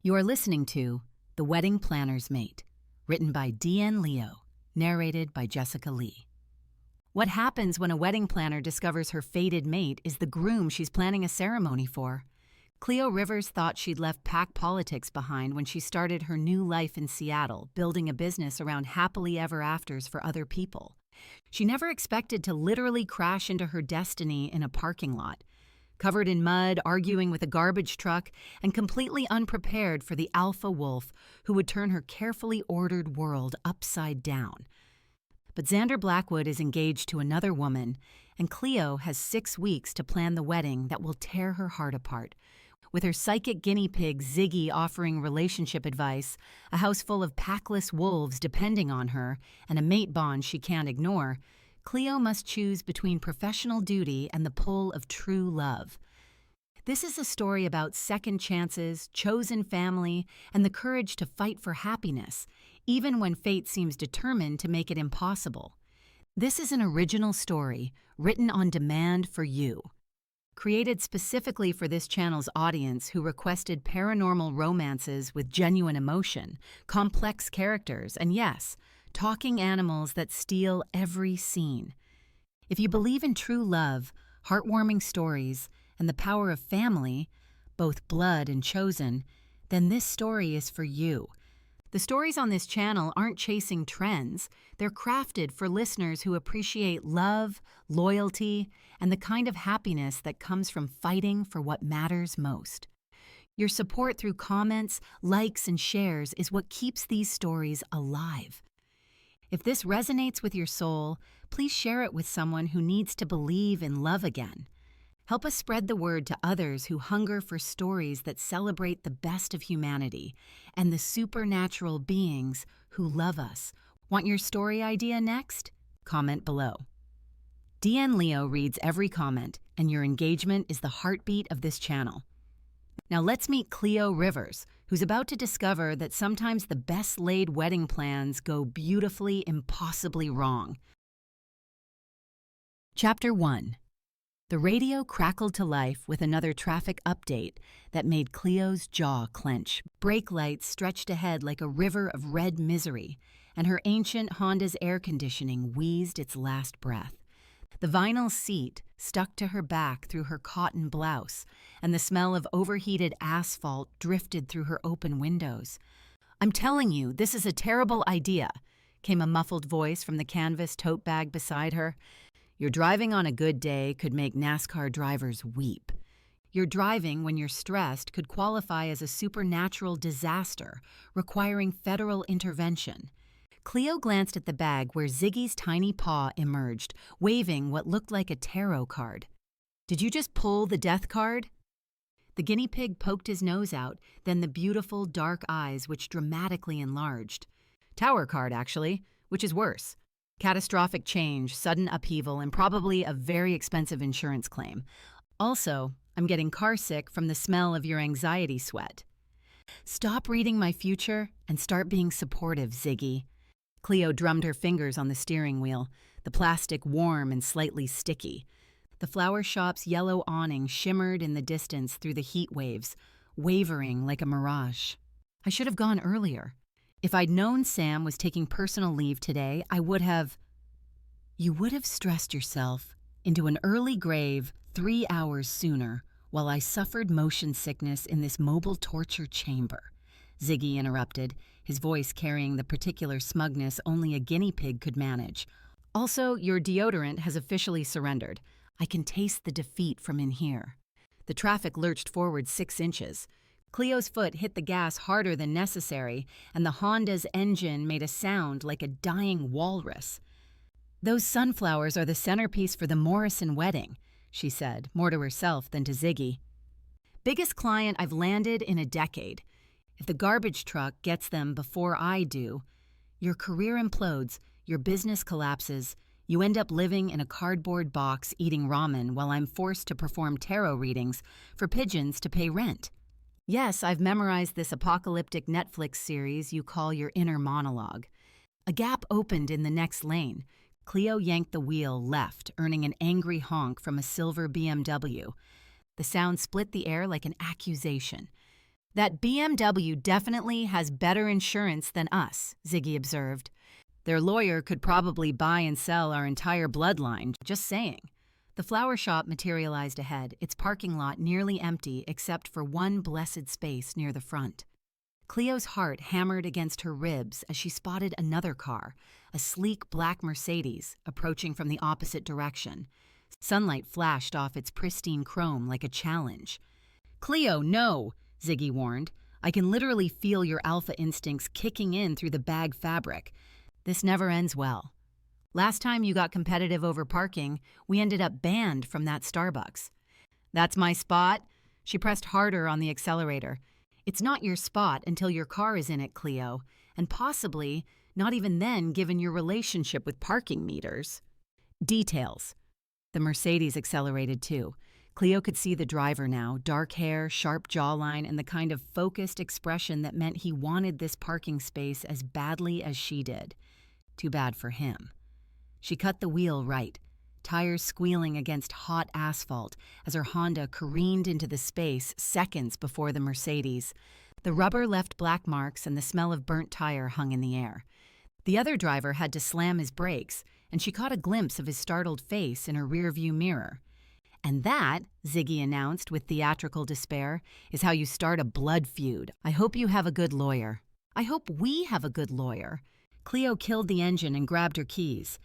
You are listening to The Wedding Planner's Mate, written by D.N. Leo, narrated by Jessica Lee. What happens when a wedding planner discovers her fated mate is the groom she's planning a ceremony for? Cleo Rivers thought she'd left pack politics behind when she started her new life in Seattle, building a business around happily ever afters for other people. She never expected to literally crash into her destiny in a parking lot, covered in mud, arguing with a garbage truck, and completely unprepared for the alpha wolf who would turn her carefully ordered world upside down. But Xander Blackwood is engaged to another woman, and Cleo has 6 weeks to plan the wedding that will tear her heart apart. With her psychic guinea pig Ziggy offering relationship advice, a house full of packless wolves depending on her, and a mate bond she can't ignore, Cleo must choose between professional duty and the pull of true love. This is a story about second chances, chosen family, and the courage to fight for happiness, even when fate seems determined to make it impossible. This is an original story, written on demand for you. Created specifically for this channel's audience who requested paranormal romances with genuine emotion, complex characters, and yes, talking animals that steal every scene. If you believe in true love, heartwarming stories, and the power of family, both blood and chosen, then this story is for you. The stories on this channel aren't chasing trends. They're crafted for listeners who appreciate love, loyalty, and the kind of happiness that comes from fighting for what matters most. Your support through comments, likes, and shares is what keeps these stories alive. If this resonates with your soul, please share it with someone who needs to believe in love again. Help us spread the word to others who hunger for stories that celebrate the best of humanity and the supernatural beings who love us. Want your story idea next? Comment below. DN Leo reads every comment, and your engagement is the heartbeat of this channel. Now let's meet Cleo Rivers, who's about to discover that sometimes the best-laid wedding plans go beautifully, impossibly wrong. Chapter 1. The radio crackled to life with another traffic update that made Cleo's jaw clench. Brake lights stretched ahead like a river of red misery, and her ancient Honda's air conditioning wheezed its last breath. The vinyl seat stuck to her back through her cotton blouse, and the smell of overheated asphalt drifted through her open windows. "I'm telling you, this is a terrible idea," came a muffled voice from the canvas tote bag beside her. "Your driving on a good day could make NASCAR drivers weep. Your driving when you're stressed could qualify as a supernatural disaster, requiring federal intervention." Cleo glanced at the bag where Ziggy's tiny paw emerged, waving what looked like a tarot card. "Did you just pull the death card?" The guinea pig poked his nose out, then the beautiful dark eyes which dramatically enlarged. "Tower card, actually, which is worse. Catastrophic change, sudden upheaval, and probably a very expensive insurance claim. Also, I'm getting carsick from the smell of your anxiety sweat." "Stop reading my future and start being supportive, Ziggy." Cleo drummed her fingers on the steering wheel, the plastic warm and slightly sticky. The flower shop's yellow awning shimmered in the distance through the heat waves, wavering like a mirage. "I should have gone earlier. If I'd known Sam was taking personal leave today, I would have—" "You would have stressed yourself into an early grave 3 hours sooner while I suffered motion sickness in this mobile torture chamber," Ziggy interrupted, his voice carrying the particular smugness only a guinea pig could manage. "Also, your deodorant has officially surrendered. I can taste the defeat from in here." The traffic lurched forward 6 inches. Cleo's foot hit the gas harder than necessary, and the Honda's engine made a sound like a dying walrus. "Those sunflowers are the centerpiece for the Morrison wedding," she said, more to herself than to Ziggy. "Biggest client I've landed in a decade. If the garbage truck gets them before I do, your career implodes, your business collapses, you end up living in a cardboard box eating ramen while I'm forced to perform tarot readings for pigeons to pay rent. Yes, I've memorized this apocalyptic Netflix series you call your inner monologue." A gap opened in the next lane. Cleo yanked the wheel left, earning an angry honk from a silver BMW. The sound split the air like an accusation. That BMW definitely has better insurance than us, Ziggy observed. Their lawyer could probably buy and sell our entire bloodline, just saying. The flower shop materialized ahead, its parking lot nearly empty except for one blessed space near the front. Cleo's heart hammered against her ribs as she spotted another car, a sleek black Mercedes, approaching from the opposite direction. Sunlight flashed off its pristine chrome like a challenge. "Cleo, no!" Ziggy warned. "I can literally feel your alpha instincts kicking in through the bag fabric. This never ends well. Last time you got competitive over parking, we ended up banned from that Starbucks." "That's my spot." She pressed harder on the accelerator. "It's not your spot until your car is in it, Cleo, and possibly not even then given your relationship with parking meters." Details. The Mercedes accelerated too. Cleo could see the driver now, dark hair, sharp jawline, and the kind of focused expression that meant he wanted this parking space as badly as she did. Too bad for him. She cut the wheel right, tires squealing against hot asphalt as her Honda careened into the space seconds before the Mercedes. The rubber left black marks and the smell of burnt tire hung in the air. The other driver had to slam his brakes, and she caught a glimpse of his startled face in her rearview mirror. "And that," Ziggy announced with theatrical despair, "is how you start a blood feud. I hope you have a good lawyer." "I hope we have a good lawyer." Cleo killed the engine and grabbed her keys.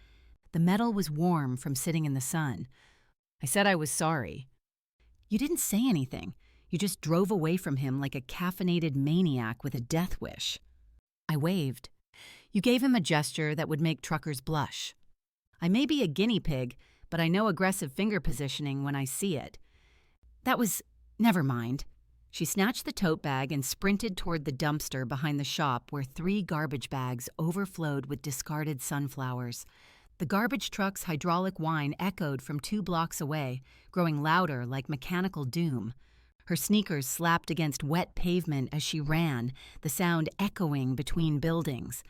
The metal was warm from sitting in the sun. "I said I was sorry." "You didn't say anything. You just drove away from him like a caffeinated maniac with a death wish." I waved. "You gave him a gesture that would make truckers blush. I may be a guinea pig, but I know aggressive finger positioning when I see it. That was... never mind." She snatched the tote bag and sprinted toward the dumpster behind the shop where 3 garbage bags overflowed with discarded sunflowers. The garbage truck's hydraulic whine echoed from 2 blocks away, growing louder like mechanical doom. Her sneakers slapped against wet pavement as she ran, the sound echoing between buildings.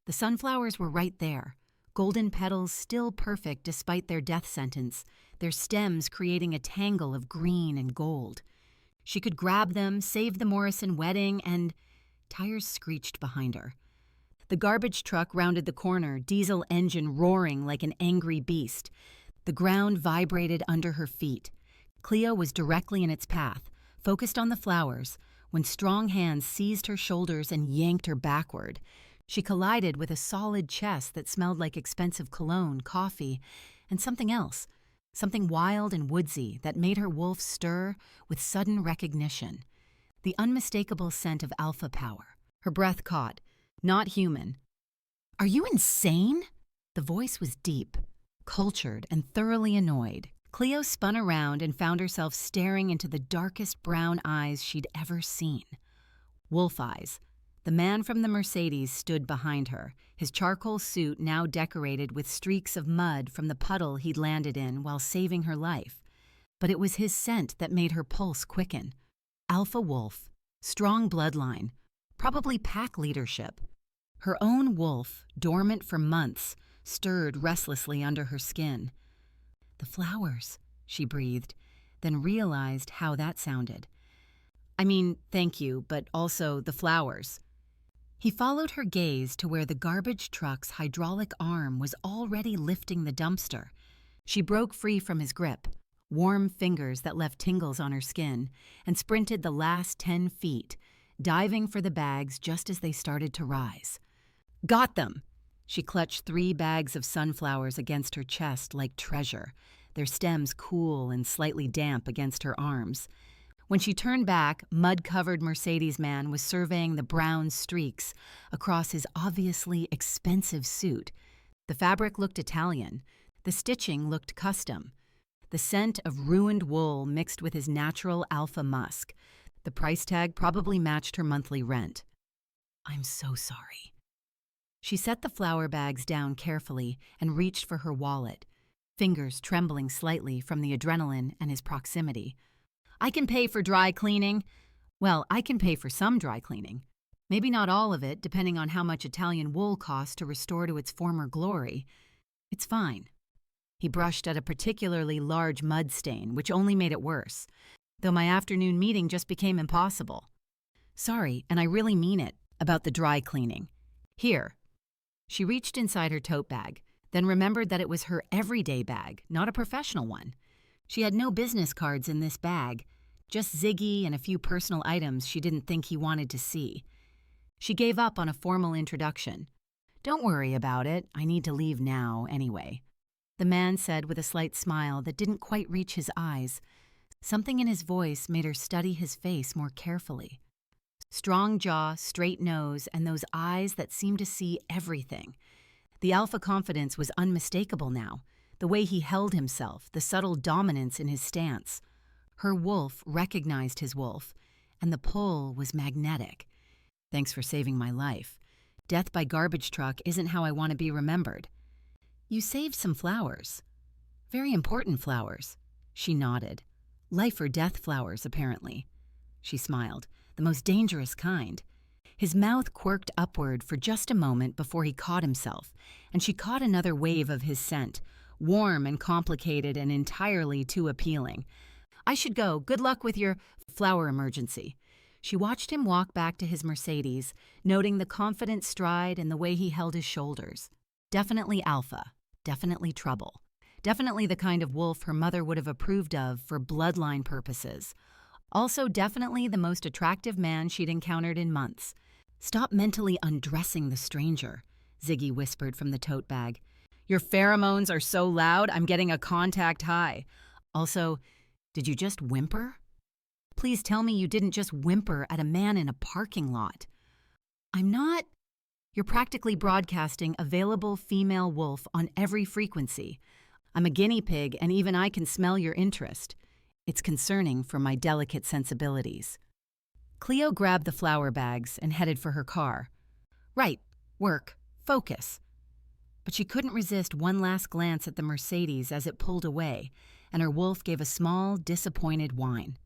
The sunflowers were right there, golden petals still perfect despite their death sentence, their stems creating a tangle of green and gold. She could grab them, save the Morrison wedding, and... Tires screeched behind her. The garbage truck rounded the corner, diesel engine roaring like an angry beast. The ground vibrated under her feet. Cleo was directly in its path, focused on the flowers, when strong hands seized her shoulders and yanked her backward. She collided with a solid chest that smelled like expensive cologne, coffee, and something else. Something wild and woodsy that made her wolf stir with sudden recognition. The unmistakable scent of alpha power. Her breath caught. Not human. "Are you insane?" The voice was deep, cultured, and thoroughly annoyed. Cleo spun around and found herself staring into the darkest brown eyes she'd ever seen. Wolf eyes. The man from the Mercedes stood behind her, his charcoal suit now decorated with streaks of mud from the puddle he'd landed in while saving her life. But it was his scent that made her pulse quicken. Alpha wolf, strong bloodline, probably pack leadership. Her own wolf, dormant for months, stirred restlessly under her skin. "The flowers," she breathed, then realized how that sounded. "I mean, thank you, but also the flowers." He followed her gaze to where the garbage truck's hydraulic arm was already lifting the dumpster. She broke free from his grip, warm fingers that left tingles on her skin, and sprinted the last 10 feet, diving for the bags just as they started to rise. "Got them!" She clutched 3 bags of sunflowers against her chest like treasure, their stems cool and slightly damp against her arms. When she turned back, mud-covered Mercedes man was surveying the brown streaks across his obviously expensive suit. The fabric looked Italian. The stitching looked custom. The scent of ruined wool mixed with his natural alpha musk. The price tag probably matched her monthly rent. "I'm so sorry." She set the flower bags down carefully and reached for her wallet, fingers trembling slightly from the adrenaline and his proximity. "I can pay for dry cleaning." "Well, I can pay for some dry cleaning. Maybe not all of it, depending on how much Italian wool costs to restore to its former glory. It's fine." He brushed at a particularly large mud stain, which only made it worse, though my afternoon meeting just became impossible. Sorry, and I really mean it, about the dry cleaning. Here." She reached inside her tote bag, then remembered that it was her everyday bag, not a professional one. She had no business cards in this bag, just Ziggy and a few personal items she didn't think he wanted to see. She gave up on a formal introduction. "Don't worry about it. I need to leave now, anyway," the man said with a slight smile that didn't quite reach his eyes. Something in his voice made her study his face more carefully. Strong jaw, straight nose, and those eyes that seemed to see everything. The alpha confidence was unmistakable now, the way he held himself, the subtle dominance in his stance. Her wolf recognized his wolf, and the pull was magnetic. "Thanks for saving my life. Death by garbage truck isn't how I want to be remembered." "You saved some flowers." "Very important flowers." She nodded. "Life or death flowers, apparently." She smiled. "The most dangerous kind." His mouth quirked upward for just a moment before he caught himself, and she caught another wave of his scent, warm and complicated and entirely too appealing. "I should go. Good luck with your flower emergency." She watched him walk back to his Mercedes, noting the confident stride and the way he held his shoulders. Definitely alpha. Definitely trouble. Definitely the kind of wolf her mother would have approved of for bloodline purposes. Also definitely the most attractive man she'd encountered in months. "Stop mentally undressing the stranger," Ziggy whispered from the tote bag. "Your pheromones are so loud, I'm getting a contact high. Also, did you just whimper? Please tell me you didn't just whimper at a man in a parking lot." "I'm not." "You're practically broadcasting available female wolf on every frequency. I'm a guinea pig, and even I can smell your interest. It's concerning for my delicate sensibilities." Cleo grabbed the flower bags and headed for her car. Right, work, focus. But she couldn't resist one last glance at the Mercedes as it pulled away, and her wolf gave a small, disappointed whine.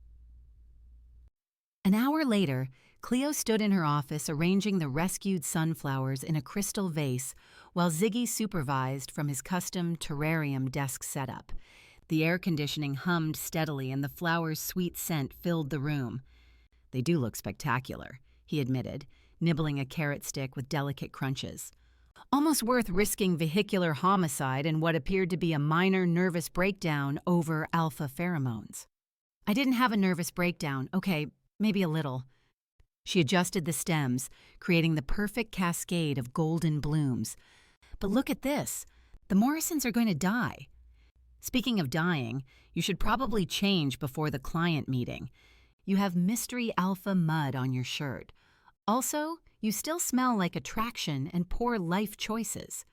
An hour later, Cleo stood in her office arranging the rescued sunflowers in a crystal vase while Ziggy supervised from his custom terrarium desk setup. The air conditioning hummed steadily and the flowers' sweet scent filled the room. "They do look spectacular," he admitted, nibbling a carrot stick with delicate crunches. "Almost worth risking vehicular homicide and what appeared to be a minor nervous breakdown over alpha pheromones." "I didn't have a nervous breakdown. Okay, maybe a little." She adjusted the stems, creating the perfect cascade of golden blooms. "But look at this. The Morrisons are going to die." "Speaking of dying, you should probably change before the client meeting. You have mystery alpha mud on your shirt. Also, you still smell like attraction and poor life choices."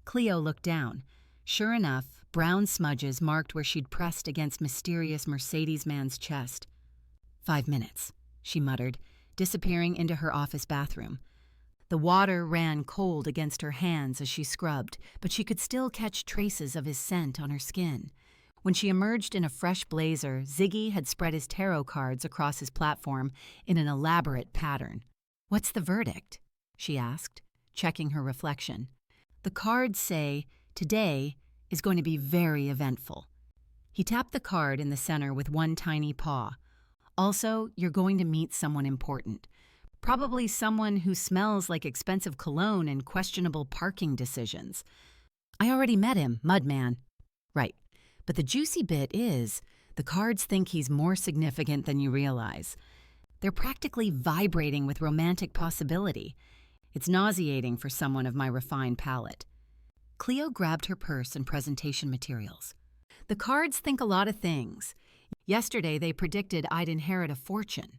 Cleo looked down. Sure enough, brown smudges marked where she'd pressed against mysterious Mercedes man's chest. 5 minutes, she muttered, disappearing into her office bathroom. The water ran cold against her hands as she scrubbed, but she could still catch traces of his scent on her skin. When she emerged in a fresh blazer, Ziggy had spread his tarot cards across his platform in an elaborate pattern. "What's the verdict?" she asked, checking her reflection. "The cards say, today is going to be very eventful." He tapped the card in the center with one tiny paw. "Also, you're going to meet someone important. Probably someone who smells like expensive cologne and questionable parking decisions." "I already met him, Mudman." "Right. But the juicy bit is, the cards think he's more significant than you realize. They're practically vibrating with romantic possibility. It's nauseating for someone of my refined palate." Cleo grabbed her purse and presentation materials. "The cards think a lot of things. Yesterday they predicted I'd inherit a fortune."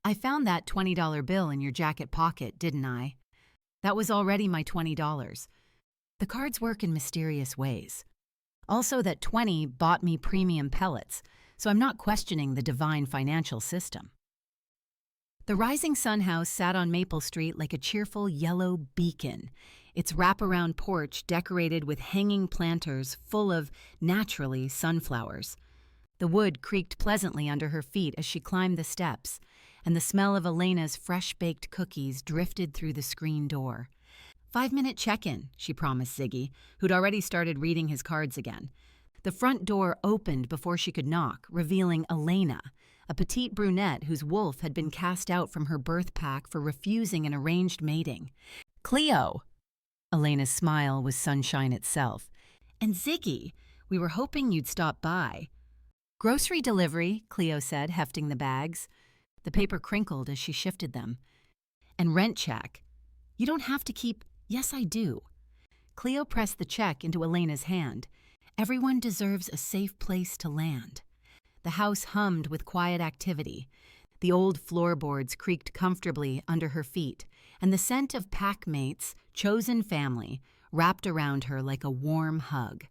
"I found that $20 bill in your jacket pocket, didn't I?" "That was already my $20. The cards work in mysterious ways. Also, that 20 bought me premium pellets, so I'm not questioning the divine financial system." The Rising Sun House sat on Maple Street like a cheerful yellow beacon, its wraparound porch decorated with hanging planters full of, naturally, sunflowers. The wood creaked pleasantly under her feet as she climbed the steps, and the smell of Elena's fresh-baked cookies drifted through the screen door. 5-minute check-in, she promised Ziggy, who'd already started reading his cards again. The front door opened before she could knock, revealing Elena, a petite brunette whose wolf had been cast out from her birth pack for refusing an arranged mating. "Cleo!" Elena's smile was sunshine itself. "And Ziggy, we were hoping you'd stop by." "Grocery delivery," Cleo said, hefting the bags. The paper crinkled as she shifted them. "And rent check. You don't have to keep—" "Yes, I do." Cleo pressed the check into Elena's hand. Everyone deserves a safe place to land. The house hummed with quiet activity. The old floorboards creaked comfortably under her feet, and the scent of packmates, chosen family, wrapped around her like a warm hug.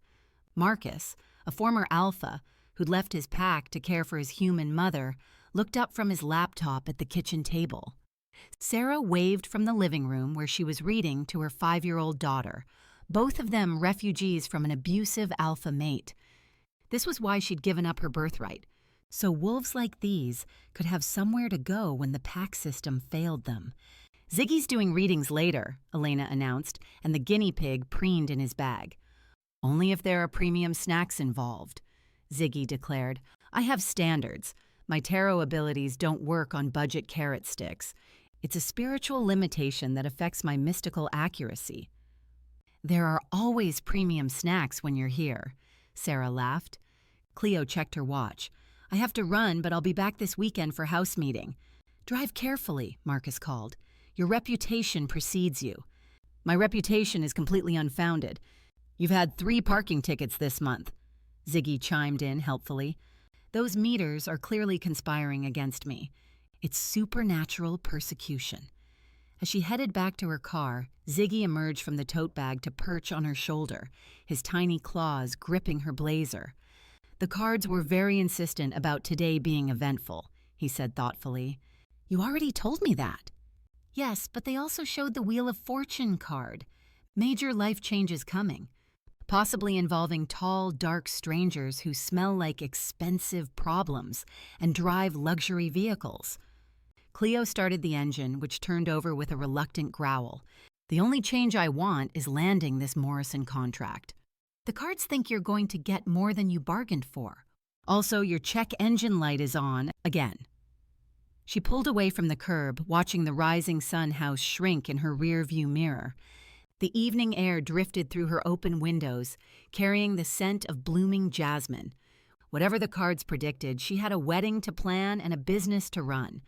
Marcus, a former alpha who'd left his pack to care for his human mother, looked up from his laptop at the kitchen table. Sarah waved from the living room where she was reading to her 5-year-old daughter, both of them refugees from an abusive alpha mate. This was why she'd given up her birthright, so wolves like these could have somewhere to go when the pack system failed them. "Ziggy's doing readings later," Elena announced, and the guinea pig preened in his bag. "Only if there are premium snacks involved," Ziggy declared. "I have standards. My tarot abilities don't work on budget carrot sticks. It's a spiritual limitation that affects my mystical accuracy." "There are always premium snacks when you're here," Sarah laughed. Cleo checked her watch. "I have to run, but I'll be back this weekend for house meeting." "Drive carefully," Marcus called. "Your reputation precedes you." "My reputation is completely unfounded. You've had 3 parking tickets this month," Ziggy chimed in helpfully. "Those meters are clearly conspiring against me. It's supernatural persecution." As she headed back to her car, Ziggy emerged from the tote bag to perch on her shoulder, his tiny claws gripping her blazer. "The cards were very insistent about today being eventful," he said thoughtfully. "You already told me that." "Yes, but they also showed the Wheel of Fortune card. Major life changes coming, possibly involving tall, dark strangers who smell like expensive problems and drive luxury vehicles." Cleo started the engine, which turned over with a reluctant growl. "The only change I want is landing this Morrison contract." "The cards think you're going to get more than you bargained for. Also, your check engine light is on again." She pulled away from the curb, watching the rising sun house shrink in her rear-view mirror. The evening air drifted through her open windows, carrying the scent of blooming jasmine. Whatever the cards predicted, she had a wedding to plan and a business to run.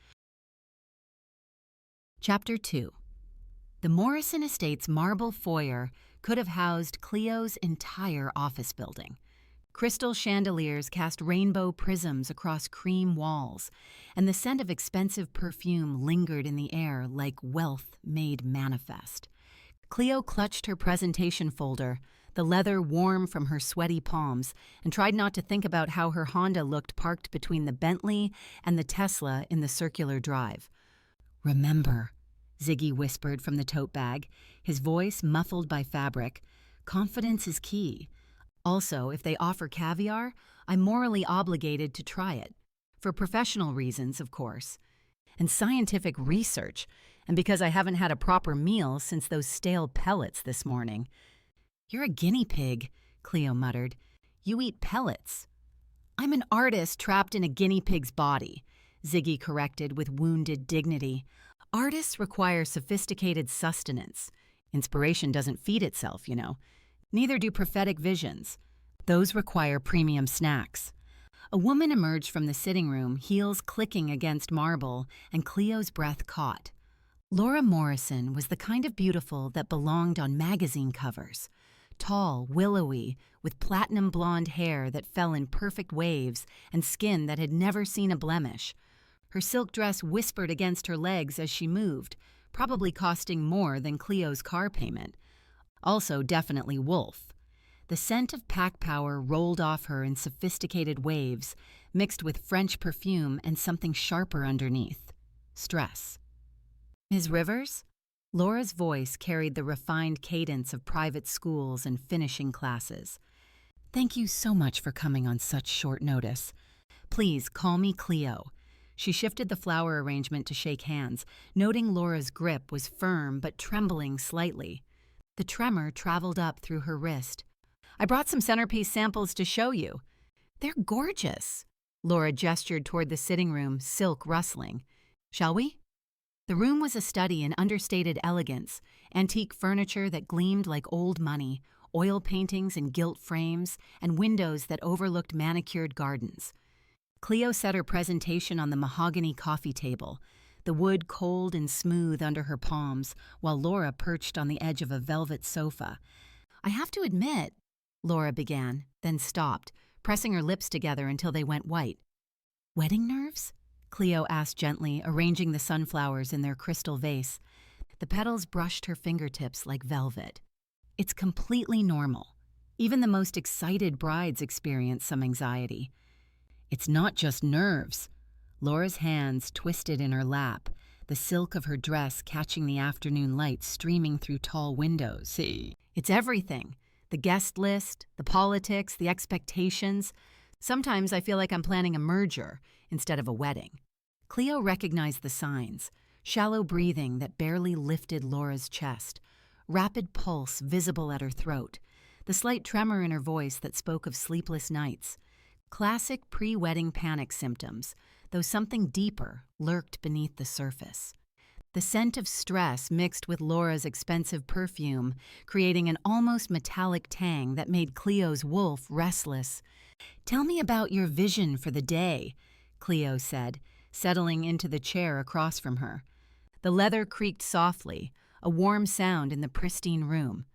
Chapter 2. The Morrison Estates marble foyer could have housed Cleo's entire office building. Crystal chandeliers cast rainbow prisms across cream walls, and the scent of expensive perfume lingered in the air like wealth made manifest. Cleo clutched her presentation folder, the leather warm from her sweaty palms, and tried not to think about how her Honda looked parked between the Bentley and the Tesla in the circular drive. "Remember," Ziggy whispered from the tote bag, his voice muffled by fabric, "confidence is key. Also, if they offer caviar, I'm morally obligated to try it. For professional reasons, of course. And scientific research, and because I haven't had a proper meal since those stale pellets this morning." "You're a guinea pig," Cleo muttered. "You eat pellets." "I'm an artist trapped in a guinea pig's body," Ziggy corrected with wounded dignity. "Artists require sophisticated sustenance. Inspiration doesn't feed itself, you know. Neither do prophetic visions. Those require premium snacks." A woman emerged from the sitting room, heels clicking against marble, and Cleo's breath caught. Laura Morrison was the kind of beautiful that belonged on magazine covers. Tall, willowy, with platinum blonde hair that fell in perfect waves and skin that had never seen a blemish. Her silk dress whispered against her legs as she moved, probably costing more than Cleo's car payment. Also definitely wolf. The scent of pack power rolled off her in sophisticated waves, mixed with French perfume and something sharper underneath. Stress. "Ms. Rivers?" Laura's voice carried the refined cadence of private schools and finishing classes. "Thank you so much for coming on such short notice. Please call me Cleo." She shifted the flower arrangement to shake hands, noting Laura's grip was firm but trembling slightly. The tremor traveled up through her wrist. "I brought some centerpiece samples to show you." "They're gorgeous." Laura gestured toward the sitting room, silk rustling. Shall we? The room was a study in understated elegance, antique furniture that gleamed like old money, oil paintings in gilt frames, and windows that overlooked manicured gardens. Cleo set her presentation on the mahogany coffee table, the wood cold and smooth under her palms, while Laura perched on the edge of a velvet sofa. I have to admit, Laura began, then stopped, pressing her lips together until they went white. Wedding nerves? Cleo asked gently, arranging the sunflowers in their crystal vase. The petals brushed her fingertips like velvet. It's completely normal. Even the most excited brides experience some anxiety. It's not just nerves. Laura's hands twisted in her lap, the silk of her dress catching the afternoon light streaming through tall windows. See, it's everything. The guest list, the politics, the expectations. Sometimes I feel like I'm planning a merger instead of a wedding. Cleo recognized the signs: shallow breathing that barely lifted Laura's chest, rapid pulse visible at her throat, the slight tremor in her voice that spoke of sleepless nights. Classic pre-wedding panic symptoms, though something deeper lurked beneath the surface. The scent of stress mixed with Laura's expensive perfume, creating an almost metallic tang that made Cleo's wolf restless. "Tell me about your vision for the day," Cleo said, settling into the chair across from her. The leather creaked softly, a warm sound in the pristine room.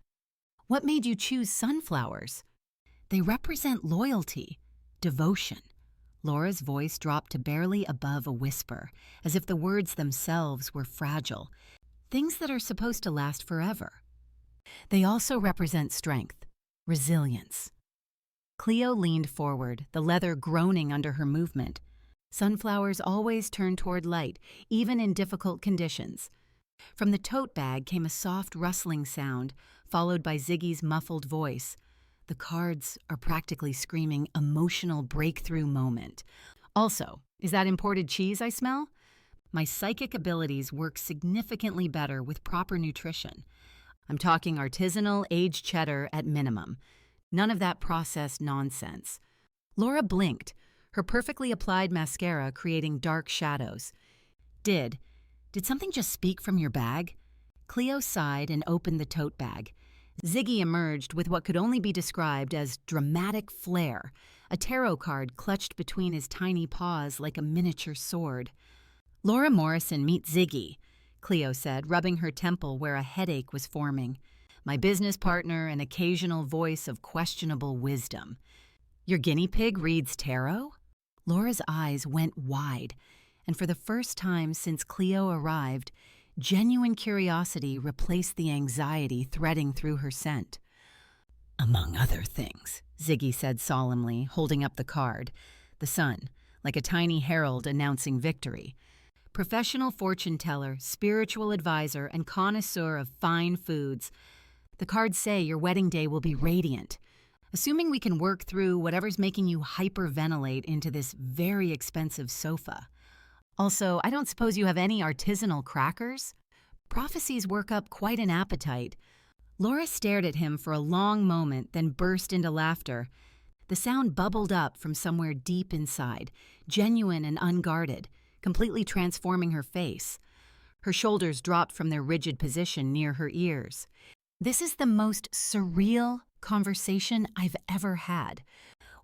"What made you choose sunflowers?" "They represent loyalty, devotion." Laura's voice dropped to barely above a whisper, as if the words themselves were fragile, things that are supposed to last forever. "They also represent strength, resilience." Cleo leaned forward, the leather groaning under her movement. Sunflowers always turn toward light, even in difficult conditions. From the tote bag came a soft rustling sound, followed by Ziggy's muffled voice. The cards are practically screaming emotional breakthrough moment. "Also, is that imported cheese I smell?" My psychic abilities work significantly better with proper nutrition. I'm talking artisanal, aged cheddar at minimum. None of that processed nonsense. Laura blinked, her perfectly applied mascara creating dark shadows. Did something just speak from your bag?" Cleo sighed and opened the tote bag. Ziggy emerged with what could only be described as dramatic flair, a tarot card clutched between his tiny paws like a miniature sword. "Laura Morrison, meet Ziggy," Cleo said, rubbing her temple where a headache was forming. "My business partner, an occasional voice of questionable wisdom." "Your guinea pig reads tarot?" Laura's eyes went wide, and for the first time since Cleo arrived, genuine curiosity replaced the anxiety threading through her scent. "Among other things," Ziggy said solemnly, holding up the card. The sun, like a tiny herald announcing victory. "Professional fortune teller, spiritual advisor, and connoisseur of fine foods. The cards say your wedding day will be radiant. Assuming we can work through whatever's making you hyperventilate into this very expensive sofa. Also, I don't suppose you have any artisanal crackers? Prophecies work up quite an appetite." Laura stared at him for a long moment, then burst into laughter. The sound bubbled up from somewhere deep inside, genuine and unguarded, completely transforming her face. Her shoulders dropped from their rigid position near her ears. "This is the most surreal conversation I've ever had.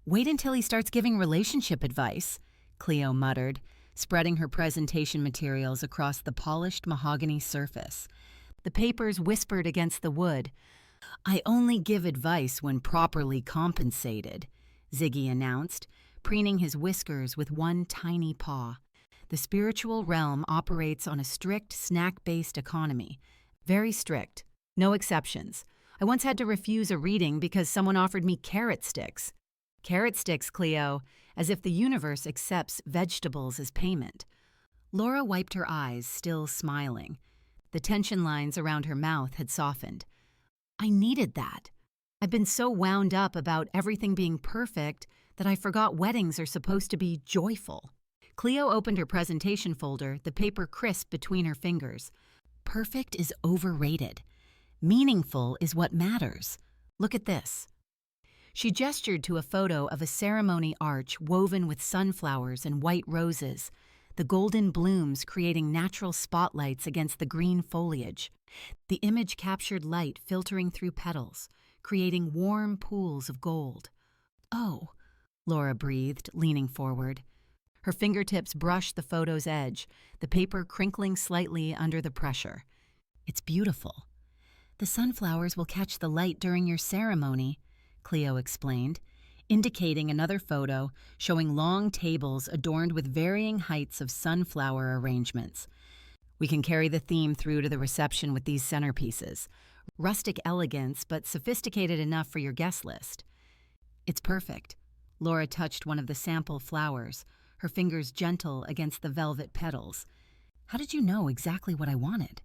Wait until he starts giving relationship advice," Cleo muttered, spreading her presentation materials across the polished mahogany surface. The papers whispered against the wood. "I only give advice when properly compensated," Ziggy announced, preening his whiskers with one tiny paw. "The spiritual realm operates on a strict snack-based economy. Very strict. No exceptions. I once had to refuse a reading because someone offered me carrot sticks." "Carrot sticks, Cleo, as if the universe accepts vegetables as payment." Laura wiped her eyes, still smiling. The tension lines around her mouth had softened. "I needed that. I've been so wound up about everything being perfect that I forgot weddings are supposed to be joyful." Cleo opened her presentation folder, the paper crisp between her fingers. "Perfect is overrated. Meaningful is what matters. Look at this." She gestured to a photo of a ceremony arch woven with sunflowers and white roses, the golden blooms creating natural spotlights against the green foliage. The image captured light filtering through petals, creating warm pools of gold. "Oh," Laura breathed, leaning forward. Her fingertips brushed the photo's edge, the paper crinkling slightly under the pressure. "It's beautiful." "The sunflowers will catch the light during your ceremony," Cleo explained, indicating another photo showing long tables adorned with varying heights of sunflower arrangements. "We can carry the theme through to the reception with these centerpieces. Rustic elegance, but sophisticated enough for your guest list." "It's perfect." Laura touched one of the sample flowers, her fingers gentle against the velvet petals. "How did you know exactly what I wanted?"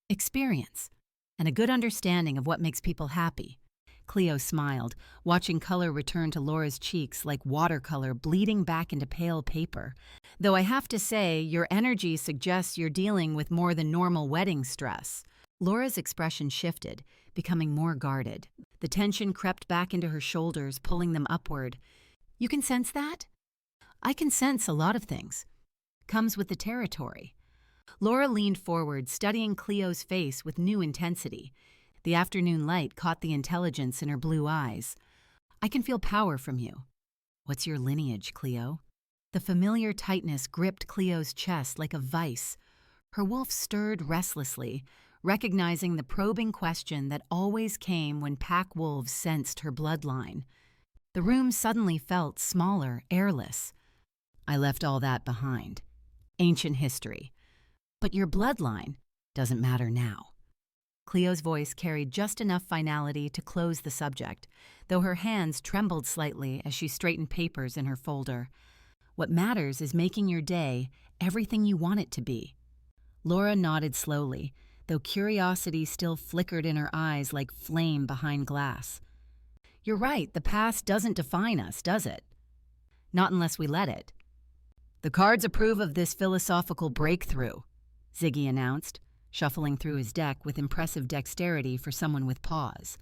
"Experience, and a good understanding of what makes people happy." Cleo smiled, watching color return to Laura's cheeks like watercolor bleeding back into pale paper. "Though I have to say, your energy suggests you're dealing with more than normal wedding stress." Laura's expression shifted, becoming more guarded. The tension crept back into her shoulders, pulling them upward. "You can sense that?" "I can sense a lot of things. Comes with the territory." Laura leaned forward, studying Cleo's face with new intensity. The afternoon light caught the intelligence in her blue eyes. "I can feel power from you." "What's your lineage, Cleo?" The familiar tightness gripped Cleo's chest like a vice. Her wolf stirred restlessly, recognizing the probing question that always came when pack wolves sensed her bloodline. The room suddenly felt smaller, airless. "I left all that behind. Ancient history. But your bloodline doesn't matter now." Cleo's voice carried just enough finality to close the subject, though her hands trembled slightly as she straightened papers in her folder. "What matters is making your day everything you want it to be." Laura nodded slowly, though curiosity still flickered in her eyes like flame behind glass. "You're right, the past doesn't define us, does it? Not unless we let it." "The cards approve of this philosophical breakthrough," Ziggy announced, shuffling through his deck with impressive dexterity for someone with paws.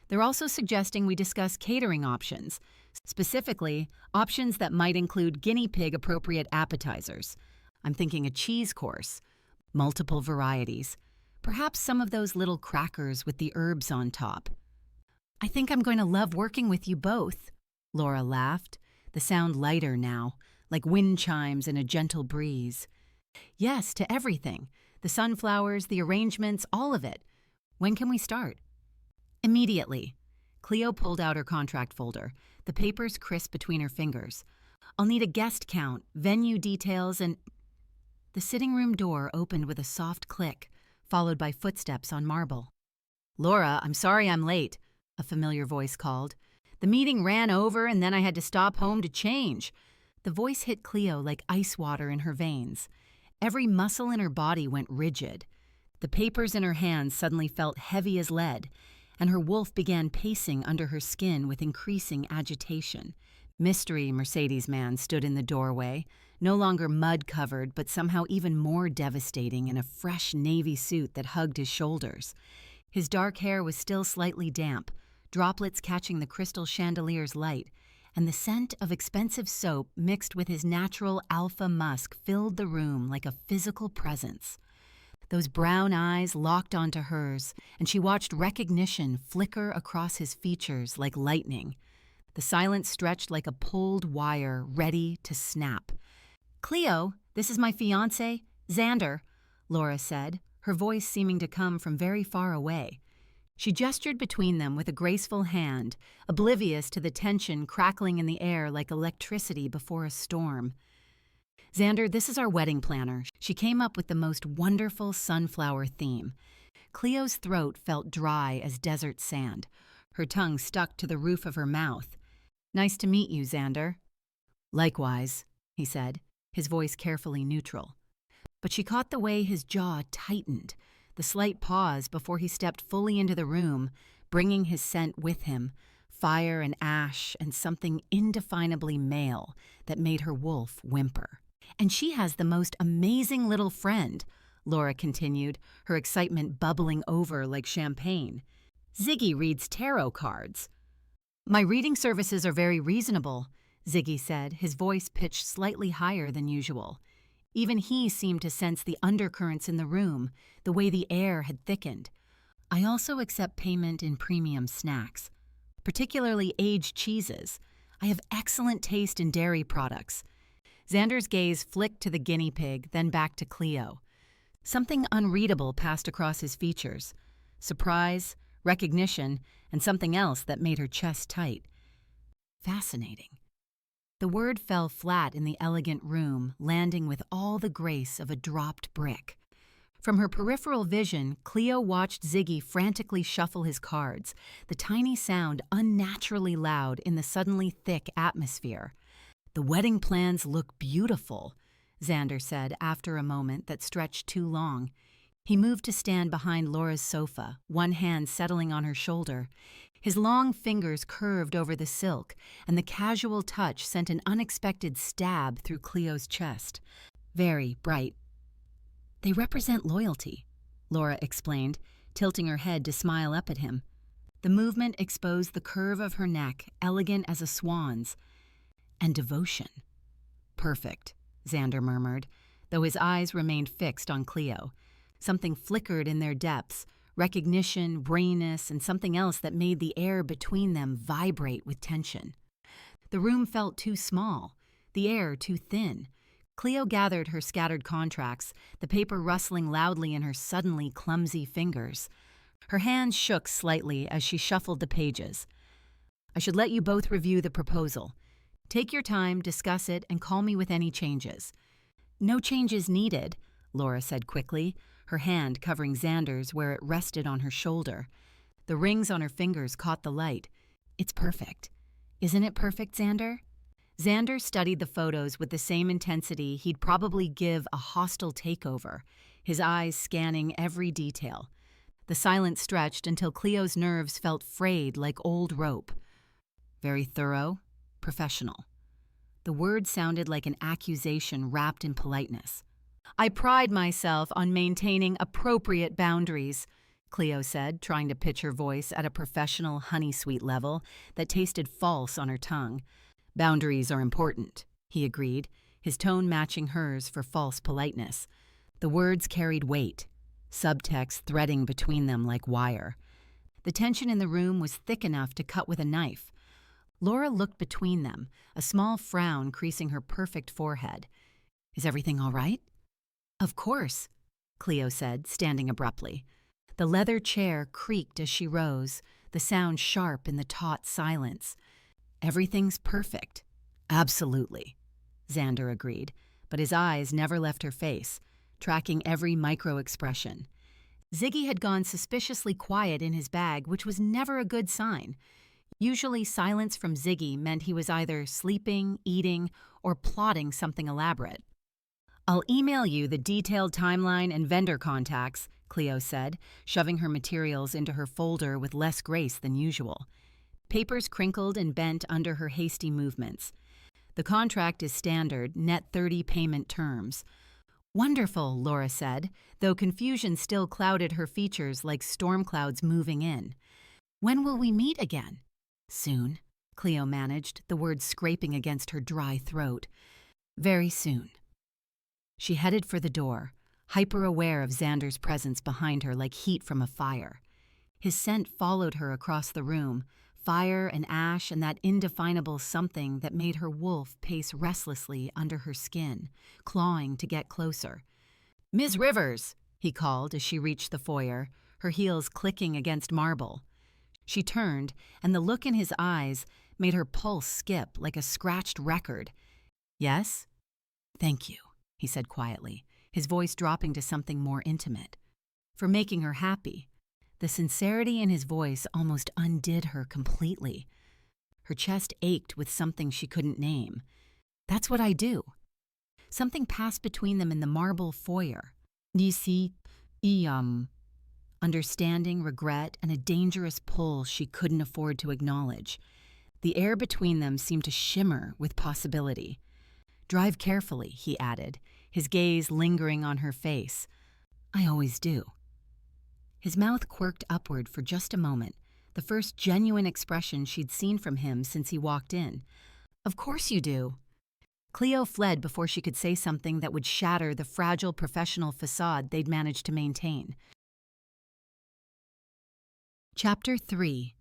"They're also suggesting we discuss catering options, specifically options that might include guinea pig-appropriate appetizers. I'm thinking a cheese course, multiple varieties, perhaps some of those little crackers with the herbs on top." "I think I'm going to love working with you both," Laura laughed, the sound lighter now, like wind chimes in a gentle breeze. "Yes, to everything. The sunflowers, the arrangements, all of it. When can we start?" "Immediately." Cleo pulled out her contract folder, the papers crisp between her fingers. "I'll need a guest count, venue details, and—" The sitting room door opened with a soft click, followed by footsteps on marble. "Laura, I'm sorry I'm late," a familiar voice called. "The meeting ran over and then I had to stop home to change." The voice hit Cleo like ice water in her veins. Every muscle in her body went rigid. The papers in her hands suddenly felt heavy as lead, and her wolf began pacing under her skin with increasing agitation. Mystery Mercedes Man stood in the doorway, no longer mud-covered but somehow even more devastating in a fresh navy suit that hugged his shoulders. His dark hair was still slightly damp, droplets catching the crystal chandelier's light, and the scent of expensive soap mixed with his natural alpha musk filled the room like a physical presence. Those brown eyes locked onto hers, and she watched recognition flicker across his features like lightning. The silence stretched like a pulled wire, ready to snap. "Cleo, this is my fiancé, Xander," Laura said, her voice seeming to come from very far away. She gestured between them with a graceful hand, oblivious to the tension crackling in the air like electricity before a storm. "Xander, this is our wedding planner. She came up with the most wonderful sunflower theme." Cleo's throat felt dry as desert sand. Her tongue stuck to the roof of her mouth. "Nice to meet you, Xander." "Likewise," he said, his voice carefully neutral. But she caught the way his jaw tightened, the slight pause before he stepped fully into the room, bringing his scent with him, fire and ash and something indefinably male that made her wolf whimper. "And she has the most amazing little friend," Laura continued, her excitement bubbling over like champagne. "Ziggy reads tarot cards." My reading services are very reasonable, Ziggy said, his voice pitched slightly higher than usual. Even he seemed to sense the undercurrents in the room, the way the air had thickened. I also accept payment in premium snacks, particularly aged cheeses. I have excellent taste in dairy products. Xander's gaze flicked to the guinea pig, then back to Cleo. Something unreadable passed across his features. Surprise, recognition, and something else that made her chest tight. Fascinating. The word fell flat in the elegant room, landing with all the grace of a dropped brick. From her peripheral vision, Cleo watched Ziggy frantically shuffle his cards, the tiny sound unnaturally loud in the suddenly thick atmosphere. The wedding plans look beautiful, Xander said after a moment that stretched too long. He moved to stand behind Laura's sofa, one hand settling on her shoulder. His long fingers curved over the silk, and the casual touch sent an unexpected stab through Cleo's chest. Very bright. They represent loyalty, Laura explained, tilting her head to smile up at him. The movement exposed the curve of her neck, elegant as a swan's. And devotion. Perfect, Xander murmured, though his eyes remained fixed on Cleo. Something flickered in their depths, recognition, braininess, and something else that made the air between them vibrate with tension. The room felt too small, the air too thin. Cleo gathered her scattered contracts, the paper rustling loudly in her suddenly clumsy fingers. Her hands shook slightly as she shuffled the pages. I should let you both review the proposal. Take your time, discuss it, and call me with any changes. No changes needed, Laura said quickly, her hand covering Xander's where it rested on her shoulder. The rings on her fingers caught the light. It's perfect. Isn't it perfect, Xander? Xander studied the photos with the same intensity he'd probably give a hostile takeover, his eyes scanning every detail. The silence stretched until Cleo's nerves felt frayed like old rope. Very thorough, professional. The word sounded like an accusation wrapped in politeness. I pride myself on maintaining appropriate boundaries, Cleo said, trying to pitch her voice at a professional honey-sweet level that tasted false on her tongue. Boundaries are important, he agreed, his tone matching hers for false politeness. The words carried weight, subtext threading between them like wire. The tension in the room was thick enough to cut with a knife. Laura looked between them, a small frown creasing her perfect forehead. Is everything all right? Of course, Cleo said, standing abruptly. The leather chair creaked as she rose, the sound sharp in the taut silence. Everything's perfect. Absolutely, Xander agreed, but his eyes never left her face, tracking every micro-expression. Ziggy had gone suspiciously quiet in his bag, which was never a good sign. Usually silence from Ziggy meant he was either sleeping, eating, or plotting something elaborate. I'll email you the detailed timeline and vendor contacts, Cleo said, shoving her materials into her folder with less grace than usual. Papers crinkled and bent under her hasty movements. The contract is standard, net 30 payment terms. Wonderful, Laura said, though confusion still clouded her features like storm clouds moving in. When will we meet again? Soon, Cleo managed, the words scraping against her dry throat. Very soon. She headed for the door, hyper-aware of Xander's presence behind her like heat from a fire. His scent followed her across the room, fire and ash and that indefinable something that made her wolf pace restlessly under her skin, clawing to get closer. Ms. Rivers, he called as she reached the foyer, her heels clicking against marble. She turned, and the look in his eyes made her pulse skip like a scratched record. Yes? Thank you, he said quietly, his voice dropping to something more intimate. For making her happy. The sincerity in his voice almost undid her completely. Her chest ached with something she couldn't name. That's what I do. Something passed between them in the marble foyer. Understanding, regret, and a dangerous pull she couldn't afford to acknowledge. The air between them seemed to shimmer with possibility. Drive carefully, he added, his gaze lingering on her face. I always do. His mouth quirked upward for just a moment, the first genuine expression she'd seen from him since he walked in. "Of course you do." Cleo fled before she could say something that would shatter the fragile professional facade they'd managed to maintain. Chapter 3.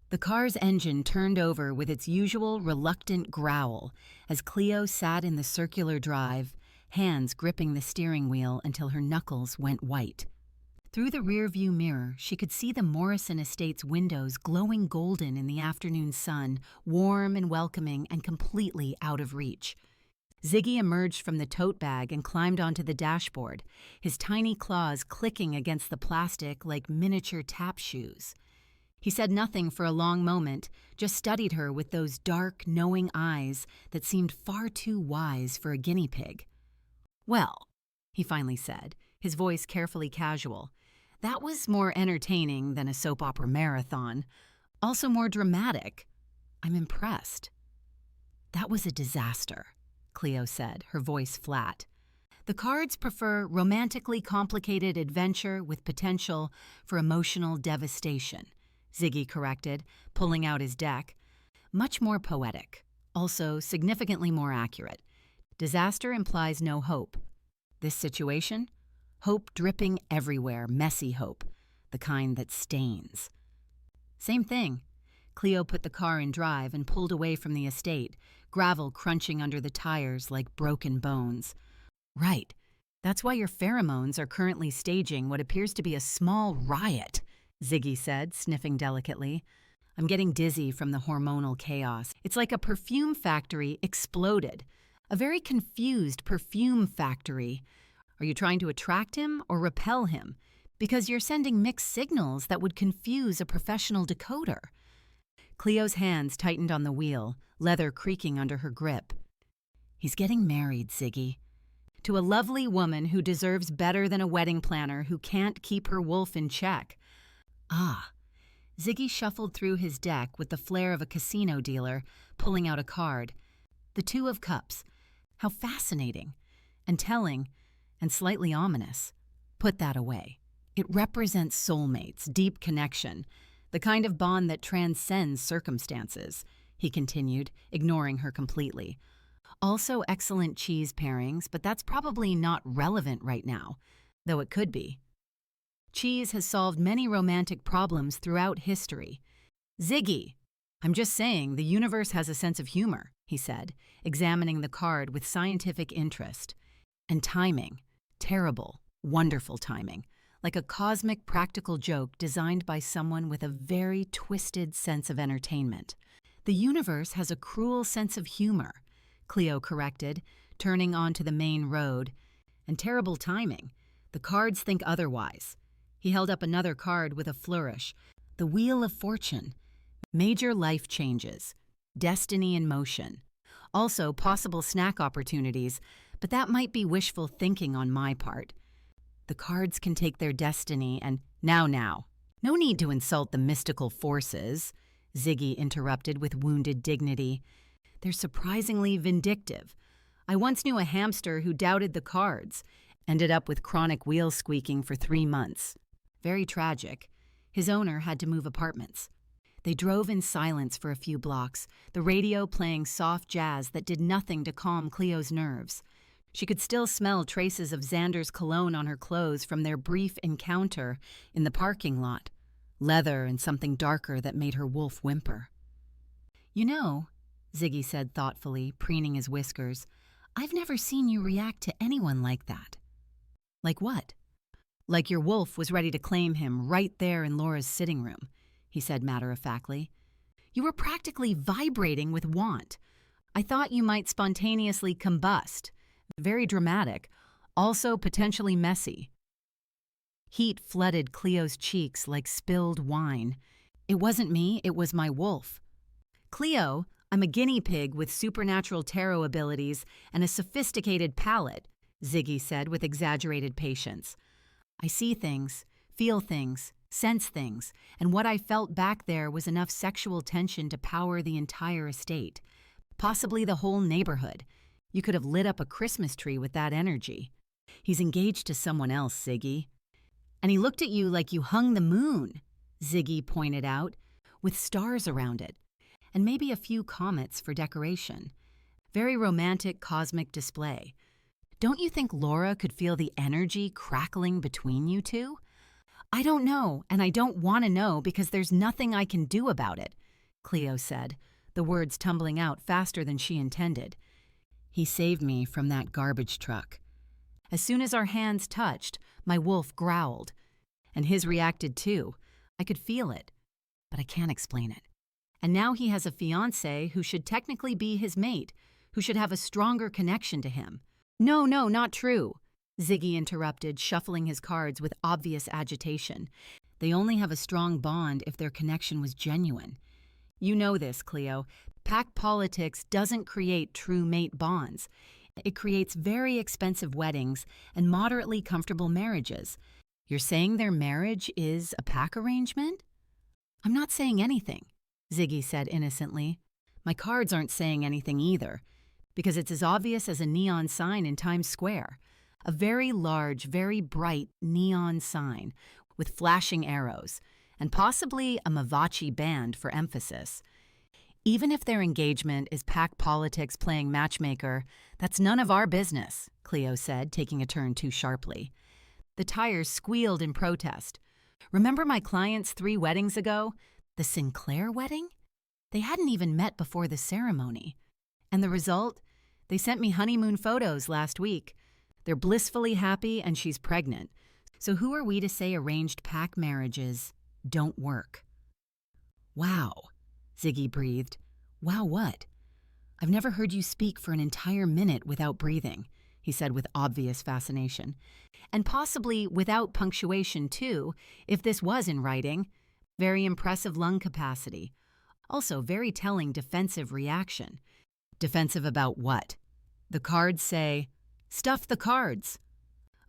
The car's engine turned over with its usual reluctant growl as Cleo sat in the circular drive, hands gripping the steering wheel until her knuckles went white. Through the rearview mirror, she could see the Morrison estate's windows glowing golden in the afternoon sun, warm and welcoming and completely out of reach. Ziggy emerged from the tote bag and climbed onto the dashboard, his tiny claws clicking against the plastic like miniature tap shoes. He said nothing for a long moment, just studied her with those dark, knowing eyes that seemed far too wise for a guinea pig. "Well," he finally said, his voice carefully casual, "that was more entertaining than a soap opera marathon. Also more dramatic. I'm impressed." "That was a disaster," Cleo said, her voice flat. "The cards prefer romantically complicated adventure with potential for emotional devastation," Ziggy corrected, pulling out his deck. "Much more poetic, also significantly more accurate. Disaster implies no hope. This situation? Hope dripping everywhere, messy hope, the kind that stains." "Same thing." Cleo put the car in drive and pulled away from the estate, gravel crunching under the tires like broken bones. "Right. That's why your pheromones are currently staging what appears to be a small riot," Ziggy said, sniffing delicately. "I'm getting dizzy from the hormonal chaos. It's like a perfume factory exploded. A very confused perfume factory. Are you trying to attract him or repel him? Because you're sending mixed signals that would confuse a professional decoder." Cleo's hands tightened on the wheel, leather creaking under her grip. "He's getting married, Ziggy. To a lovely woman who deserves better than a wedding planner who can't keep her wolf in check." "Ah." Ziggy shuffled through his deck with the flair of a casino dealer, pulling out a card. "The Two of Cups. How fascinating. And telling. And slightly ominous. Put that away. It represents soulmates, deep connection, the kind of bond that transcends circumstances," he continued, ignoring her completely. "Also excellent cheese pairings, but that's probably not relevant right now, though it could be. Cheese has solved many romantic problems throughout history." "Ziggy, I'm just saying the universe has a sense of humor," he said, examining the card with scientific interest. "And timing. Terrible, wonderful timing. Like a cosmic practical joke designed by someone with a very twisted sense of entertainment." "The universe has a cruel sense of humor," Cleo corrected, turning onto the main road. "And terrible timing. The cards think otherwise." He held up another card with a flourish. "The Wheel of Fortune. Major life changes. Destiny in motion. Also possible snack opportunities, but that might be wishful thinking on my part. The cards can take their destiny and—" Now. No need to insult the mystical forces," Ziggy interrupted with wounded dignity. "They're surprisingly vindictive. I once knew a hamster who doubted the cards, ended up with chronic wheel squeaking for 3 months. Very tragic. His owner had to move apartments. They drove in silence for a few blocks, the radio playing soft jazz that did nothing to calm Cleo's nerves. She could still smell traces of Xander's cologne on her clothes from their brief encounter in the parking lot, leather and something darker that made her wolf whimper. "You know," Ziggy said thoughtfully, preening his whiskers, "I've never seen you react to anyone like that." "Like what?" "Like your wolf was ready to claim him right there in Laura's sitting room," he said matter-of-factly. "You were practically vibrating with want. I thought you might spontaneously combust. Very dramatic, also potentially messy." Heat flooded Cleo's cheeks like spilled wine. "It wasn't me, it was my wolf." "Cleo, I'm a guinea pig with supernatural tarot abilities and a sophisticated palate," Ziggy said with exaggerated patience. "I see things, feel things, sense things, and what I felt back there was enough sexual tension to power the entire estate, possibly the whole neighborhood. You could have lit up a Christmas tree with that energy." "He's engaged to someone else, Ziggy." "And he looked at you like you hung the moon," Ziggy pointed out, with stars around it, and maybe a few comets for decoration. Very romantic cosmic display. Don't you think Laura could feel the energy crackling between you two? I don't know, and I don't want to know because there's nothing I can do about it, Cleo said, the words tumbling out faster than she intended. He saved me from that garbage truck. As soon as our hands touched, my wolf growled. And his reacted too. I could feel it, but I can't explain it. And now he has a fiancée who should technically be his mate, who should have a stronger connection to him. No, not true, Ziggy interrupted, shuffling his cards with obvious agitation. They only have a strong bond if their connection was genuine. You know this, Cleo. Pack politics doesn't create true mate bonds. It creates very expensive weddings and moderately comfortable marriages. You're saying their marriage is a pack arrangement? I'm not saying anything, Ziggy said innocently. My cards aren't saying anything either, because it's as obvious as a neon sign in Times Square. A very large, very bright neon sign with flashing arrows, and possibly a Mavachi band for emphasis. Even if their engagement is pack politics playing matchmaker, that's none of our business, Cleo said, taking a turn too sharply. The tires squealed in protest. Remember my client's 3 weddings ago? The Sinclair wedding? They hadn't even met before the ceremony. And the result? They sent me honeymoon photos last week. They're blissfully happy and she's pregnant. So who are we to say arranged pack marriages don't work? Wow, Ziggy breathed. Wow what? I've never heard you speak for an entire minute without breathing, he said with obvious fascination. And possibly without punctuation too, if this was in writing. Very impressive lung capacity. Also very telling defensive reaction. Defensive about what? The cards say, stuff the cards.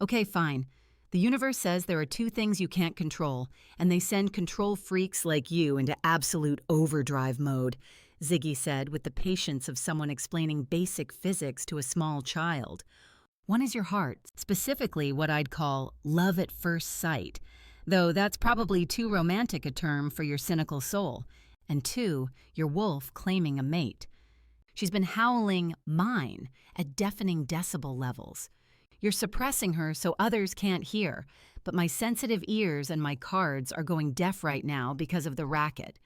Okay, fine. The universe says there are 2 things you can't control, and they send control freaks like you into absolute overdrive mode, Ziggy said with the patience of someone explaining basic physics to a small child. One is your heart, specifically what I'd call love at first sight, though that's probably too romantic a term for your cynical soul. And 2, your wolf claiming a mate. She's been howling mine at deafening decibel levels. You're suppressing her so others can't hear, but my sensitive ears and my cards are going deaf right now because of the racket.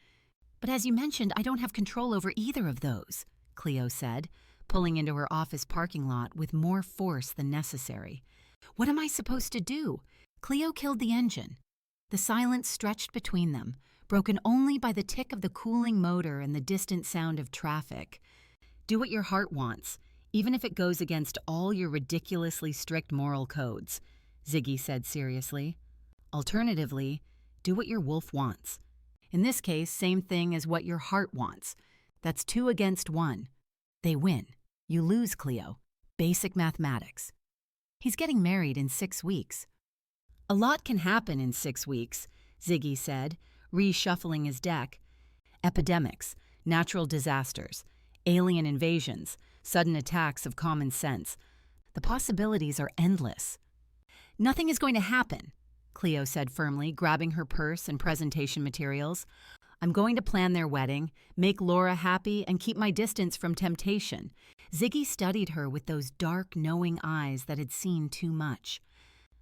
But as you mentioned, I don't have control over either of those, Cleo said, pulling into her office parking lot with more force than necessary. What am I supposed to do? Cleo killed the engine. The silence stretched between them, broken only by the tick of the cooling motor and the distant sound of traffic. Do what your heart wants, even if it goes against all your ridiculously strict moral codes, Ziggy said seriously. Alternatively, do what your wolf wants. In this case, same thing as what your heart wants. That's 2 against 1. They win. You lose, Cleo. Basic mathematics. He's getting married in 6 weeks. A lot can happen in 6 weeks, Ziggy said, reshuffling his deck. Epidemics, natural disasters, alien invasions, sudden attacks of common sense. The possibilities are endless. Nothing is going to happen, Cleo said firmly, grabbing her purse and presentation materials. I'm going to plan their wedding, make Laura happy, and keep my distance from temptation. Ziggy studied her with those dark, knowing eyes that had seen too much.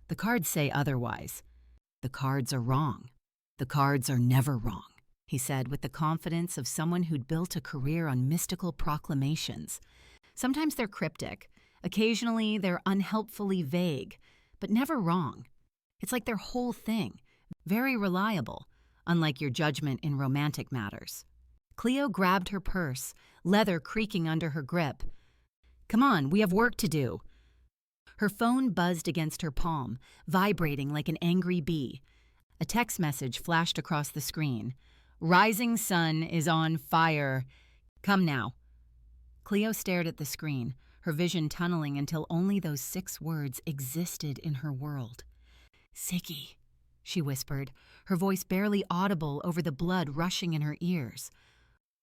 The cards say otherwise. The cards are wrong. The cards are never wrong, he said with the confidence of someone who'd built a career on mystical proclamations. Sometimes they're cryptic. Occasionally they're unhelpfully vague, but never wrong. It's like their whole thing, very reliable, unlike your judgment in romantic matters. Cleo grabbed her purse, leather creaking under her grip. Come on, we have work to do. Her phone buzzed against her palm, vibrating like an angry bee. A text message flashed across the screen. Rising sun is on fire. Come now. Cleo stared at the screen, her vision tunneling until only those 6 words existed in her world. Ziggy, she whispered, her voice barely audible over the blood rushing in her ears.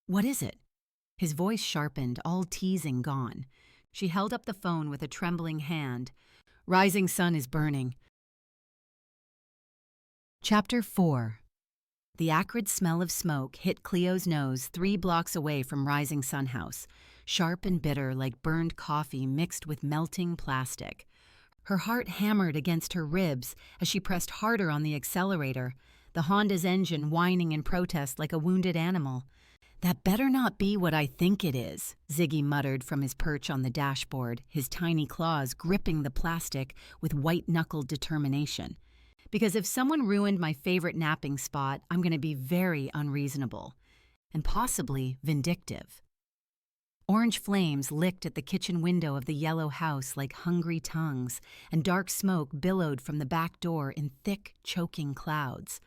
What is it? His voice sharpened, all teasing gone. She held up the phone with a trembling hand. Rising sun is burning. Chapter 4. The acrid smell of smoke hit Cleo's nose 3 blocks away from Rising Sun House, sharp and bitter like burned coffee mixed with melting plastic. Her heart hammered against her ribs as she pressed harder on the accelerator, the Honda's engine whining in protest like a wounded animal. "That better not be what I think it is," Ziggy muttered from his perch on the dashboard, his tiny claws gripping the plastic with white-knuckled determination. "Because if someone ruined my favorite napping spot, I'm going to be very unreasonable. And possibly vindictive." Orange flames licked at the kitchen window of the yellow house like hungry tongues, and dark smoke billowed from the back door in thick, choking clouds.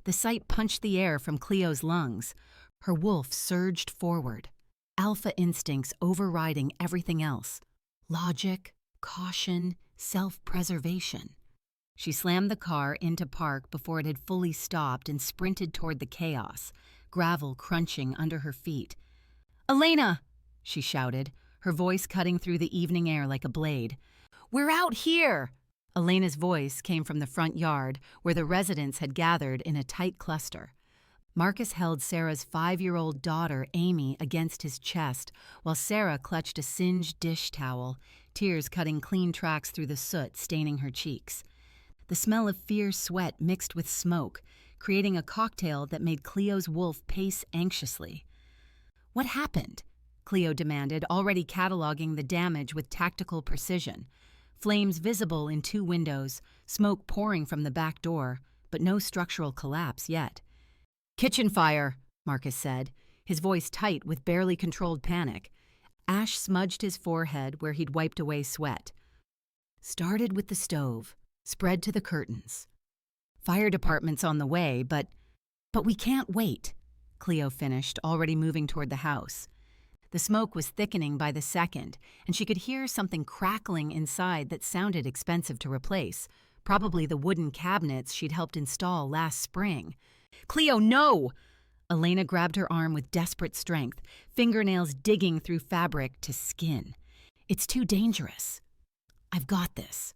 The sight punched the air from Cleo's lungs. Her wolf surged forward, alpha instincts overriding everything else. Logic, caution, self-preservation. She slammed the car into park before it had fully stopped and sprinted toward the chaos, gravel crunching under her feet. "Elena!" she shouted, her voice cutting through the evening air like a blade. "We're out here!" Elena's voice came from the front yard, where the residents had gathered in a tight cluster. Marcus held Sarah's 5-year-old daughter, Amy, against his chest, while Sarah clutched a singed dish towel, tears cutting clean tracks through the soot staining her cheeks. The smell of fierce sweat mixed with smoke, creating a cocktail that made Cleo's wolf pace anxiously. "What happened?" Cleo demanded, already cataloging the damage with tactical precision. Flames visible in 2 windows, smoke pouring from the back door, but no structural collapse yet. "Kitchen fire," Marcus said, his voice tight with barely controlled panic. Ash smudged his forehead where he'd wiped away sweat. "Started with the stove, spread to the curtains. Fire department's on the way, but we can't wait," Cleo finished, already moving toward the house. The smoke was thickening by the second, and she could hear something crackling inside that sounded expensive to replace, probably the wooden cabinets she'd helped install last spring. "Cleo, no!" Elena grabbed her arm with desperate strength, fingernails digging through fabric to skin. "It's too dangerous." "I've got this."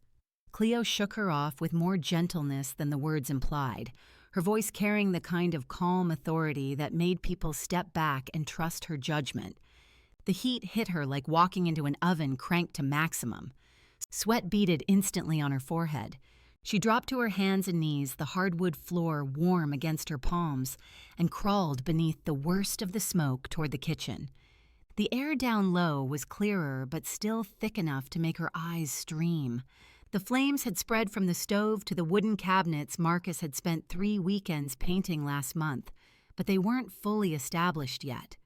Cleo shook her off with more gentleness than the words implied, her voice carrying the kind of calm authority that made people step back and trust her judgment. The heat hit her like walking into an oven cranked to maximum. Sweat beaded instantly on her forehead. She dropped to her hands and knees, the hardwood floor warm against her palms, and crawled beneath the worst of the smoke toward the kitchen. The air down low was clearer but still thick enough to make her eyes stream. The flames had spread from the stove to the wooden cabinets Marcus had spent 3 weekends painting last month, but they weren't fully established yet.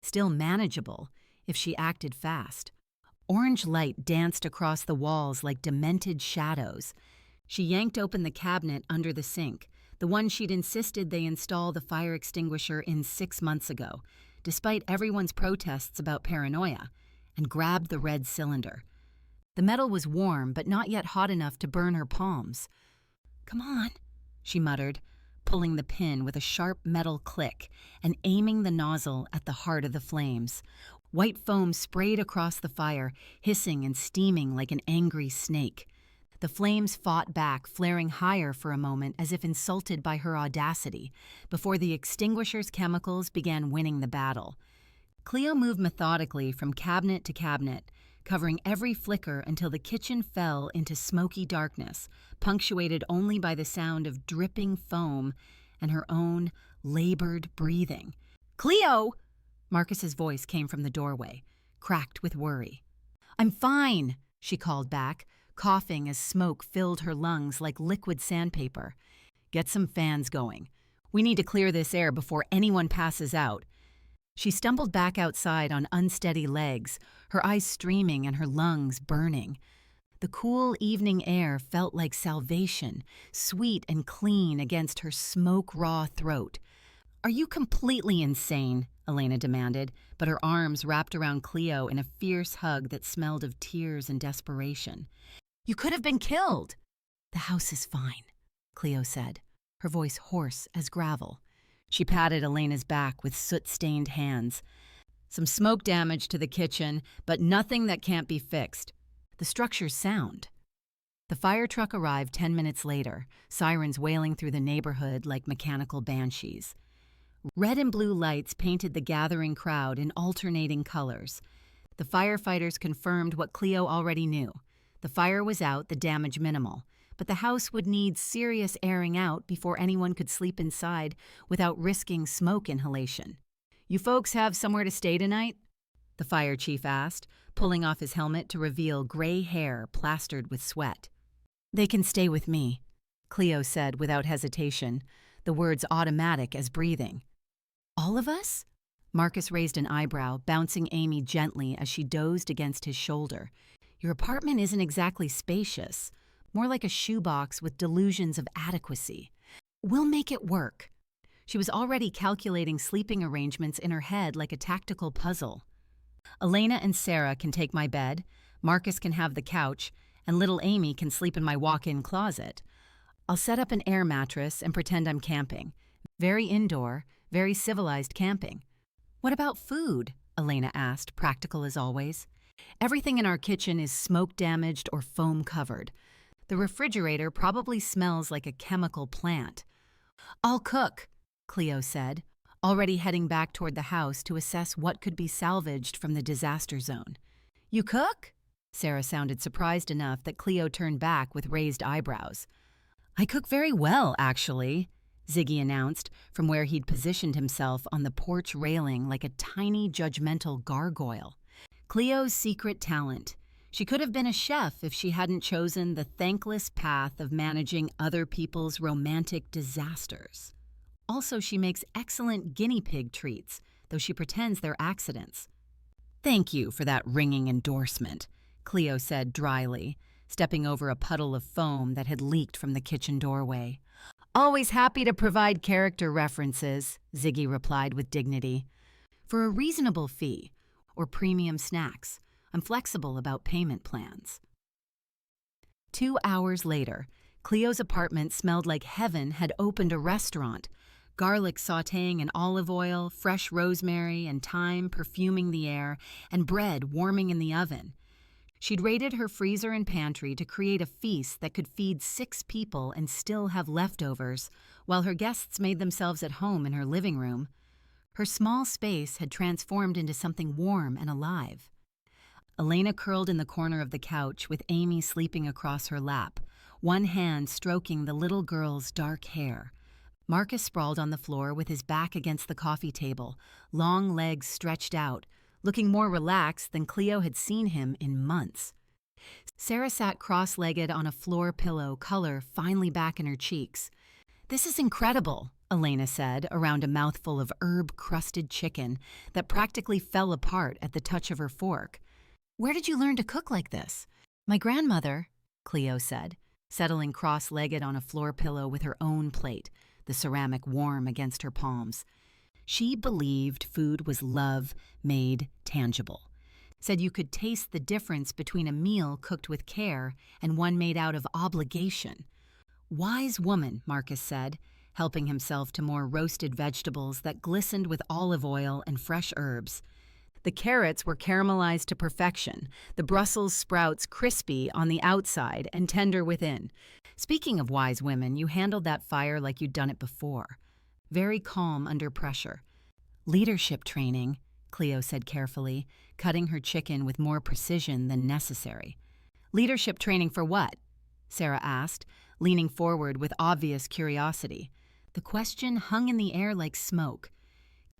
Still manageable, if she acted fast. Orange light danced across the walls like demented shadows. She yanked open the cabinet under the sink, the one she'd insisted they install the fire extinguisher in 6 months ago, despite everyone's protests about paranoia, and grabbed the red cylinder. The metal was warm, but not yet hot enough to burn her palms. "Come on," she muttered, pulling the pin with a sharp metal click and aiming the nozzle at the heart of the flames. White foam sprayed across the fire, hissing and steaming like an angry snake. The flames fought back, flaring higher for a moment as if insulted by her audacity, before the extinguisher's chemicals began winning the battle. Cleo moved methodically from cabinet to cabinet, covering every flicker until the kitchen fell into smoky darkness, punctuated only by the sound of dripping foam and her own labored breathing. "Cleo!" Marcus's voice came from the doorway, cracked with worry. "I'm fine," she called back, coughing as smoke filled her lungs like liquid sandpaper. "Get some fans going. We need to clear this air before anyone passes out." She stumbled back outside on unsteady legs, her eyes streaming and her lungs burning. The cool evening air felt like salvation, sweet and clean against her smoke-raw throat. "Are you completely insane?" Elena demanded, but her arms wrapped around Cleo in a fierce hug that smelled of tears and desperation. "You could have been killed." "The house is fine," Cleo said, her voice hoarse as gravel. She patted Elena's back with soot-stained hands. "Some smoke damage to the kitchen, but nothing that can't be fixed. The structure's sound." The fire truck arrived 10 minutes later, sirens wailing through the neighborhood like mechanical banshees. Red and blue lights painted the gathering crowd in alternating colors. The firefighters confirmed what Cleo already knew. The fire was out, the damage minimal, but the house would need serious airing out before anyone could sleep inside without risking smoke inhalation. "You folks have somewhere to stay tonight?" the fire chief asked, pulling off his helmet to reveal gray hair plastered with sweat. "They can stay with me," Cleo said without hesitation, the words automatic as breathing. "All of us?" Marcus raised an eyebrow, bouncing Amy gently as she dozed against his shoulder. "Your apartment isn't exactly spacious, more like a shoebox with delusions of adequacy. We'll make it work." She was already calculating sleeping arrangements in her head like a tactical puzzle. "Elena and Sarah can take my bed, Marcus can have the couch, and little Amy can sleep in my walk-in closet. I'll set up an air mattress and pretend I'm camping. Very indoor, very civilized camping." "What about food?" Elena asked, practical as always. "Everything in our kitchen is smoke-damaged or foam-covered. The refrigerator probably smells like a chemical plant." "I'll cook," Cleo said, already heading back toward the house to assess what could be salvaged from the disaster zone. "You cook?" Sarah sounded surprised enough that Cleo turned back with raised eyebrows. "I cook very well, actually," Ziggy announced from where he'd positioned himself on the porch railing like a tiny judgmental gargoyle. Cleo's secret talent. She could have been a chef if she hadn't chosen the thankless path of managing other people's romantic disasters. Also, she makes excellent guinea pig treats, though she pretends they're accidents. "Thank you for that ringing endorsement," Cleo said dryly, stepping over a puddle of foam that had leaked from the kitchen doorway. "Always happy to provide character references," Ziggy replied with dignity. "For a reasonable fee, or premium snacks. I'm flexible about payment plans." 2 hours later, Cleo's apartment smelled like heaven had opened a restaurant. Garlic sautéing in olive oil, fresh rosemary and thyme perfuming the air, and bread warming in the oven. She'd raided her freezer and pantry to create a feast that could feed 6 people and still have leftovers, while her guests made themselves at home in her living room. Her small space had transformed into something warm and alive. Elena curled in the corner of the couch with Amy sleeping across her lap, one hand stroking the little girl's dark hair. Marcus sprawled on the floor with his back against the coffee table, long legs stretched out, looking more relaxed than Cleo had seen him in months. Sarah sat cross-legged on a floor pillow, color finally back in her cheeks. "This is incredible," Elena said around a mouthful of herb-crusted chicken that practically fell apart at the touch of her fork. "Where did you learn to cook like this?" "My grandmother," Cleo said, settling cross-legged on a floor pillow with her own plate, the ceramic warm against her palms. She believed food was love made tangible. Said you could taste the difference between a meal cooked with care and one made out of obligation. "Wise woman," Marcus said, helping himself to more roasted vegetables that glistened with olive oil and fresh herbs. The carrots were caramelized to perfection, the Brussels sprouts crispy on the outside and tender within. "Speaking of wise women, you handled that fire like you'd done it before. Very calm under pressure." "Leadership training," Cleo said carefully, cutting her chicken with more precision than necessary. "Leadership training for what?" Sarah asked, leaning forward with obvious curiosity. The question hung in the air like smoke.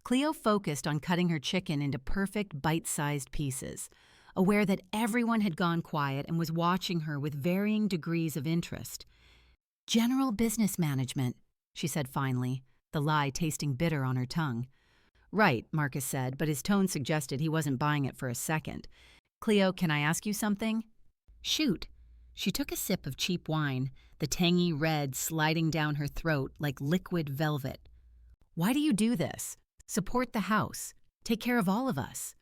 Cleo focused on cutting her chicken into perfect bite-sized pieces, aware that everyone had gone quiet and was watching her with varying degrees of interest. "General business management," she said finally, the lie tasting bitter on her tongue. "Right," Marcus said, but his tone suggested he wasn't buying it for a second. "Cleo, can I ask you something?" "Shoot." She took a sip of cheap wine, the tangy red sliding down her throat like liquid velvet. "Why do you do this? Support the house. Take care of all of us."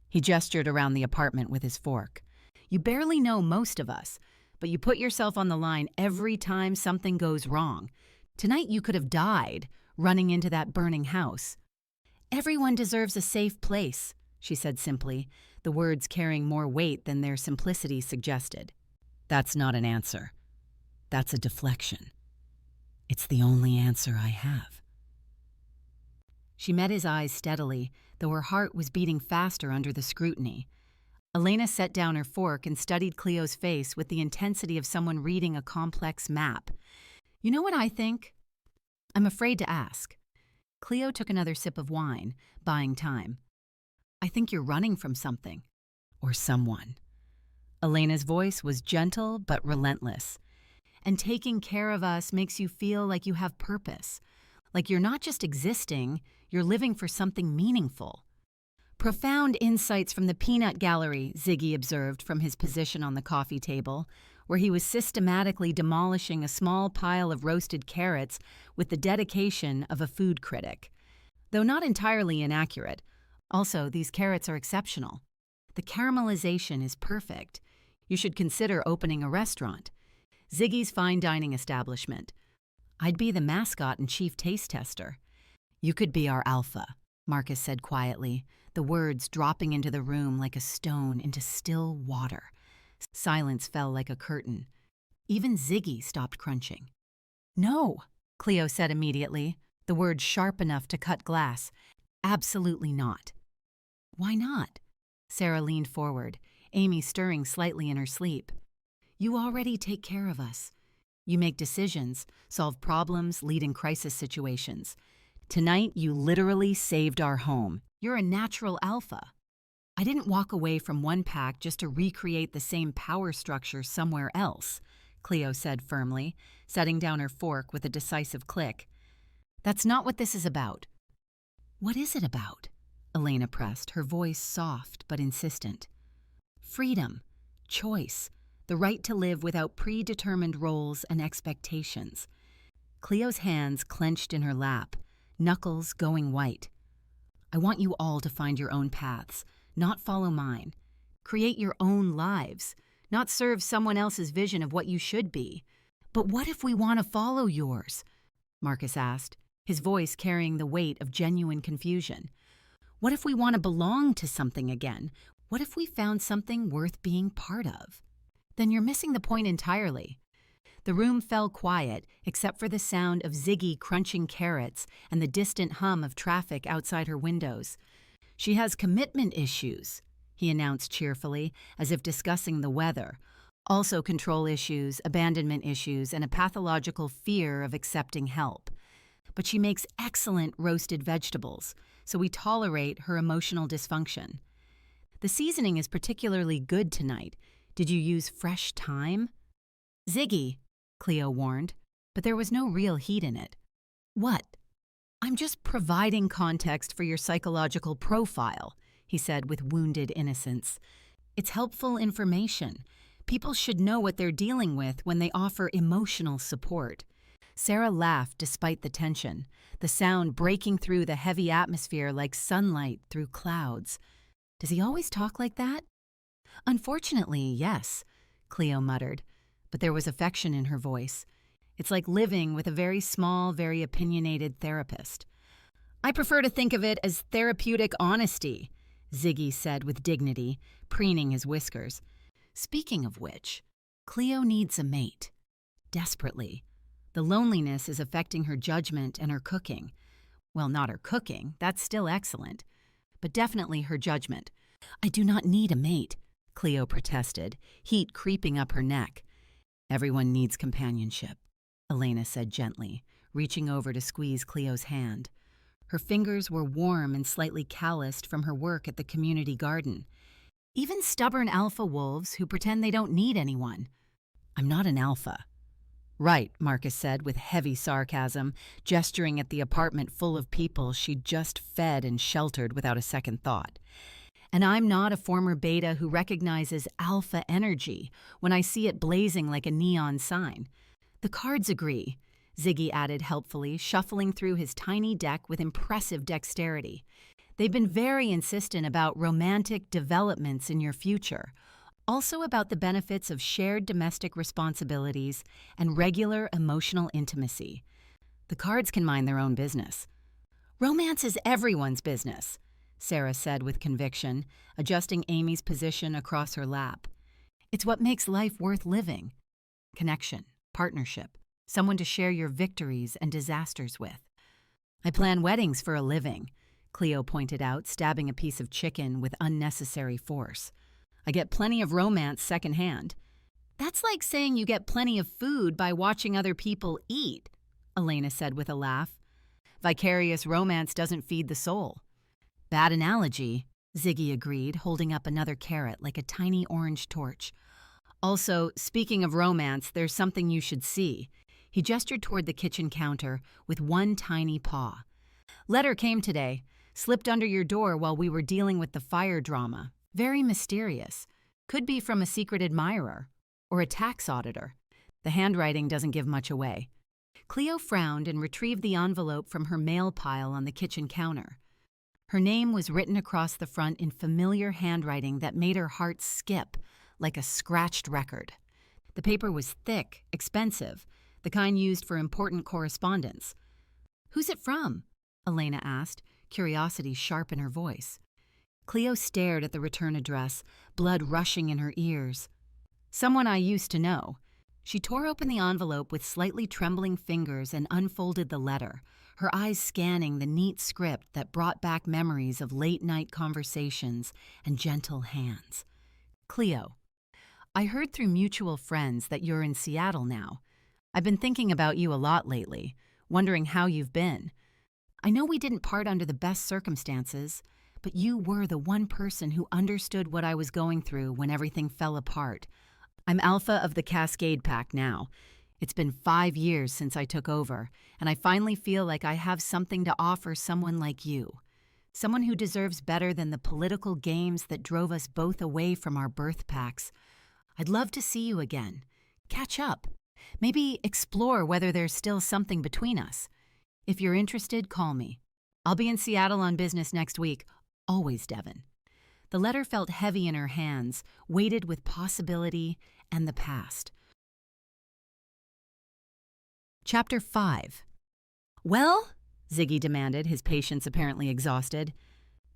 He gestured around the apartment with his fork. "You barely know most of us, but you put yourself on the line every time something goes wrong. Tonight you could have died running into that burning house." "Everyone deserves a safe place," she said simply, the words carrying more weight than their simplicity suggested. That's not an answer. That's a deflection. It's the only answer I have. She met his eyes steadily, though her heart was beating faster under the scrutiny. Elena set down her fork and studied Cleo's face with the intensity of someone reading a complex map. You know what I think? I'm afraid to ask. Cleo took another sip of wine, buying time. I think you're running from something. Or someone. Elena's voice was gentle but relentless. And taking care of us makes you feel like you have purpose. Like you're not just existing, you're living for something meaningful. Profound insights from the peanut gallery, Ziggy observed from his position on the coffee table, where he was systematically demolishing a small pile of roasted carrots with the dedication of a food critic. Though not entirely inaccurate, also these carrots are exceptional. The caramelization is perfect. You should consider opening a restaurant. Ziggy's fine dining establishment. I'd be the mascot and chief taste tester. You could be our alpha, Marcus said quietly, the words dropping into the room like a stone into still water. Silence fell like a curtain. Even Ziggy stopped crunching. No, Cleo said immediately, the words sharp enough to cut glass. Absolutely not. Why not? Sarah leaned forward, Amy stirring slightly in her sleep. You already take care of us. You make decisions, solve problems, lead in crisis situations. Tonight, you literally saved our home. You're a natural alpha. I didn't walk away from one pack just to recreate the same power structure somewhere else, Cleo said firmly, setting down her fork with a decisive click. That's not what this is about. What is it about? Elena pressed, her voice soft but insistent. Freedom, choice, the right to live without predetermined roles and expectations. Cleo's hands clenched in her lap, knuckles going white. I want you all to find your own paths, not follow mine. Create your own lives, not serve someone else's vision of what you should be. But what if we want to follow yours? Marcus asked, his voice carrying the weight of genuine confusion. What if we want to belong to something again? What if we found something worth being part of? Then you're missing the point entirely. The room fell quiet, except for the sound of Ziggy crunching carrots and the distant hum of traffic outside her windows. She has commitment issues, he announced cheerfully, as if discussing the weather. Also control issues, abandonment issues, and a pathological fear of accepting help. But she makes excellent roasted vegetables, so we tolerate her emotional dysfunction. The seasoning is particularly good tonight. Did you use fresh thyme? Ziggy, Cleo warned, but there was no real heat in it. What? I'm just providing context for your psychological profile, he said with wounded innocence. It's helpful information. People should know what they're dealing with when they offer emotional support. Sarah laughed despite the tension, the sound breaking through the heavy atmosphere like sunlight through clouds. Does he always talk like that? Unfortunately, yes, Cleo muttered, but there was affection in her voice. It's like living with a very small, very opinionated therapist. I prefer to think of it as therapeutic honesty, Ziggy said with dignity, preening his whiskers. Speaking of which, Cleo needs a mate. Desperately. The loneliness is affecting her judgment and her cooking. Well, not her cooking, that's still excellent, but definitely her judgment. I do not need a mate, Cleo protested, heat creeping up her neck. Everyone needs companionship, Elena said gently, reaching over to squeeze Cleo's hand. Her fingers were warm and slightly calloused from her work at the community garden. Even stubborn alpha wolves who pretend they don't need anyone. I'm not an alpha. Right, Marcus said with heavy sarcasm, gesturing at the apartment full of people she'd just fed and sheltered without a second thought. And I'm not a former beta who recognizes alpha energy when I see it blazing like a neon sign. The cards agree, Ziggy added helpfully, shuffling through his tiny deck with impressive dexterity. They've been very insistent about romantic developments in your future, also about the benefits of shared domestic responsibilities and regular emotional intimacy. The cards can mind their own business. Romance is everyone's business, Sarah said with conviction, adjusting Amy's position across her lap. It's what makes life worth living. Connection, partnership, someone to share your victories and disasters with. I plan weddings for a living, Cleo pointed out, stabbing a piece of chicken with unnecessary force. I get plenty of romance secondhand. That's like saying you get plenty of food by watching other people eat, Elena said with a laugh. Vicarious romance doesn't feed the soul. Bad analogy, Ziggy agreed, holding up another carrot like a tiny orange torch. Also, speaking of romance, there's something you should see. He gestured toward the kitchen counter with one tiny paw. Letter came today, slipped under your door while we were dealing with the fire drama. Very mysterious. Could be from a secret admirer or a tax auditor. The handwriting doesn't give much away. Cleo frowned and retrieved the envelope from her mail pile on the kitchen counter. Her name was written across the front in familiar handwriting that made her heart skip, like a scratched record. The paper was thick, expensive, the kind used for important correspondence. "Who's it from?" Elena asked, curiosity sharp in her voice. Cleo stared at the return address, blood rushing in her ears. "Someone I used to know." She tore open the envelope with slightly trembling fingers and unfolded the letter, her eyes scanning the neat script that brought back memories of late-night conversations and gentle hands. "Cleo, I heard through mutual friends that you're in Seattle now. I've been thinking about you a lot lately, wondering how you've been. I know we didn't part under the best circumstances, but you were the one person who understood what I was going through when everything fell apart. I'm alpha of the Cascade Pack now. It's been 5 years since I took over, and I finally feel like I have something to offer someone like you. Someone who deserves better than the political games that drove us both away from our birth packs. I'd love to see you again. Catch up. Maybe explore whether there's still something between us. If you're interested, call me. I'll be in Seattle on business next week. Always, Devin." The letter felt heavy in her hands, weighted with possibility and the past. Chapter 5. "Well?" Ziggy demanded, his patience apparently exhausted.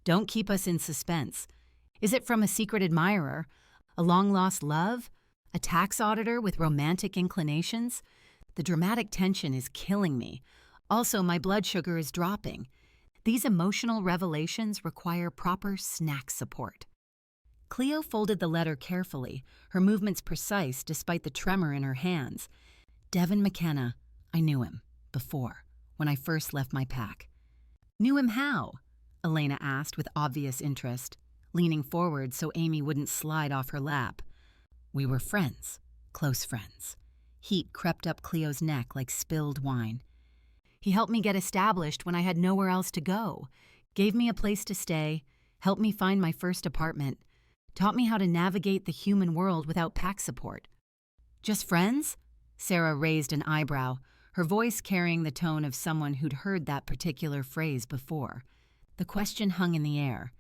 "Don't keep us in suspense. Is it from a secret admirer? A long-lost love? A tax auditor with romantic inclinations? The dramatic tension is killing me. Also, my blood sugar is dropping. These emotional revelations require proper snack support." Cleo folded the letter carefully, her movements precise despite the tremor in her hands. "Devin McKenna. I knew him. Before, when I first left my pack." "Knew him how?" Elena asked with obvious interest, leaning forward so Amy wouldn't slide off her lap. "We were friends. Close friends." Heat crept up Cleo's neck like spilled wine. "He helped me get established when I had nowhere else to go, gave me a place to stay, helped me find my first apartment, taught me how to navigate the human world without pack support." "Just friends?" Sarah raised an eyebrow, her voice carrying the tone of someone who'd heard that particular phrase before. The question hung in the air.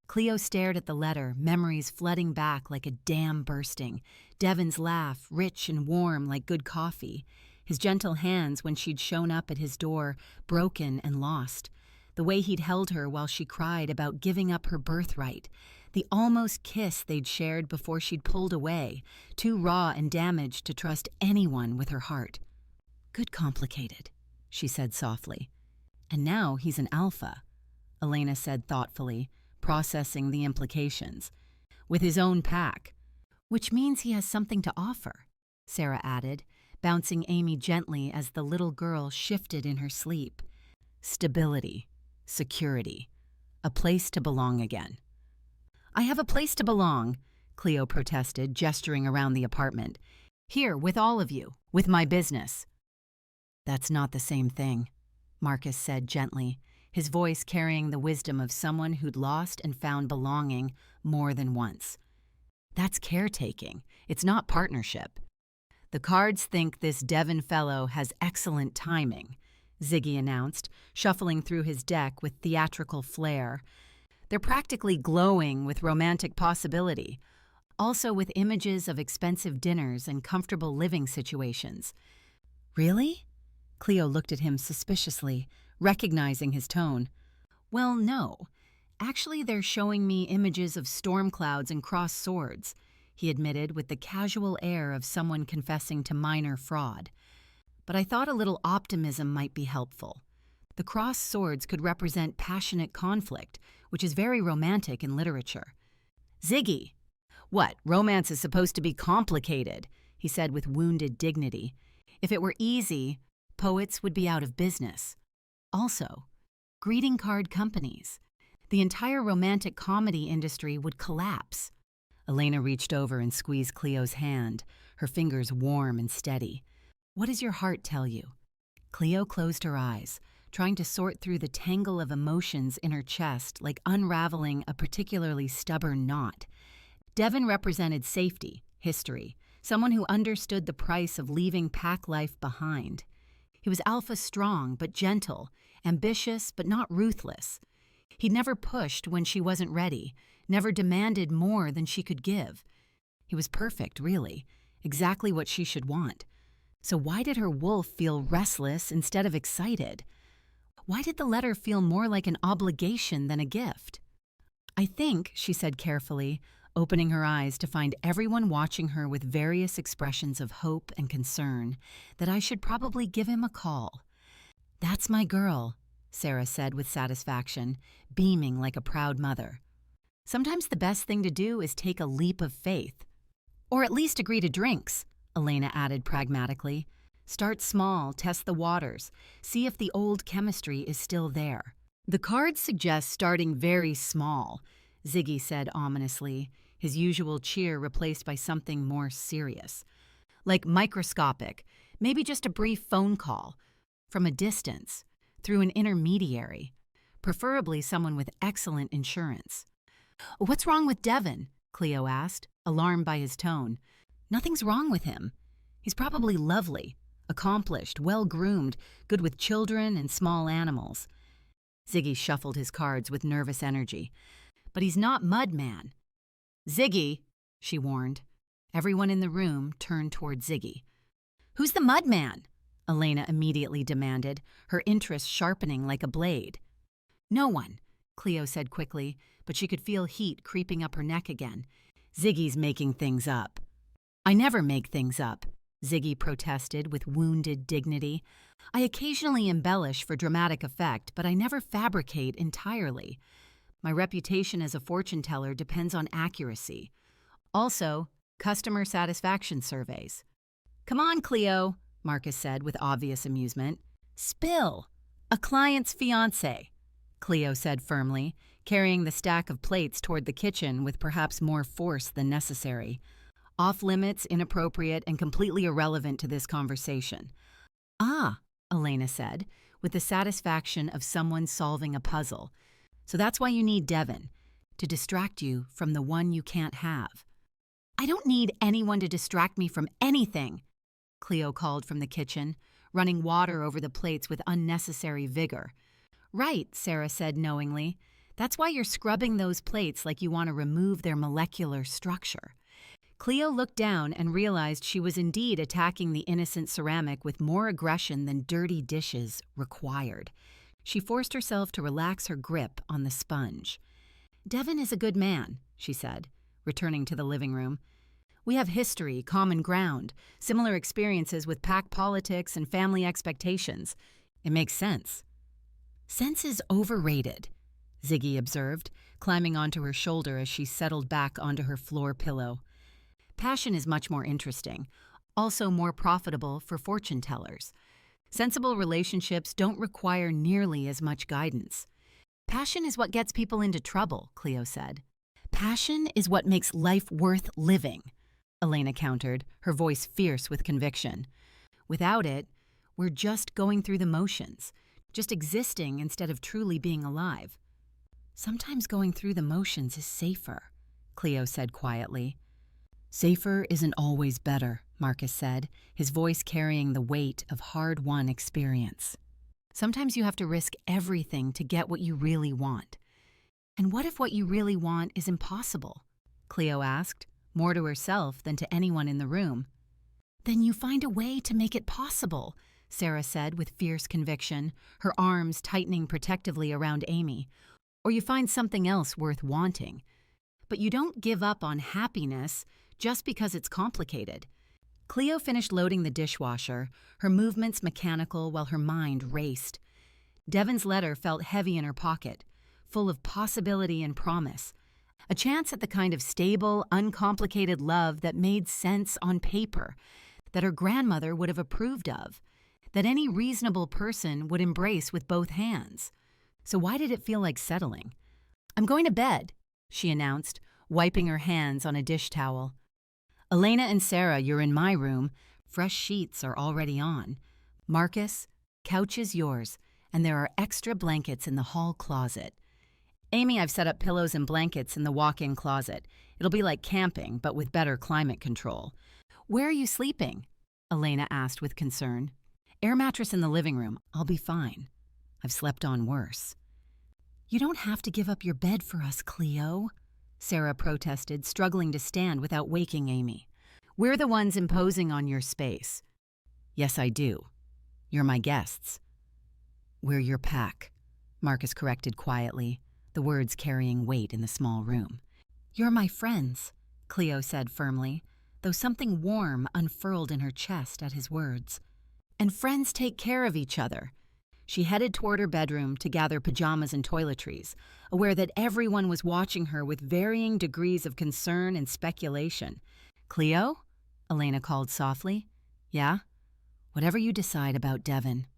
Cleo stared at the letter, memories flooding back like a dam bursting. Devin's laugh, rich and warm like good coffee. His gentle hands when she'd shown up at his door, broken and lost. The way he'd held her while she cried about giving up her birthright. The almost kiss they'd shared before she'd pulled away, too raw and damaged to trust anyone with her heart. "Good complicated," she said softly. "And now he's an alpha," Elena said thoughtfully, processing the implications. "With his own pack. Which means he has something to offer," Sarah added, bouncing Amy gently as the little girl shifted in her sleep. "Stability, security, a place to belong again." "I have a place to belong," Cleo protested, gesturing around the apartment. "Here, with all of you, with my business." "That's not the same thing," Marcus said gently, his voice carrying the wisdom of someone who'd lost and found belonging more than once. "That's caretaking. It's not partnership." "The cards think this Devin fellow has excellent timing," Ziggy announced, shuffling through his deck with theatrical flair. "They're practically glowing with romantic possibility, also with images of expensive dinners and comfortable living situations." "Really?" Cleo looked at him suspiciously, recognizing his tone. "Well, no. Actually, they're showing me images of storm clouds and crossed swords. he admitted with the casual air of someone confessing to minor fraud. But I thought a little optimism might be helpful. The crossed swords could represent passionate conflict, which is very romantic in literature. Ziggy! What, romance is supposed to be complicated, he said with wounded dignity. If it were easy, poets would be out of business. Also, greeting card companies. The entire romantic comedy industry would collapse. Elena reached over and squeezed Cleo's hand, her fingers warm and steady. What does your heart tell you? Cleo closed her eyes, trying to sort through the tangle of emotions in her chest like unraveling a particularly stubborn knot. Devon represented safety, history, someone who understood the price of leaving pack life behind. He was alpha strong but gentle, ambitious but not ruthless. He'd never pushed when she wasn't ready, never demanded more than she could give. He was perfect, really, exactly what she should want. So why did her wolf feel restless instead of excited? Why did the letter feel more like an obligation than a gift? I think, she said carefully, opening her eyes to find everyone watching her with various expressions of hope and concern, that I should probably give him a call. That's my girl, Sarah said with satisfaction, beaming like a proud mother. Sometimes the best thing to do is take a leap of faith. Or at least agree to drinks, Elena added pragmatically. Start small, test the waters, see if the old chemistry is still there. The cards suggest starting very small, Ziggy said ominously, his usual cheer replaced by something more serious. Like microscopic, maybe just a brief phone call, from a distance, through an intermediary, preferably someone with excellent insurance. What's wrong with Devon? Cleo asked, alarmed by his tone. Nothing's wrong with him. He's probably lovely, accomplished, well-groomed, good with children and small animals. Ziggy shuffled his cards with nervous energy. But he's not Mudman. Ziggy, she warned. Everyone in the room turned toward Ziggy. Who's the Mudman? Elena immediately demanded, her interest sharpening like a blade. No one, Cleo said quickly, but she could feel heat creeping up her neck again. Ziggy's making things up. I never make things up, Ziggy protested with wounded dignity. I occasionally embellish for dramatic effect, but I never fabricate entirely. My reputation as a fortune teller depends on accuracy. Also, customer satisfaction surveys. Come on, Cleo, Marcus said with obvious amusement. Spill. A client's fiancé, Cleo said firmly, carrying the stack of plates toward the kitchen with perhaps more force than necessary. Off-limits, inappropriate, and completely irrelevant to this conversation. Ah, Elena said, with the satisfaction of someone solving a puzzle. So that's why you need Devon, to distract you from the one you can't have. I don't need anyone to distract me from anything, Cleo called from the kitchen, running water over the plates with unnecessary vigor. Right, Sarah said knowingly. That's why you're scrubbing those plates like you want to remove their molecular structure. Cleo looked down and realized she was indeed attacking the innocent ceramic with more aggression than dirty dishes required. She forced herself to relax her grip on the sponge. Devon is a good man, she said, returning to the living room. We have history, common ground, similar experiences with pack politics and family expectations. It makes sense. Sense is overrated, Ziggy observed, climbing onto her shoulder as she settled back onto her floor pillow. Passion is much more interesting, also more profitable for fortune tellers. Sensible relationships don't require nearly as much guidance. Passion is what gets people into trouble, Cleo said. Passion is what makes life worth living, Elena countered, her voice fierce with conviction. Without it, we're just going through the motions, just existing instead of truly being alive. Sometimes going through the motions is safer, Cleo said quietly. Safer isn't always better, Marcus said, his voice carrying the weight of hard-won experience. Sometimes you have to risk everything to get what you really want. And what if what you really want is impossible? Cleo asked, more to herself than to anyone in the room. Then you find a way to make it possible, Sarah said with fierce conviction, her arms tightening protectively around Amy. Or you find something else worth wanting. But you don't give up on happiness just because it's complicated. Cleo finished loading the dishwasher, her movements mechanical while her mind raced. Devon's letter felt heavy in her pocket, full of possibility and promise. A chance at the kind of stable, uncomplicated love that made sense on paper, that her grandmother would have approved of, that any reasonable person would embrace with both hands. So why did it feel like settling? "I'm going to bed," she announced, wiping her hands on a dish towel. "Elena and Sarah, you're in my room. Fresh sheets are already on. Marcus, couch is yours, and there are extra blankets in the hall closet. Amy, I've set up pillows and blankets in the walk-in closet. It'll be like camping, but with better climate control." "Where are you sleeping?" Elena asked with concern. "Air mattress in the living room. I'll be fine. I've slept on worse." "You don't have to give up your bed for us, Cleo," Sarah protested, struggling to stand without waking Amy. "We're the ones imposing on your space." "Yes, I do. You're my guests." "We're your pack," Marcus corrected quietly, the words carrying weight in the small room. "You're my friends," Cleo said firmly, though something warm unfurled in her chest at his words. "And friends take care of each other." She headed toward her bedroom to gather pajamas and toiletries, aware that everyone was watching her with varying degrees of concern and speculation. "Cleo?" Elena called softly. "Yeah?" "Whatever you decide about Devon,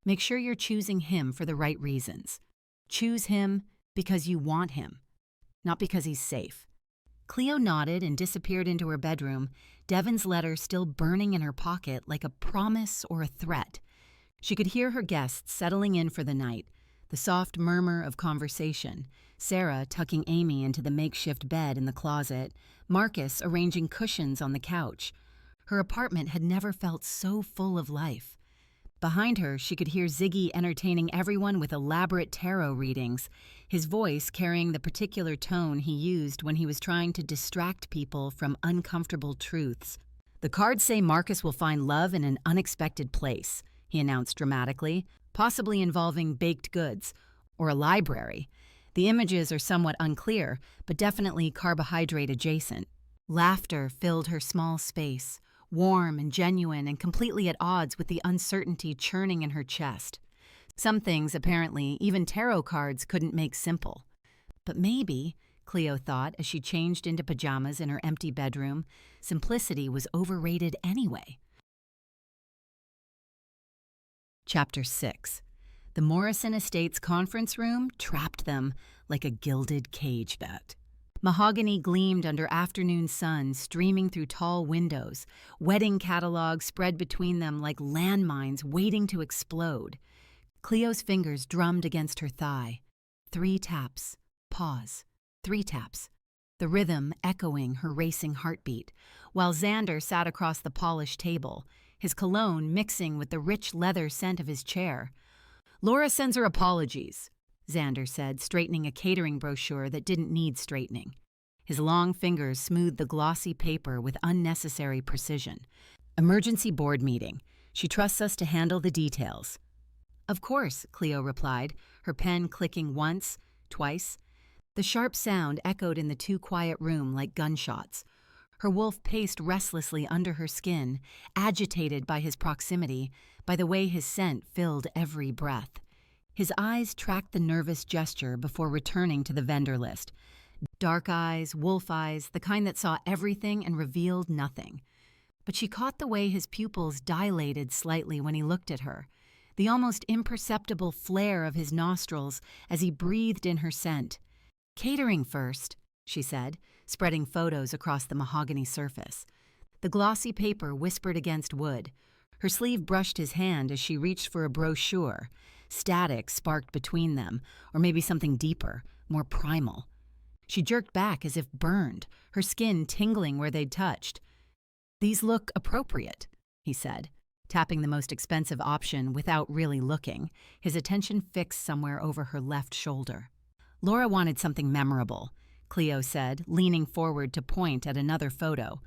make sure you're choosing him for the right reasons. Choose him because you want him, not because he's safe." Cleo nodded and disappeared into her bedroom, Devon's letter still burning in her pocket like a promise or a threat. She could hear her guests settling in for the night, the soft murmur of conversation, Sarah tucking Amy into the makeshift bed in the closet, Marcus arranging cushions on the couch. Her apartment had never felt so full of life. Behind her, she could hear Ziggy entertaining everyone with elaborate tarot readings, his voice carrying the particular tone he used when he was trying to distract people from uncomfortable truths. "The cards say Marcus will find love in an unexpected place," he announced dramatically, "possibly involving baked goods or a library. The images are somewhat unclear, but definitely carbohydrate adjacent." Laughter filled her small space, warm and genuine and completely at odds with the uncertainty churning in her chest. Some things, apparently, even tarot cards couldn't make simple. But maybe, Cleo thought as she changed into pajamas in her empty bedroom, simplicity was overrated anyway. Chapter 6. The Morrison Estates conference room trapped them like a gilded cage bat. Mahogany gleamed under afternoon sun streaming through tall windows, wedding catalogs spread between them like landmines waiting to explode. Cleo's fingers drummed against her thigh. 3 taps, pause, 3 taps, the rhythm echoing her racing heartbeat, while Xander sat across the polished table, his cologne mixing with the rich leather scent of his chair. "Laura sends her apologies," Xander said, straightening a catering brochure that didn't need straightening. His long fingers smoothed the glossy paper with unnecessary precision. "Emergency board meeting. She trusts us to handle the details." "Of course," Cleo replied, her pen clicking once, twice. The sharp sound echoed in the too-quiet room like gunshots. Her wolf paced restlessly under her skin, agitated by his proximity, by the way his scent filled every breath. His eyes tracked the nervous gesture before returning to the vendor list. Dark eyes, wolf eyes, the kind that saw everything and revealed nothing. But she caught the way his pupils dilated slightly when he looked at her, the almost imperceptible flare of his nostrils as he breathed in her scent. "Catering first," she said, spreading photos across the mahogany surface. The glossy paper whispered against wood. Her sleeve brushed his hand as she reached for a brochure. Static sparked between them, or maybe something deeper, more primal. She jerked back as if burned, her skin tingling where they'd touched. "These look appropriate," he said, tapping the most expensive option without really looking, his attention fixed somewhere over her left shoulder. "Laura wanted something memorable," Cleo said, leaning forward to point at another photo.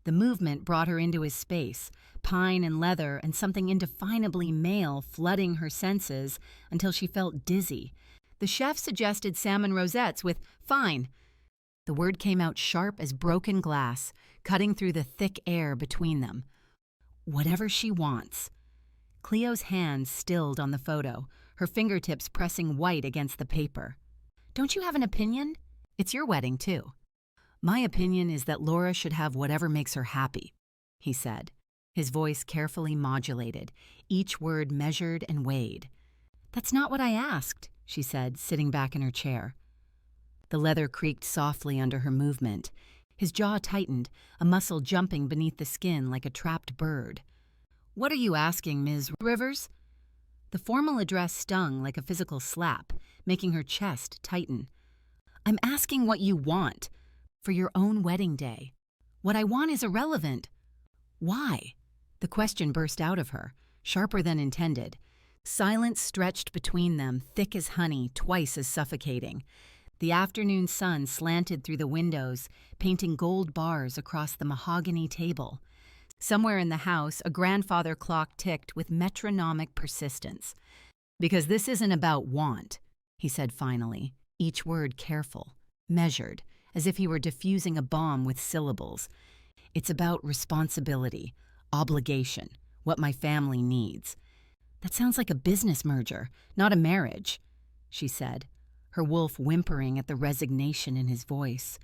The movement brought her into his space, pine and leather and something indefinably male flooding her senses until she felt dizzy. The chef suggested salmon rosettes with "fine." The word came out sharp as broken glass, cutting through the thick air between them. Whatever she wants. Cleo's hands stilled on the photo, her fingertips pressing white against the paper. Don't you have an opinion? It's your wedding, too. My opinion is that Laura should have whatever makes her happy, he said, his voice carefully modulated, each word measured and weighed. That's not what I asked, she said, sitting back in her chair. The leather creaked softly under her movement. His jaw tightened, a muscle jumping beneath the skin like a trapped bird. What are you asking, Ms. Rivers? The formal address stung like a physical slap, making her chest tighten. I'm asking what you want for your own wedding day. What I want is irrelevant. Why? The question burst out of her, sharper than intended. Silence stretched between them, thick as honey, twice as suffocating. The afternoon sun slanted through the windows, painting gold bars across the mahogany table. Somewhere in the house, a grandfather clock ticked with metronomic persistence. Because this isn't about want, he said finally, each word careful, measured, as if he were diffusing a bomb with syllables. It's about responsibility, obligation, what my family needs. That sounds like a business merger, not a marriage, she said, her wolf whimpering at the resignation in his voice.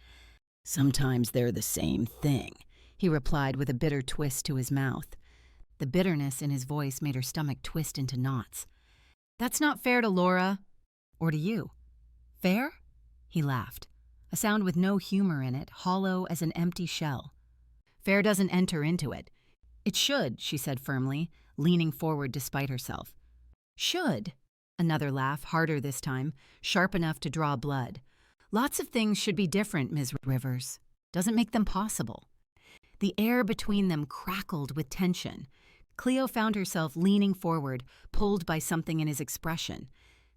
Sometimes they're the same thing, he replied with a bitter twist to his mouth. The bitterness in his voice made her stomach twist into knots. That's not fair to Laura, or to you. Fair? He laughed, a sound with no humor in it, hollow as an empty shell. Fair doesn't enter into it. It should, she said firmly, leaning forward despite herself. Should? Another laugh, harder this time, sharp enough to draw blood. Lots of things should be different, Ms. Rivers. Doesn't make them possible. The air between them crackled with tension. Cleo found herself leaning forward, pulled by something in his expression.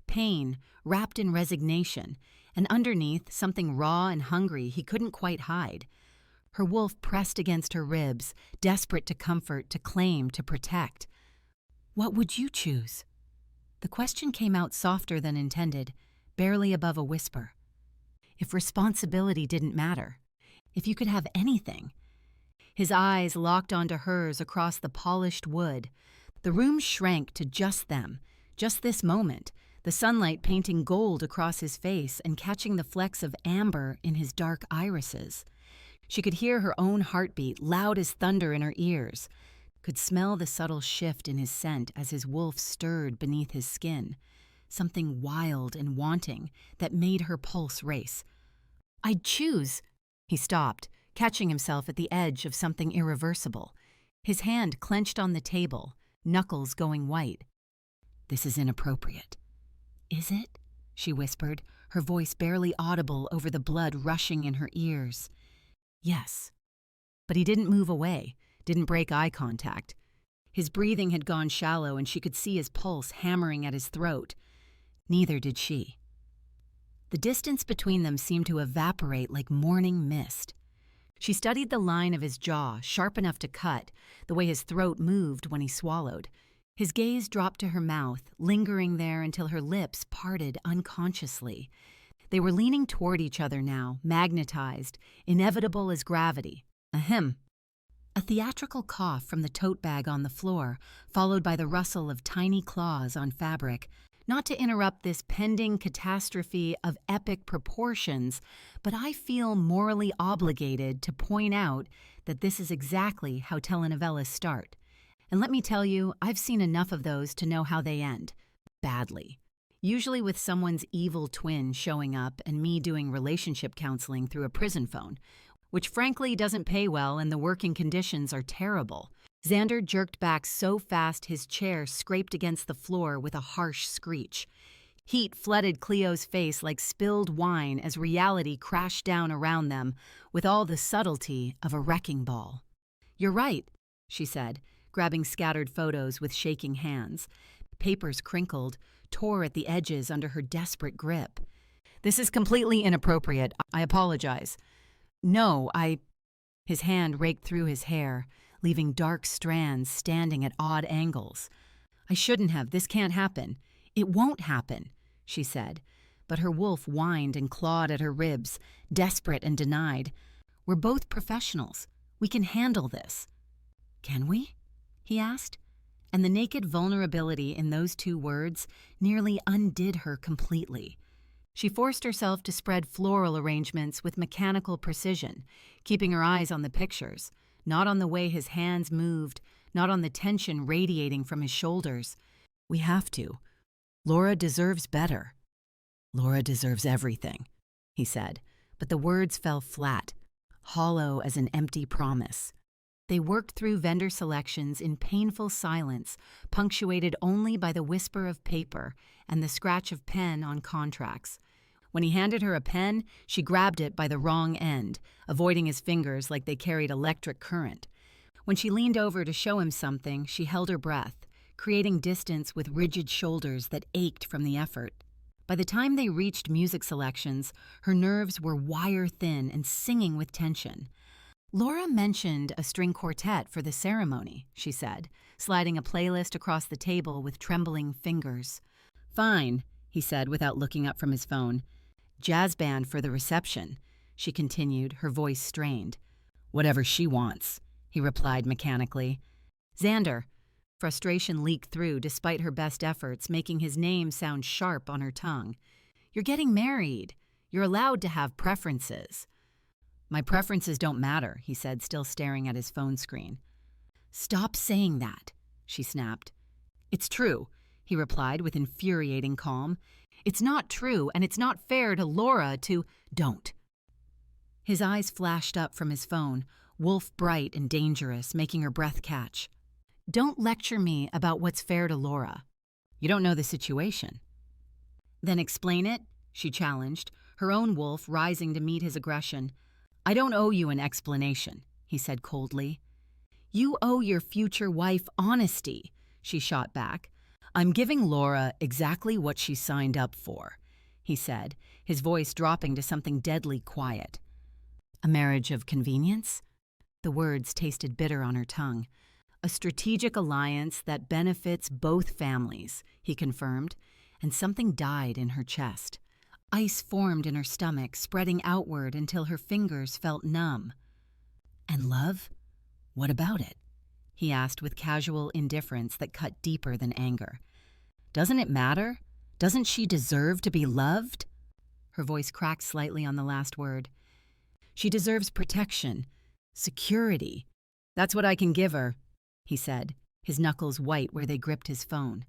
Pain, wrapped in resignation, and underneath, something raw and hungry he couldn't quite hide. Her wolf pressed against her ribs, desperate to comfort, to claim, to protect. What would you choose? The question came out softer than intended, barely above a whisper. If responsibility didn't matter, if you could have anything. His eyes locked onto hers across the polished wood. The room shrank to just them, just this moment, the sunlight painting gold across his face and catching the flecks of amber in his dark irises. She could hear her own heartbeat, loud as thunder in her ears, could smell the subtle shift in his scent as his wolf stirred beneath his skin, something wild and wanting that made her pulse race. I'd choose. He stopped, catching himself at the edge of something irreversible, his hand clenched on the table, knuckles going white. This is inappropriate. Is it? She whispered, her voice barely audible over the blood rushing in her ears. Yes. But he didn't move away, didn't break eye contact. His breathing had gone shallow and she could see his pulse hammering at his throat. Neither did she. The distance between them seemed to evaporate like morning mist. She studied the line of his jaw, sharp enough to cut, the way his throat moved when he swallowed. His gaze dropped to her mouth, lingering there until her lips parted unconsciously. They were leaning toward each other now, magnetized, inevitable as gravity. Ahem. A theatrical cough from the tote bag on the floor, followed by the rustle of tiny claws on fabric. Not to interrupt this pending catastrophe of epic proportions, but I feel morally obligated to point out that this is exactly how telenovelas start. And let me tell you, I've seen enough of those to know how they end. Badly. Usually with someone's evil twin showing up and me doing relationship counseling through a prison phone, which frankly doesn't pay well and the working conditions are terrible. Xander jerked back so fast his chair scraped against the floor with a harsh screech. Heat flooded Cleo's face like spilled wine as reality crashed down around them with all the subtlety of a wrecking ball. You're right, she said, grabbing scattered photos with shaking hands. Papers crinkled, tore at the edges under her desperate grip. This is completely inappropriate. I apologize. No, His hand raked through his hair, leaving dark strands standing at odd angles. I shouldn't have. This can't happen. It won't happen, she said, but her wolf whined and clawed at her ribs, desperate and denied. We're both professionals. We can handle this." "Can we?" he asked, and the naked vulnerability in those two words nearly undid her completely. She forced herself to spread floral arrangements with mechanical precision, keeping her eyes on the pictures, not on the way his hands moved, not on the tension radiating from his shoulders. "We have to. Laura deserves better." "Laura deserves everything," he said, but the words fell flat, hollow as an empty promise. They worked through vendor selections in painful silence, punctuated only by the whisper of paper and the scratch of pen on contracts. When he handed her a pen, she grabbed it by the wrong end, avoiding his fingers like they carried electric current. When she leaned over to show him something, she held her breath, creating distance with rigid shoulders that ached from the effort. By the time they reached music selections, her nerves were wire-thin and singing with tension. "Laura mentioned a string quartet for the ceremony," she said, sliding a playlist across the table with trembling fingers. "Fine," he said without looking up from his phone. "Jazz band for the reception," she continued, her voice strained. "Whatever she wants," he replied mechanically. "Xander." Frustration leaked through despite her best efforts, making his name sound sharp on her tongue. "You're getting married. You're allowed to have preferences." "My preferences don't matter," he said, still staring at his phone screen. "Stop saying that," she snapped. "It's true," he replied with infuriating calm. "It's not true, and it's not fair to Laura to—" "Don't." His eyes flashed up from his phone, wolf bright and dangerous, making her breath catch. "Don't lecture me about what's fair to Laura. You don't know the situation." "Then explain it," she challenged, her own wolf rising to meet his aggression. "I don't owe you an explanation," he said coldly. "You owe your future wife honesty," she shot back. "I'm giving Laura exactly what she signed up for," he said, his voice dropping to something deadly quiet. "A marriage of convenience?" The words tasted bitter on her tongue. "A strategic alliance that benefits both families," he confirmed, and something died in her chest. Ice formed in her stomach, spreading outward until her fingers felt numb. "And love? What about it?" he asked with casual indifference that cut deeper than anger. "Doesn't it matter? Doesn't she deserve to be loved?" Her voice cracked slightly on the last word. "She deserves protection, security. That's what I can give her," he said, his knuckles white where they gripped his phone.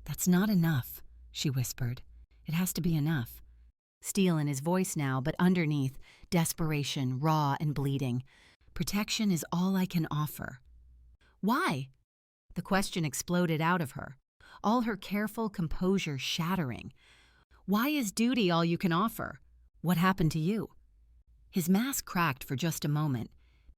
"That's not enough," she whispered. "It has to be enough." Steel in his voice now, but underneath, desperation, raw and bleeding. "Protection is all I can offer." "Why?" The question exploded out of her, all her careful composure shattering. "Why is duty all you can offer? What happened to you?" His mask cracked for just a moment.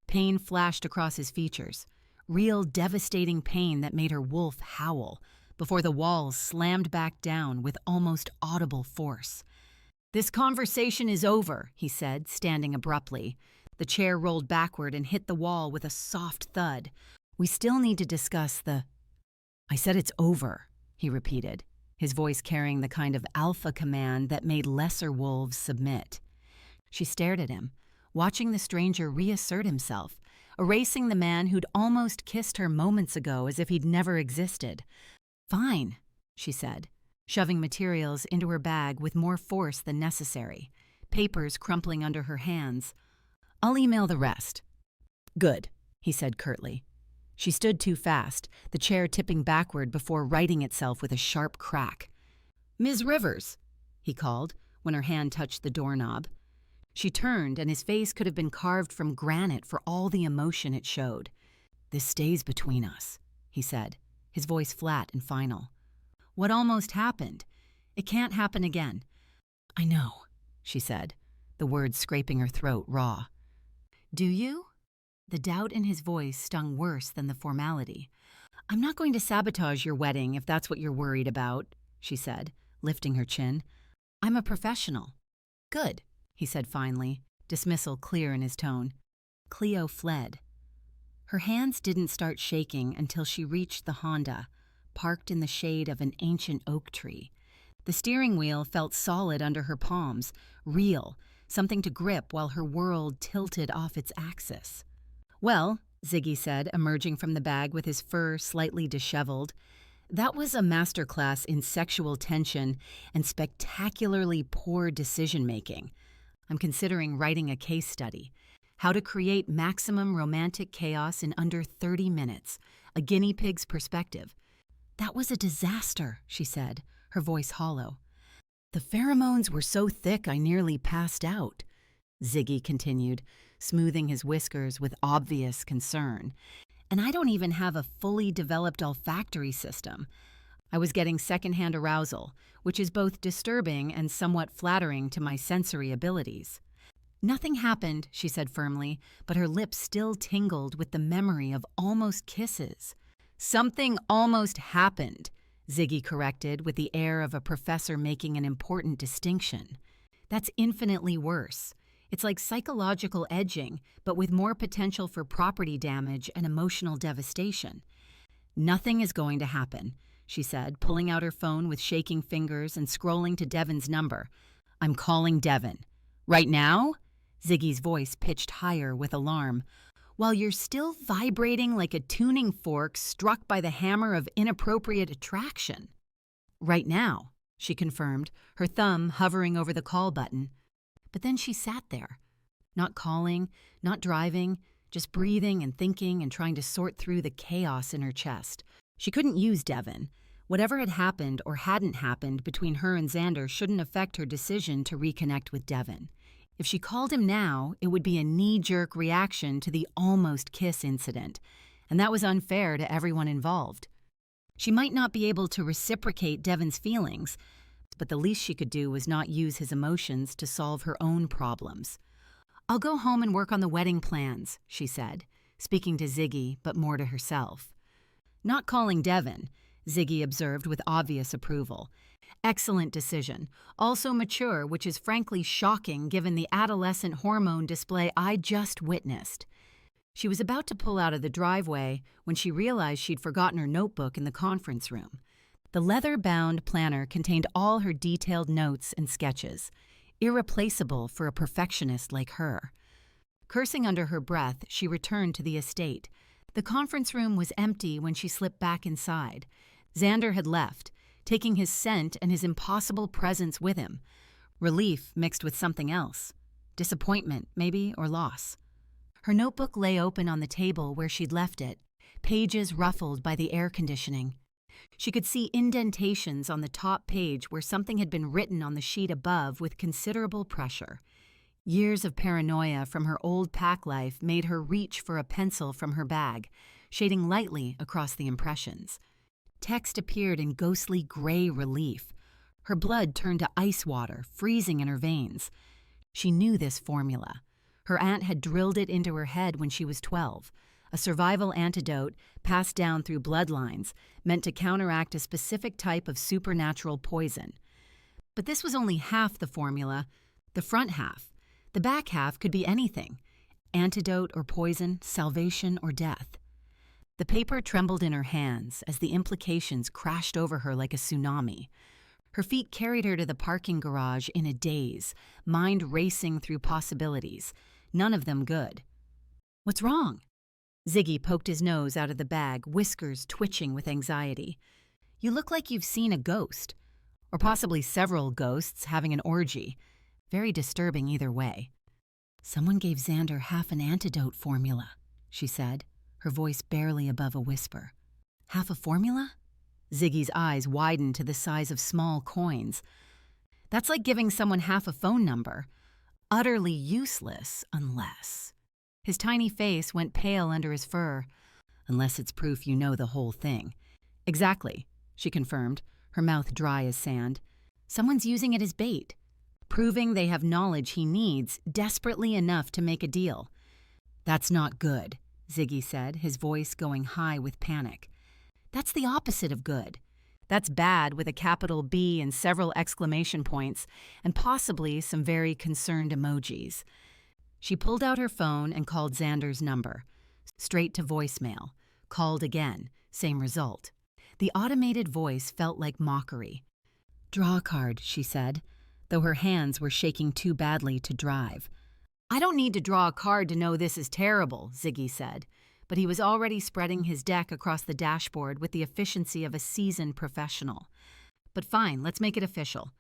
Pain flashed across his features, real devastating pain that made her wolf howl, before the walls slammed back down with almost audible force. "This conversation is over," he said, standing abruptly. The chair rolled backward and hit the wall with a soft thud. "We still need to discuss the—" "I said it's over," he repeated, his voice carrying the kind of alpha command that made lesser wolves submit. She stared at him, watching the stranger reassert himself, erasing the man who'd almost kissed her moments ago as if he'd never existed. "Fine," she said, shoving materials into her bag with more force than necessary, papers crumpling under her hands. "I'll email the rest." "Good," he said curtly. She stood too fast, the chair tipping backward before righting itself with a sharp crack. "Ms. Rivers," he called when her hand touched the doorknob. She turned, and his face could have been carved from granite for all the emotion it showed. "This stays between us," he said, his voice flat and final. "What almost happened? It can't happen again." "I know," she said, the words scraping her throat raw. "Do you?" The doubt in his voice stung worse than the formality. "I'm not going to sabotage your wedding if that's what you're worried about," she said, lifting her chin. "I'm a professional." "Good," he said finally, dismissal clear in his tone. Cleo fled. Her hands didn't start shaking until she reached the Honda, parked in the shade of an ancient oak tree. The steering wheel felt solid under her palms, real, something to grip while her world tilted off its axis. Well, Ziggy said, emerging from the bag with his fur slightly disheveled, that was a masterclass in sexual tension and spectacularly poor decision-making. I'm considering writing a case study. How to create maximum romantic chaos in under 30 minutes. A guinea pig's perspective. That was a disaster, she said, her voice hollow. The pheromones were so thick I nearly passed out, Ziggy continued, smoothing his whiskers with obvious concern. And I don't even have a fully developed olfactory system. I was getting secondhand arousal, which is both disturbing and somewhat flattering to my sensory abilities. Nothing happened, she said firmly, but her lips still tingled with the memory of almost kisses. Something almost happened, Ziggy corrected with the air of a professor making an important distinction. That's infinitely worse. It's like psychological edging, but with more potential for property damage and emotional devastation. Nothing is going to happen, she said, pulling out her phone with shaking fingers and scrolling to Devon's number. I'm calling Devon. Right now? Ziggy's voice pitched higher with alarm. While you're still vibrating like a tuning fork struck by the hammer of inappropriate attraction. Right now, she confirmed, her thumb hovering over the call button. But then she sat there, not calling, not driving, just breathing and thinking and trying to sort through the chaos in her chest. She couldn't use Devon. Whatever had happened or hadn't happened between her and Xander shouldn't affect her decision to reconnect with Devon. If she called him now, it would be a knee-jerk reaction to the almost kiss incident, and that was unfair to everyone involved. She might not be able to reciprocate Devon's feelings, but the least she could do was not use his emotions to solve her own problems. I'll go home and work on the wedding plans, she said, speaking to Ziggy, but more to herself. Not calling Devon, Ziggy observed with obvious approval. Excellent decision. Also mature, which is frankly shocking given the adolescent hormone display I just witnessed. She was about to pull out of the driveway when she realized she'd forgotten her notebook in the conference room. The leather-bound planner contained all her detailed notes and sketches, irreplaceable for a perfectionist like her. Cursing under her breath, she returned to the estate. The conference room was empty when she slipped back inside. Xander had left, taking his scent and his impossible presence with him. Relief mixed with something else. Disappointment, maybe, or loss. Her notebook lay open on the table where she'd left it, pages ruffled by the air conditioning. She could see indentations on the top page where something had been written on the sheet above with considerable pressure. Years of paranoia from her old pack life made her reach for a pencil from her bag, shading lightly across the impressions. Text appeared in ghostly gray relief. Her blood turned to ice water, freezing in her veins. She knew this formula. Her aunt had drilled it into her head when she was 12. A survival antidote passed down through bloodlines, meant to counteract a specific type of supernatural poison. But this was only half the formula, the front half. The back half could be anything: antidote or poison, salvation or death. The paper trembled in her hands as the implications crashed over her like a tsunami. Her feet carried her to the parking garage in a daze, mind racing through possibilities, none of them good. What's wrong? Ziggy poked his nose out of the bag, whiskers twitching with anxiety. You look like you've seen a ghost, or possibly several ghosts having an orgy. Very disturbing either way. Someone gave Xander half an antidote formula, she said, her voice barely above a whisper. Half a formula? Ziggy's eyes widened to the size of small coins. That's like giving someone half a phone number. Utterly useless, unless... His tiny face went pale under his fur. Unless it's proof you know the whole thing. Exactly, she confirmed, her mouth dry as sand. Someone's using it as bait, proving they have knowledge he needs desperately enough to make a deal. That's not good, Ziggy said, his voice going high with panic. That's the opposite of good. That's bad with a capital B and several exclamation points, and possibly some very concerned emojis. She pulled out her phone and called Xander's number. Straight to voicemail. Called again. Same result. The automated voice felt like mockery. Draw a card, she said, though her hands were shaking too badly to drive. I don't need to draw a card to know this is terrible, Ziggy said, but he was already spreading his deck across the dashboard with the efficiency of a seasoned professional. But fine, let's make it official.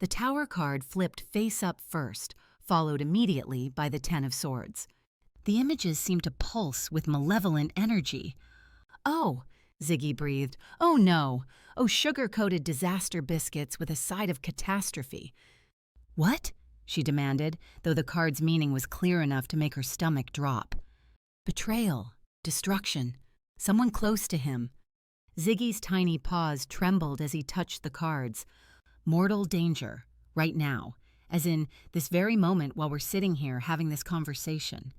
The Tower card flipped face up first, followed immediately by the Ten of Swords. The images seemed to pulse with malevolent energy. Oh, Ziggy breathed. Oh no! Oh, sugar-coated disaster biscuits with a side of catastrophe. What? She demanded, though the card's meaning was clear enough to make her stomach drop. Betrayal, destruction, someone close to him. Ziggy's tiny paws trembled as he touched the cards. Mortal danger, right now, as in this very moment while we're sitting here having this conversation.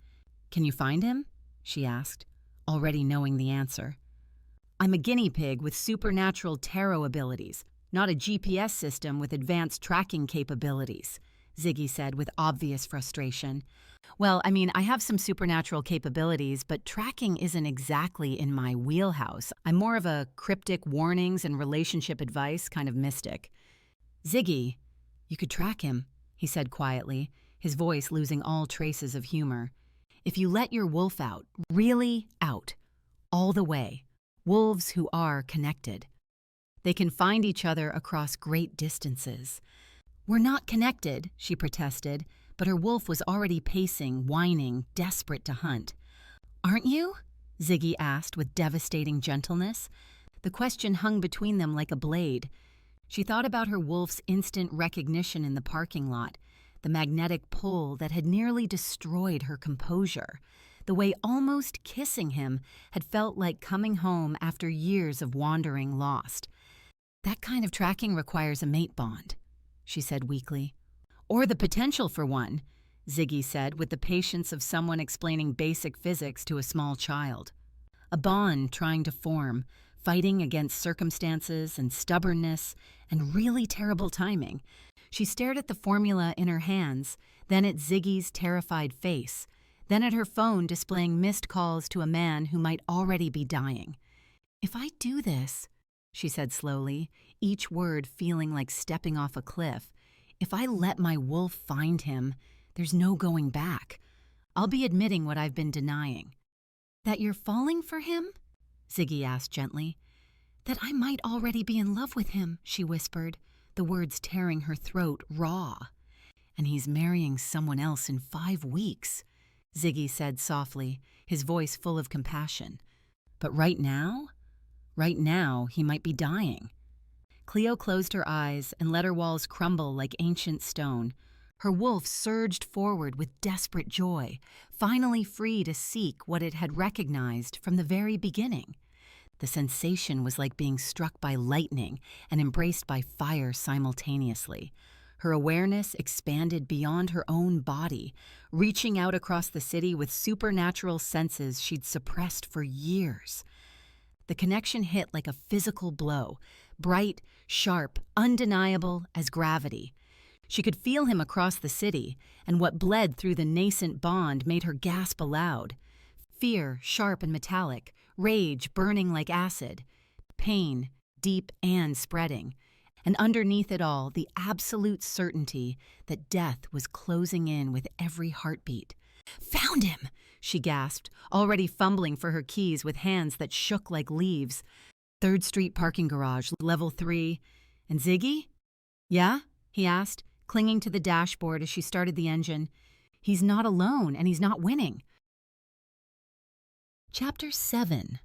Can you find him? She asked, already knowing the answer. I'm a guinea pig with supernatural tarot abilities, not a GPS system with advanced tracking capabilities, Ziggy said with obvious frustration. Well, I have some supernatural capabilities, but tracking isn't exactly in my wheelhouse. I'm more of a cryptic warnings and relationship advice kind of mystic. Ziggy, you could track him, he said quietly, his voice losing all traces of humor. If you let your wolf out, really out, all the way, wolves who are connected. They can find each other across great distances. We're not connected, she protested, but her wolf was already pacing, whining, desperate to hunt. Aren't you? Ziggy asked with devastating gentleness. The question hung between them like a blade. She thought about her wolf's instant recognition in the parking lot, the magnetic pull that had nearly destroyed her composure, the way almost kissing him had felt like coming home after years of wandering lost. That kind of tracking requires a mate bond, she said weakly. Or the potential for one, Ziggy said with the patience of someone explaining basic physics to a small child. A bond trying to form, fighting against circumstances and stubbornness and really terrible timing. She stared at the formula in her hands, then at Ziggy's terrified face, then at her phone displaying missed calls to a man who might already be dying. If I do this, she said slowly, each word feeling like stepping off a cliff, if I let my wolf find him, there's no going back. I'll be admitting what I've been denying. That you're falling for him? Ziggy asked gently. That I might already be in love with him, she whispered, the words tearing her throat raw. And he's marrying someone else in 5 weeks, Ziggy said softly, his voice full of compassion. But right now he might be dying. Cleo closed her eyes and let her walls crumble like ancient stone. Her wolf surged forward with desperate joy, finally free to seek what it had recognized from the very beginning. The sensation was like being struck by lightning and embraced by fire simultaneously. Her awareness expanded beyond her own body, reaching out across the city with supernatural senses she'd suppressed for years. The connection hit like a physical blow, bright, sharp, undeniable as gravity. She could feel him across the city, and what bled through the nascent bond made her gasp aloud. Fear, sharp and metallic, rage burning like acid, pain, deep and spreading, and underneath it all, the absolute certainty that death was closing in with every heartbeat. Found him, she gasped, already fumbling for her keys with hands that shook like leaves. 3rd Street parking garage, level 3. And Ziggy? Yeah? He asked, clinging to the dashboard as she started the engine. He's not alone, and he's not winning. Chapter 7.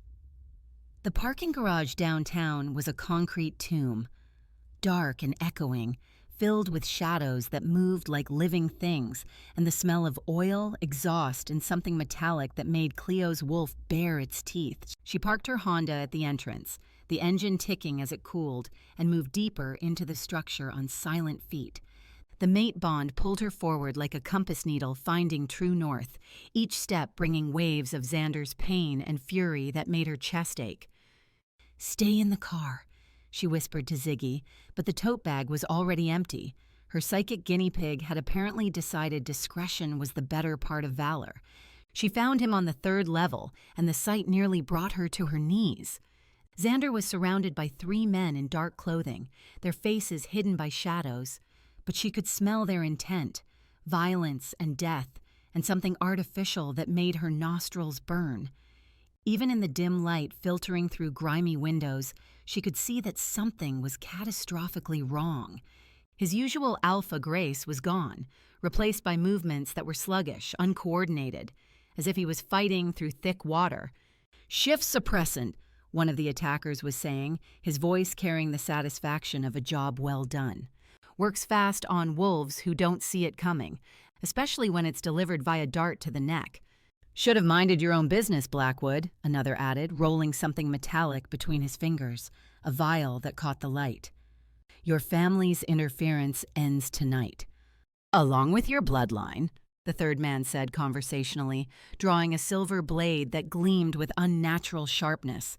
The parking garage downtown was a concrete tomb, dark and echoing, filled with shadows that moved like living things, and the smell of oil, exhaust, and something metallic that made Cleo's wolf bare its teeth. She parked her Honda at the entrance, the engine ticking as it cooled, and moved deeper into the structure on silent feet. The mate bond pulled her forward like a compass needle finding true north, each step bringing waves of Xander's pain and fury that made her chest ache. Stay in the car, she whispered to Ziggy, but the tote bag was already empty. Her psychic guinea pig had apparently decided discretion was the better part of valor. She found him on the 3rd level, and the sight nearly brought her to her knees. Xander was surrounded by 3 men in dark clothing, their faces hidden by shadows, but she could smell their intent, violence and death, and something artificial that made her nostrils burn. Even in the dim light filtering through grimy windows, she could see that something was catastrophically wrong. His usual alpha grace was gone, replaced by movements that were sluggish, uncoordinated, as if he was fighting through thick water. "Shift suppressant," one of the attackers was saying, his voice carrying the satisfaction of a job well done. "Works fast on wolves who don't see it coming, especially when it's delivered via dart to the neck." "Should have minded your own business, Blackwood," another added, rolling something metallic between his fingers, a vial that caught the light. "Your family's interference ends tonight." "Along with your bloodline," the third man said conversationally, drawing a silver blade that gleamed with unnatural sharpness.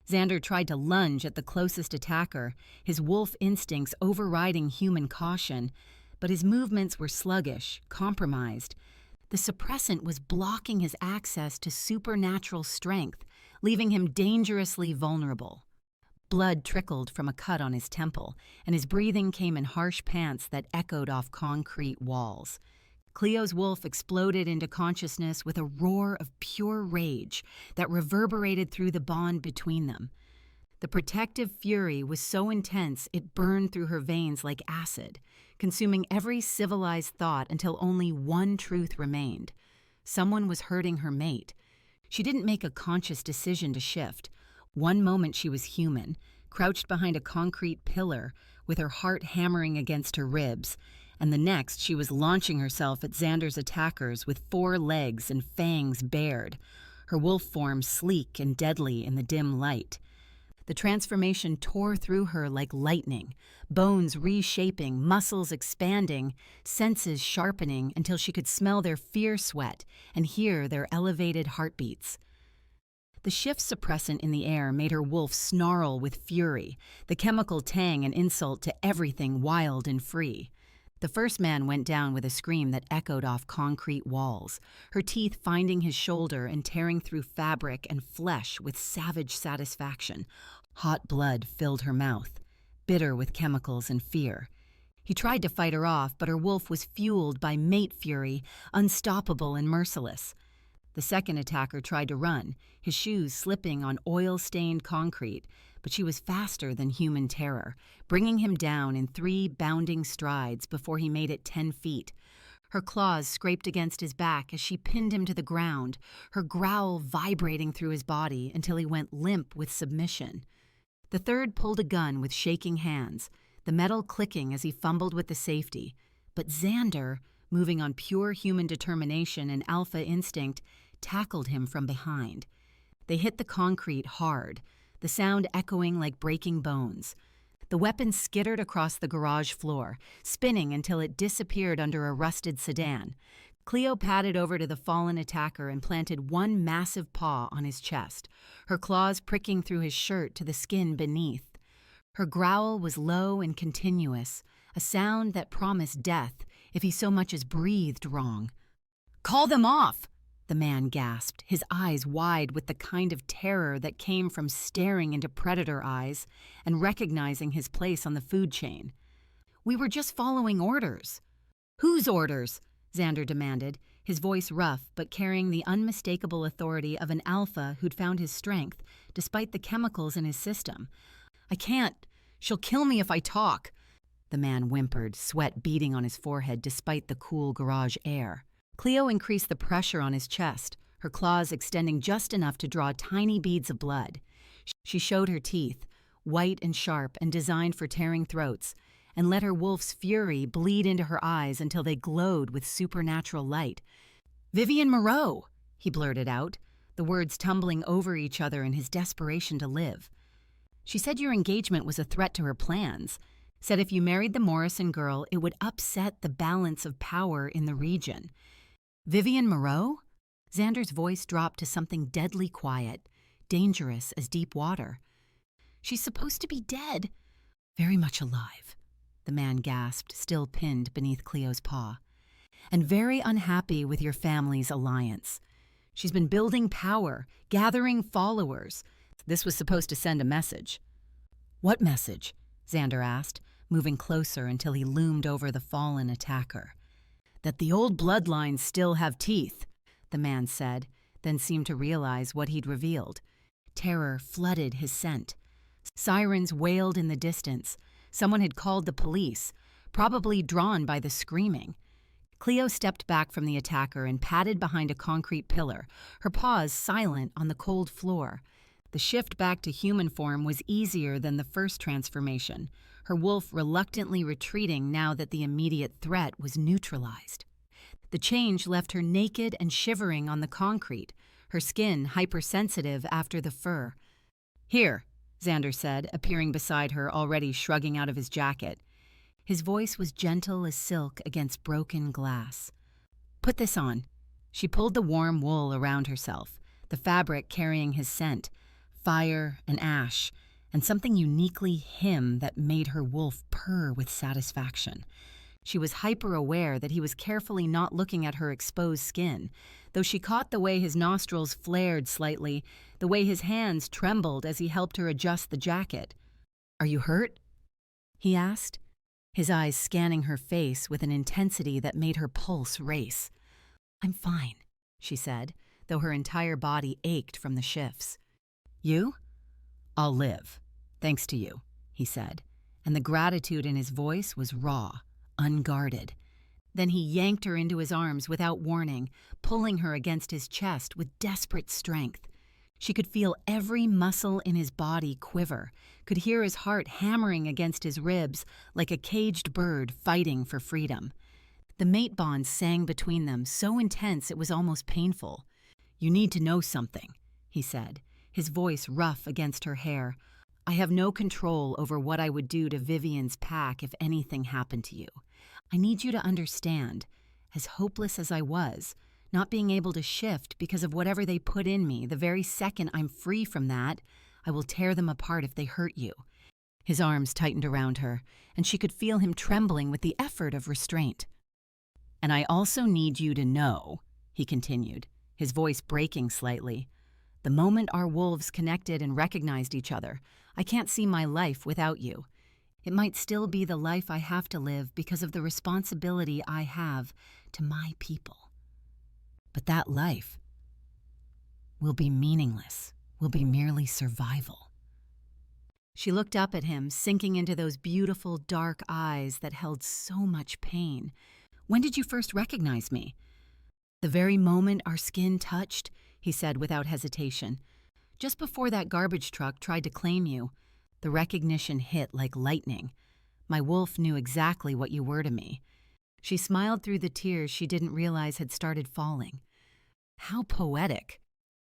Xander tried to lunge at the closest attacker, his wolf instincts overriding human caution, but his movements were sluggish, compromised. The suppressant was blocking his access to supernatural strength, leaving him dangerously vulnerable. Blood trickled from a cut on his temple, and his breathing came in harsh pants that echoed off concrete walls. Cleo's wolf exploded into consciousness with a roar of pure rage that reverberated through the bond between them. The protective fury was so intense it burned through her veins like acid, consuming every civilized thought until only one truth remained. Someone was hurting her mate. She didn't make a conscious decision to shift. One moment she was human, crouched behind a concrete pillar, with her heart hammering against her ribs, and the next she was launching herself at Xander's attackers with 4 legs and fangs bared, her wolf form sleek and deadly in the dim light. The transformation tore through her like lightning, bones reshaping, muscles expanding, senses sharpening until she could smell their fear sweat and hear their elevated heartbeats. The shift suppressant in the air made her wolf snarl with fury, the chemical tang an insult to everything wild and free. The first man went down with a scream that echoed off concrete walls, her teeth finding his shoulder and tearing through fabric and flesh with savage satisfaction. Hot blood filled her mouth, bitter with chemicals and fear. He tried to fight her off, but her wolf was fueled by mate fury, unstoppable and merciless. The second attacker tried to run, his shoes slipping on oil-stained concrete, but she was faster than human terror, bringing him down in 3 bounding strides before he made it 10 feet. Her claws scraped against his back as she pinned him to the ground, her growl vibrating through his body until he went limp with submission. The third pulled a gun with shaking hands, the metal clicking as he fumbled with the safety. But Xander, moving on pure human determination and alpha instinct, tackled him from behind. They hit the concrete hard, the sound echoing like breaking bones. The weapon skittered across the garage floor, spinning until it disappeared under a rusted sedan. Cleo padded over to the fallen attacker and planted one massive paw on his chest, her claws pricking through his shirt to the skin beneath. Her growl was low and continuous, a sound that promised death if he so much as breathed wrong. "Call them off!" the man gasped, his eyes wide with the kind of terror that came from staring into predator eyes and recognizing his place on the food chain. "We were just following orders." "Whose orders?" Xander demanded, his voice rough but carrying the unmistakable authority of an alpha who'd found his strength, despite the chemicals in his system. "I can't. She'll kill me if I talk." The man whimpered, sweat beading on his forehead despite the cool garage air. Cleo increased the pressure on his chest, her claws extending just enough to draw tiny beads of blood. She showed her teeth, white and sharp and designed for tearing throats, and let her wolf's fury bleed into her eyes until they glowed with supernatural light. "Vivian Moreau," he blurted out, the words tumbling over each other in his desperation to live. "She said your engagement was a threat to her plans, said if you married the Morrison girl, it would upset the balance of power in the region." "Vivian Moreau?" Xander's voice dropped to something deadly quiet, dangerous as deep water. "She's supposed to be dead." "Very much alive," the man gasped, still pinned beneath Cleo's paw. "And very unhappy with your family's alliance. She's been building power, gathering followers. This was supposed to send a message." "What message?" Xander asked, moving closer until he loomed over the fallen attacker. "That the old bloodlines still have teeth," the man said, then seemed to realize what he'd revealed. Terror flooded his scent. Sirens wailed in the distance. Someone had called the police, probably drawn by the screaming. Cleo stepped back from the attacker and padded behind a concrete pillar, her paws silent on the cold floor. The shift back to human form was easier than the first transformation, her wolf reluctantly retreating now that the immediate threat was neutralized. The change left her naked and shivering on the concrete, her skin hypersensitive after the fur. "Here," Xander said, appearing beside her, already shrugging out of his jacket. His voice was gentle as silk against broken glass. "Put this on." She pulled the warm wool around herself, the fabric carrying his scent, fire and ash, and something uniquely him that made her wolf purr with satisfaction. She was hyper-aware that he was carefully not looking at her exposed skin, though she caught the way his nostrils flared slightly, the way his hands trembled as he helped her adjust the jacket. "Are you hurt?" he asked, his eyes scanning her face with an intensity that made her pulse race. "I'm fine," she said, though her entire body ached from the shifts. "You?" "I'll live, thanks to you," he said, and the gratitude in his voice was raw, unguarded. Then he yanked her into his arms without warning, pulling her against his chest with desperate strength. She could feel every muscle in his body quiver, could hear his heart hammering against his ribs like a caged bird fighting for freedom. The mate bond sang between them, so intense it was almost painful. "You need to know something," he said, his voice rough against her hair. "I have no control over what I would do to Vivian's pack if anything happened to you. I need you to understand, as hopeless as I was, not being able to shift because of whatever they put in me, the very second I'm free from that, I will tear them apart if they hurt you." His arms tightened around her, and she could feel him trembling with the effort of restraint. "And I also need you to know," he continued, his voice breaking slightly, "the moment our wolves connected and recognized each other, I can't see my life without you. It might still be the life I have to live because of the responsibility I have to my people. But that life will be meaningless, will be merely survival." She looked up at him, sinking into those beautiful dark eyes that held so much pain. "When did you first recognize me?" "The very moment our skin touched," he said without hesitation. "Just before that garbage truck tried to claim you, the recognition hit like lightning. My wolf knew exactly what you were to me." She smiled through the tears she didn't realize had started falling. "How poetic."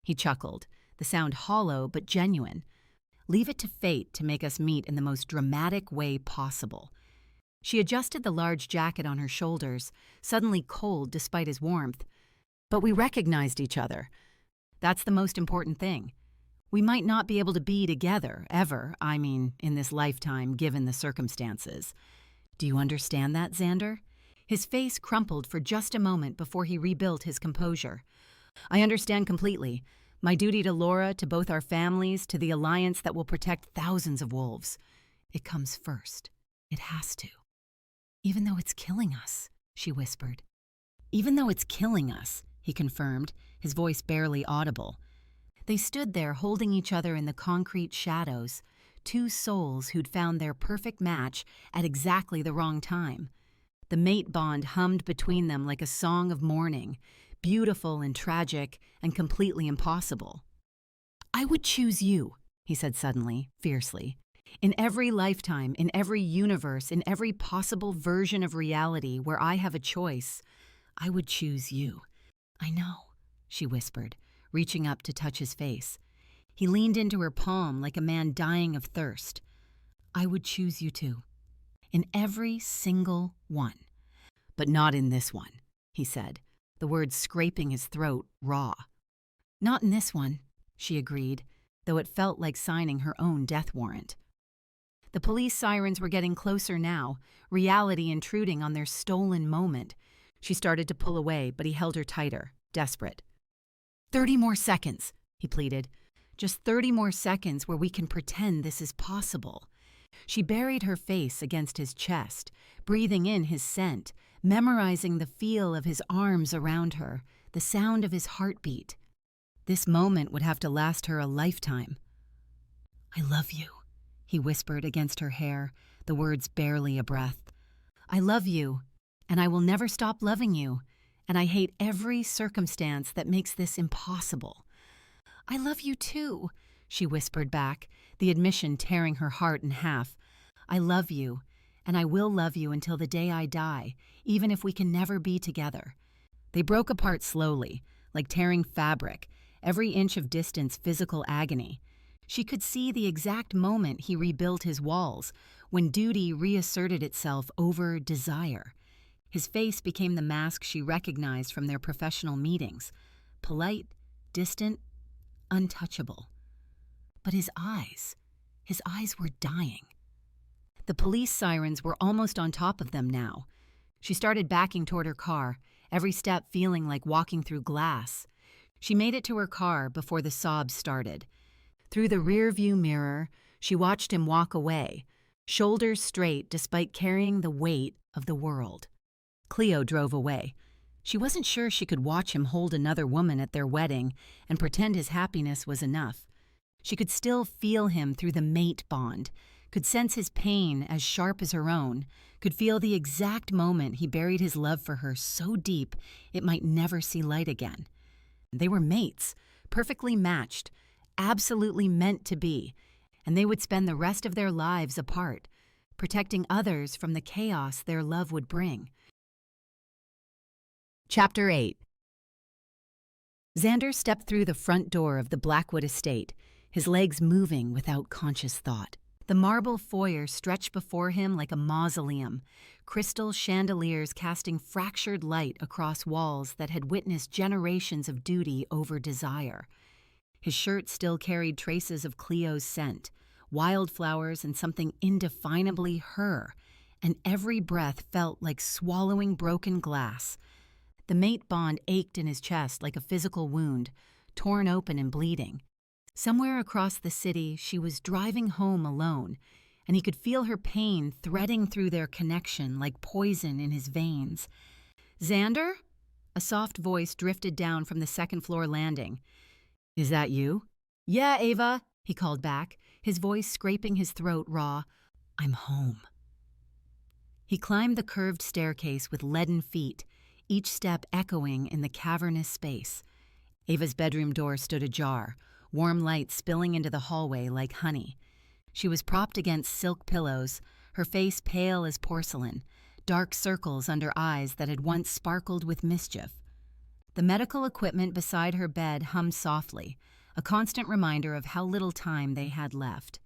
He chuckled, the sound hollow but genuine. "Leave it to fate to make us meet in the most dramatic way possible." She adjusted the large jacket on her shoulders, suddenly cold despite his warmth. "But we recognized each other. That's the most important thing. We might not be able to be together, ever, in this lifetime, given the circumstances. Do you understand that, Xander?" His face crumpled for just a moment before he rebuilt his composure. "I understand completely. My duty to Laura, to both our families, to the alliance that will protect thousands of wolves. It comes first. It has to." "Even though it's killing us," she whispered. "Even though it's killing us," he confirmed, his voice barely audible. They stood there holding each other in the concrete shadows, two souls who'd found their perfect match at exactly the wrong time. The mate bond hummed between them like a song of mourning, beautiful and tragic and completely impossible. "I would choose you," he said suddenly, fiercely. "In every lifetime, in every universe, in every possible version of reality where I have a choice, I would choose you." "I know," she whispered, reaching up to touch his face. He leaned into her palm like a man dying of thirst. "I would choose you too. In every single one. But not in this one," he said, the words scraping his throat raw. "Not in this one," she agreed, though it felt like signing her own death warrant. The police sirens were getting closer now, reality intruding on their stolen moment. She started to pull away, but he held her tighter, desperate. 30 more seconds, he pleaded. "Just 30 more seconds where we can pretend this is possible." She buried her face against his chest, breathing in his scent, memorizing the feel of his arms around her, the sound of his heartbeat. This moment would have to last her a lifetime. "I love you," he whispered against her hair, the words barely a breath. "I love you, and I will never stop loving you, and I hate every circumstance that makes this impossible." "I love you too," she whispered back, the admission tearing her heart in half. "I love you, and I will love you until the day I die, even if we can never be together." They broke apart slowly, like tearing fabric, every inch of distance physical agony. She could see the exact moment he rebuilt his walls, when duty reasserted itself over desire. His face became the mask she recognized from their professional meetings, polite, distant, untouchable. But his eyes were dying. The police sirens were almost on top of them now. She started backing toward her car, every step feeling like walking through glass. She made it to her car before the sobs started. Through the rearview mirror, she watched him walk away, shoulders straight despite carrying the weight of the world. Cleo drove away. She wasn't sure she could watch him hold another woman at their wedding and pretend his happiness was enough. She could still feel him through the mate bond, could sense his pain as sharp as her own, could feel the exact moment he buried his love for her so deep it might never see light again. They were mates, perfectly matched, absolutely meant to be, and they would spend the rest of their lives apart, protecting others from the chaos their love would bring. Chapter 8. Xander stepped through the front door of the Blackwood estate, his legs moving without conscious thought. The marble foyer stretched before him like a mausoleum, crystal chandeliers casting fractured light across walls that had witnessed generations of duty over desire. His shirt still carried traces of Cleo's scent, wildflowers and something indefinably her, and every breath felt like swallowing broken glass. The mate bond ached in his chest like a physical wound, torn open and bleeding. Somewhere across the city, she was driving home alone, and he could feel her pain threading through their connection like poison in his veins. "Xander?" A soft voice drifted down from the second-floor landing. "Is that you?" "Yeah, Ava," he called back, his voice scraping his throat raw. "I'm home." He climbed the curved staircase with leaden feet, each step echoing in the cavernous space. Ava's bedroom door stood ajar, warm light spilling into the hallway like honey. She was propped against silk pillows, her face pale as porcelain, dark circles under eyes that had once sparkled with mischief. The medical equipment beside her bed hummed softly, a constant reminder of how little time they had left.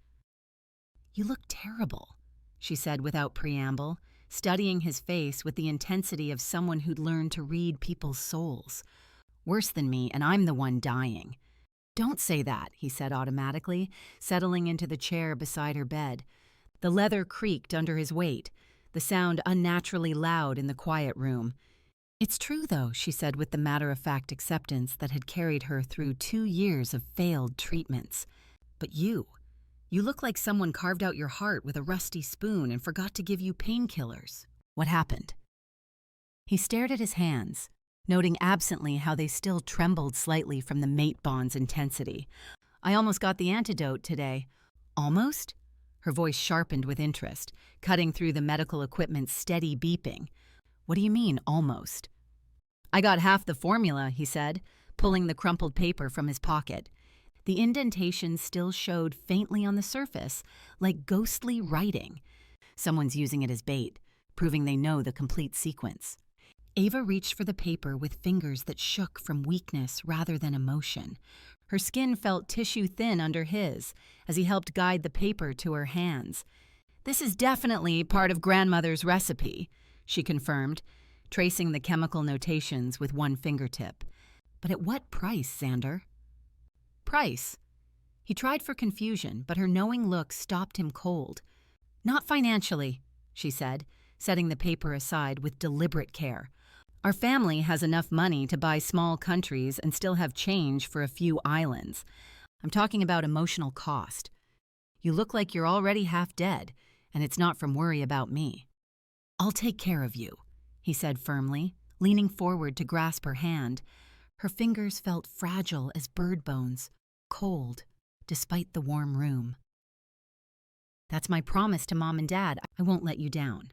"You look terrible," she said without preamble, studying his face with the intensity of someone who'd learned to read people's souls. "Worse than me, and I'm the one dying." "Don't say that," he said automatically, settling into the chair beside her bed. The leather creaked under his weight, the sound unnaturally loud in the quiet room. "It's true, though," she said with the matter-of-fact acceptance that had carried her through 2 years of failed treatments. "But you look like someone carved out your heart with a rusty spoon and forgot to give you painkillers. What happened?" He stared at his hands, noting absently how they still trembled slightly from the mate bond's intensity. "I almost got the antidote today." "Almost?" Her voice sharpened with interest, cutting through the medical equipment's steady beeping. "What do you mean, almost?" "I got half the formula," he said, pulling the crumpled paper from his pocket. The indentation still showed faintly on the surface, like ghostly writing. Someone's using it as bait, proving they know the complete sequence. Ava reached for the paper with fingers that shook from weakness rather than emotion. Her skin felt tissue-thin under his as he helped guide the paper to her hands. "This is definitely part of grandmother's recipe," she confirmed, tracing the chemical notations with one fingertip. "But at what price, Xander?" "Price?" He tried for confusion, but her knowing look stopped him cold. "Not financially," she said, setting the paper aside with deliberate care. "Our family has enough money to buy small countries and still have change for a few islands. I'm talking about emotional cost. You look like you're already half dead, and it's not from worry about me. I'll take care of you, he said firmly, leaning forward to grasp her hand. Her fingers felt fragile as bird bones, cold, despite the warm room. That's my promise to Mom and Dad. I won't let you down.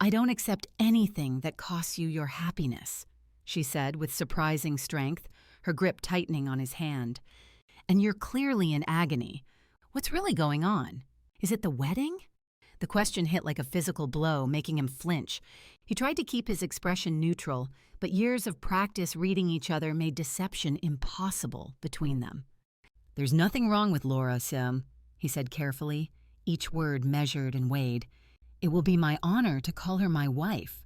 I don't accept anything that costs you your happiness, she said with surprising strength, her grip tightening on his hand. And you're clearly in agony. What's really going on? Is it the wedding? The question hit like a physical blow, making him flinch. He tried to keep his expression neutral, but years of practice reading each other made deception impossible between them. There's nothing wrong with Laura, Sim, he said carefully, each word measured and weighed. It will be my honor to call her my wife.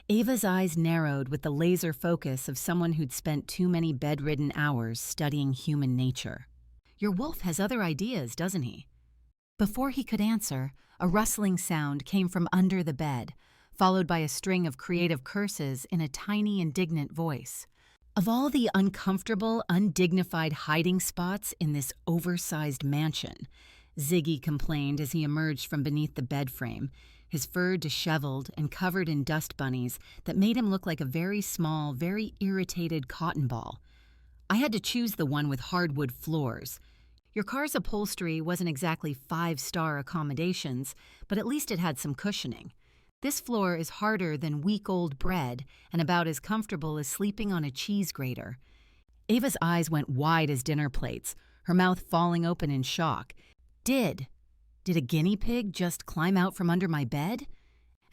Ava's eyes narrowed with the laser focus of someone who'd spent too many bedridden hours studying human nature. Your wolf has other ideas, doesn't he? Before he could answer, a rustling sound came from under the bed, followed by a string of creative curses in a tiny, indignant voice. Of all the uncomfortable, undignified hiding spots in this oversized mansion, Ziggy complained as he emerged from beneath the bed frame, his fur disheveled and covered in dust bunnies that made him look like a very small, very irritated cotton ball. I had to choose the one with hardwood floors. Your car's upholstery wasn't exactly 5-star accommodations, but at least it had some cushioning. This floor is harder than week-old bread and about as comfortable as sleeping on a cheese grater. Ava's eyes went wide as dinner plates, her mouth falling open in shock. Did a guinea pig just climb out from under my bed?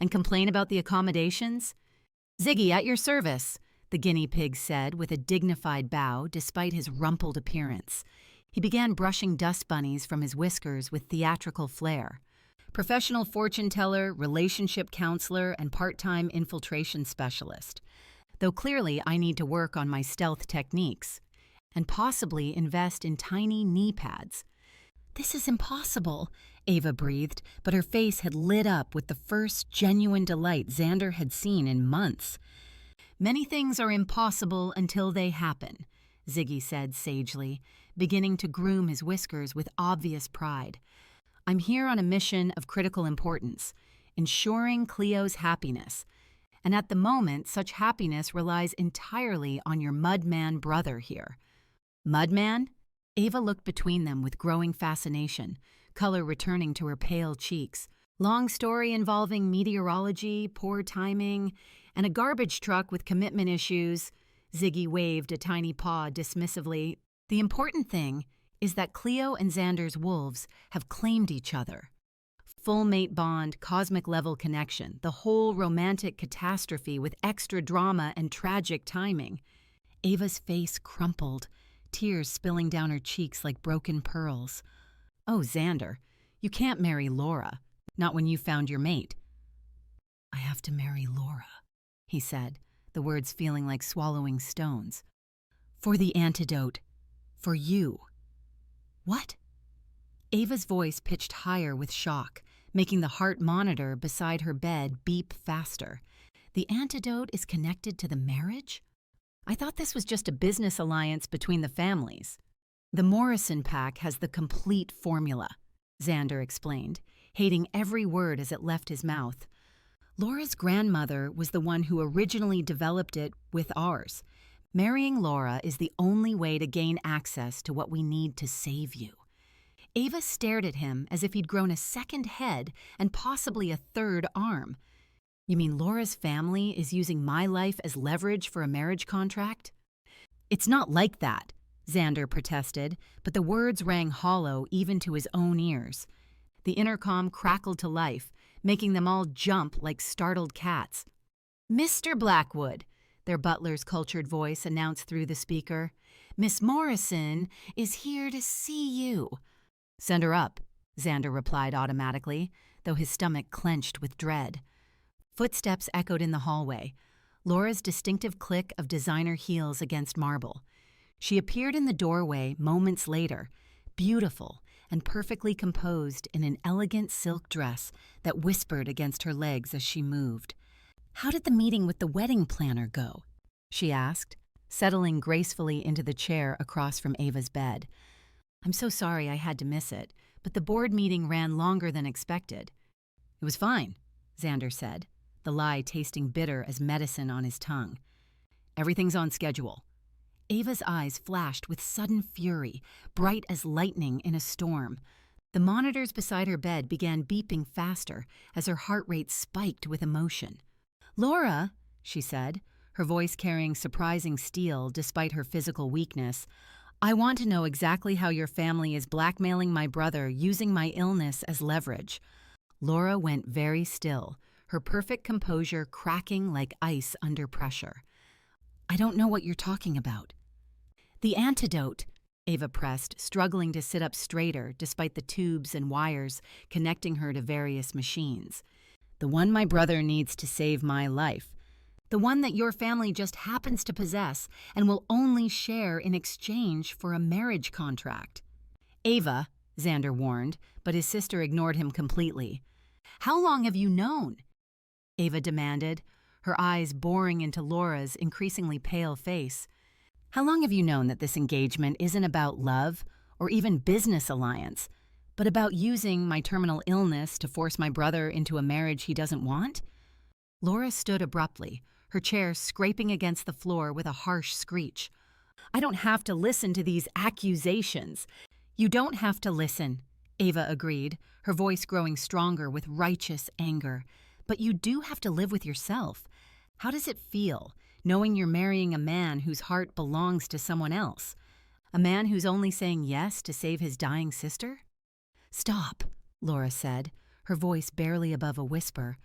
And complain about the accommodations? Ziggy, at your service, the guinea pig said with a dignified bow despite his rumpled appearance. He began brushing dust bunnies from his whiskers with theatrical flair. Professional fortune teller, relationship counselor, and part-time infiltration specialist. Though clearly I need to work on my stealth techniques. And possibly invest in tiny knee pads. This is impossible, Ava breathed, but her face had lit up with the first genuine delight Xander had seen in months. Many things are impossible until they happen, Ziggy said sagely, beginning to groom his whiskers with obvious pride. I'm here on a mission of critical importance, ensuring Cleo's happiness. And at the moment, such happiness relies entirely on your mudman brother here. Mudman? Ava looked between them with growing fascination, color returning to her pale cheeks. Long story involving meteorology, poor timing, and a garbage truck with commitment issues. Ziggy waved a tiny paw dismissively. The important thing is that Cleo and Xander's wolves have claimed each other. Full mate bond, cosmic level connection, the whole romantic catastrophe with extra drama and tragic timing. Ava's face crumpled, tears spilling down her cheeks like broken pearls. Oh, Xander, you can't marry Laura, not when you found your mate. I have to marry Laura, he said, the words feeling like swallowing stones. For the antidote. For you. What? Ava's voice pitched higher with shock, making the heart monitor beside her bed beep faster. The antidote is connected to the marriage? I thought this was just a business alliance between the families. The Morrison pack has the complete formula, Xander explained, hating every word as it left his mouth. Laura's grandmother was the one who originally developed it with ours. Marrying Laura is the only way to gain access to what we need to save you. Ava stared at him as if he'd grown a second head and possibly a third arm. You mean Laura's family is using my life as leverage for a marriage contract? It's not like that, Xander protested, but the words rang hollow even to his own ears. The intercom crackled to life, making them all jump like startled cats. Mr. Blackwood, their butler's cultured voice announced through the speaker, Miss Morrison is here to see you. Send her up, Xander replied automatically, though his stomach clenched with dread. Footsteps echoed in the hallway, Laura's distinctive click of designer heels against marble. She appeared in the doorway moments later, beautiful and perfectly composed in an elegant silk dress that whispered against her legs as she moved. How did the meeting with the wedding planner go? She asked, settling gracefully into the chair across from Ava's bed. I'm so sorry I had to miss it, but the board meeting ran longer than expected. It was fine, Xander said, the lie tasting bitter as medicine on his tongue. Everything's on schedule. Ava's eyes flashed with sudden fury, bright as lightning in a storm. The monitors beside her bed began beeping faster as her heart rate spiked with emotion. "Laura," she said, her voice carrying surprising steel despite her physical weakness, "I want to know exactly how your family is blackmailing my brother using my illness as leverage." Laura went very still, her perfect composure cracking like ice under pressure. "I don't know what you're talking about." "The antidote," Ava pressed, struggling to sit up straighter despite the tubes and wires connecting her to various machines. "The one my brother needs to save my life. The one that your family just happens to possess and will only share in exchange for a marriage contract." "Ava," Xander warned, but his sister ignored him completely. "How long have you known?" Ava demanded, her eyes boring into Laura's increasingly pale face. "How long have you known that this engagement isn't about love or even business alliance, but about using my terminal illness to force my brother into a marriage he doesn't want?" Laura stood abruptly, her chair scraping against the floor with a harsh screech. "I don't have to listen to these accusations." "You don't have to listen," Ava agreed, her voice growing stronger with righteous anger. "But you do have to live with yourself. How does it feel, knowing you're marrying a man whose heart belongs to someone else? A man who's only saying yes to save his dying sister?" "Stop," Laura said, her voice barely above a whisper.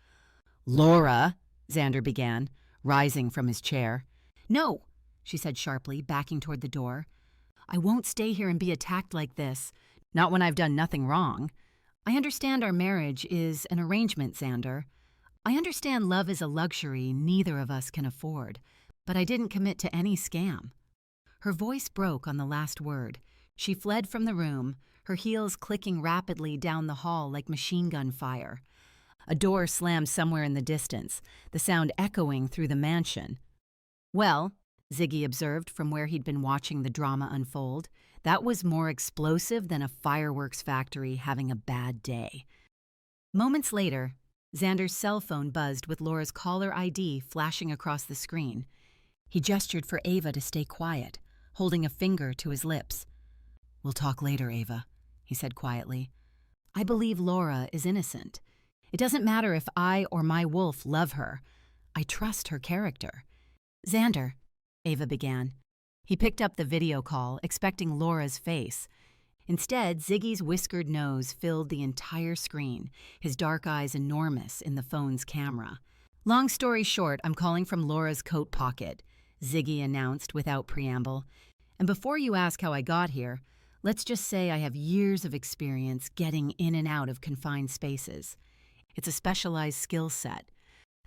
"Laura," Xander began, rising from his chair. "No," she said sharply, backing toward the door. "I won't stay here and be attacked like this. Not when I've done nothing wrong. I understand our marriage is an arrangement, Xander. I understand love is a luxury neither of us can afford, but I didn't commit to any scam." Her voice broke on the last word. She fled from the room, her heels clicking rapidly down the hall like machine gun fire. A door slammed somewhere in the distance, the sound echoing through the mansion. "Well," Ziggy observed from where he'd been watching the drama unfold, "that was more explosive than a fireworks factory having a bad day." Moments later, Xander's cell phone buzzed with Laura's caller ID flashing across the screen. He gestured for Ava to stay quiet, holding a finger to his lips. "We'll talk later, Ava," he said quietly. "I believe Laura is innocent. It doesn't matter if I or my wolf love her. I trust her character." "Xander," Ava began. He picked up the video call, expecting Laura's face. Instead, Ziggy's whiskered nose filled the entire screen, his dark eyes enormous in the phone's camera. "Long story short, I'm calling from Laura's coat pocket," Ziggy announced without preamble. "And before you ask how I got here, let's just say I have years of experience getting in and out of confined spaces. It's a specialized skill set."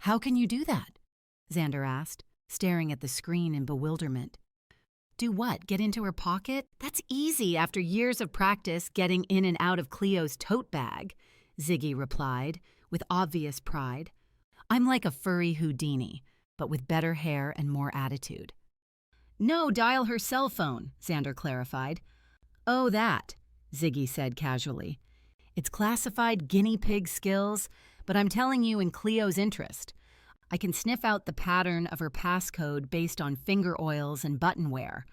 "How can you do that?" Xander asked, staring at the screen in bewilderment. "Do what, get into her pocket? That's easy after years of practice getting in and out of Cleo's tote bag," Ziggy replied, with obvious pride. "I'm like a furry Houdini, but with better hair and more attitude." "No, dial her cell phone," Xander clarified. "Oh, that," Ziggy said casually. "It's classified guinea pig skills, but I'm telling you in Cleo's interest. I can sniff out the pattern of her passcode based on finger oils and button wear.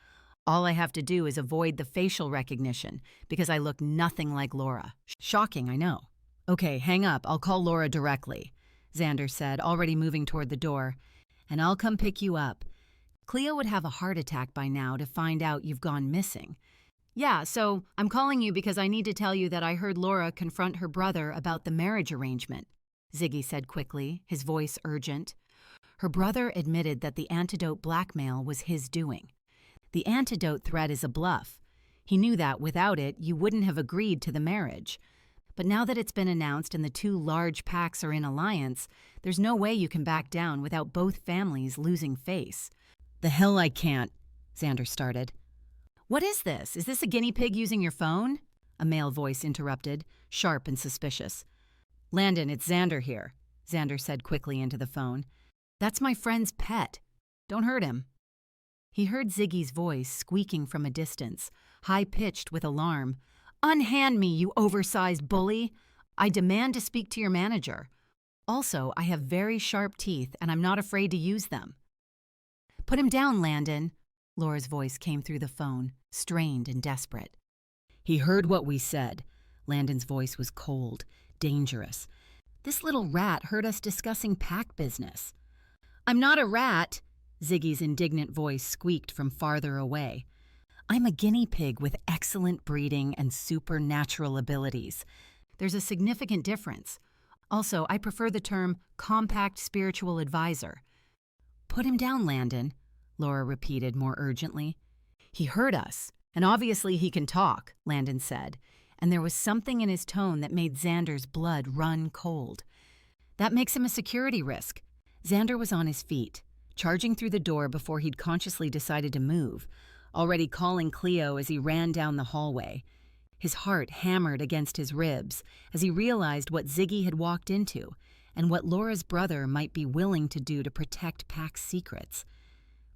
All I have to do is avoid the facial recognition, because I look nothing like Laura. Shocking, I know." "Okay, hang up. I'll call Laura directly," Xander said, already moving toward the door. "And I'll come pick you up. Cleo would have a heart attack by now to find out you've gone missing." "Yeah, so I'm calling you because I need to tell you that I heard Laura confront her brother about the marriage arrangement," Ziggy said quickly, his voice urgent. Her brother admitted that the antidote blackmail was his doing. The antidote threat is a bluff. He knew that without it, you wouldn't have agreed to the marriage. But now that it's been announced and the two large packs are in alliance, there's no way you can back down without both families losing face. "The hell I can't," Xander started. "What is this? Is this a guinea pig using your phone?" a male voice interrupted, sharp and suspicious. "Landon, it's Xander here," Xander said quickly into the phone. "That's my friend's pet. Don't hurt him." He heard Ziggy's voice squeaking from a distance, high-pitched with alarm. Unhand me, you oversized bully. I demand to speak to your manager. Also, I have very sharp teeth, and I'm not afraid to use them. Put him down, Landon. Laura's voice came through the phone, strained and desperate. He heard what we said. Landon's voice was cold, dangerous. This little rat heard us discussing pack business. I'm not a rat, Ziggy's indignant voice squeaked from farther away. I'm a guinea pig with excellent breeding and supernatural abilities. There's a significant difference. Also, I prefer the term compact spiritual advisor. Put him down, Landon, Laura repeated more urgently. He heard us, and obviously he can talk, Landon said, and there was something in his tone that made Xander's blood run cold. That makes him a security risk. Xander was on his feet, charging through the door before he'd consciously decided to move, already calling Cleo as he ran down the hallway. His heart hammered against his ribs as he realized what Ziggy had walked into and what Laura's brother might be willing to do to protect Pack's secrets.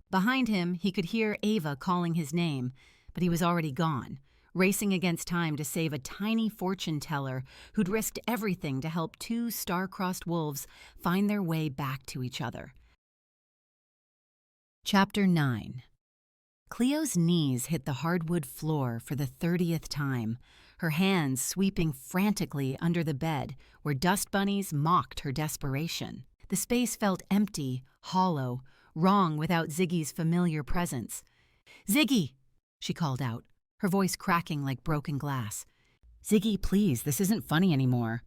Behind him, he could hear Ava calling his name, but he was already gone, racing against time to save a tiny fortune teller who'd risked everything to help two star-crossed wolves find their way back to each other. Chapter 9. Cleo's knees hit the hardwood floor for the 30th time, her hands sweeping frantically under the bed where dust bunnies mocked her desperation. The space felt empty, hollow, wrong without Ziggy's familiar presence. Ziggy! She called out, her voice cracking like broken glass. Ziggy, please, this isn't funny anymore.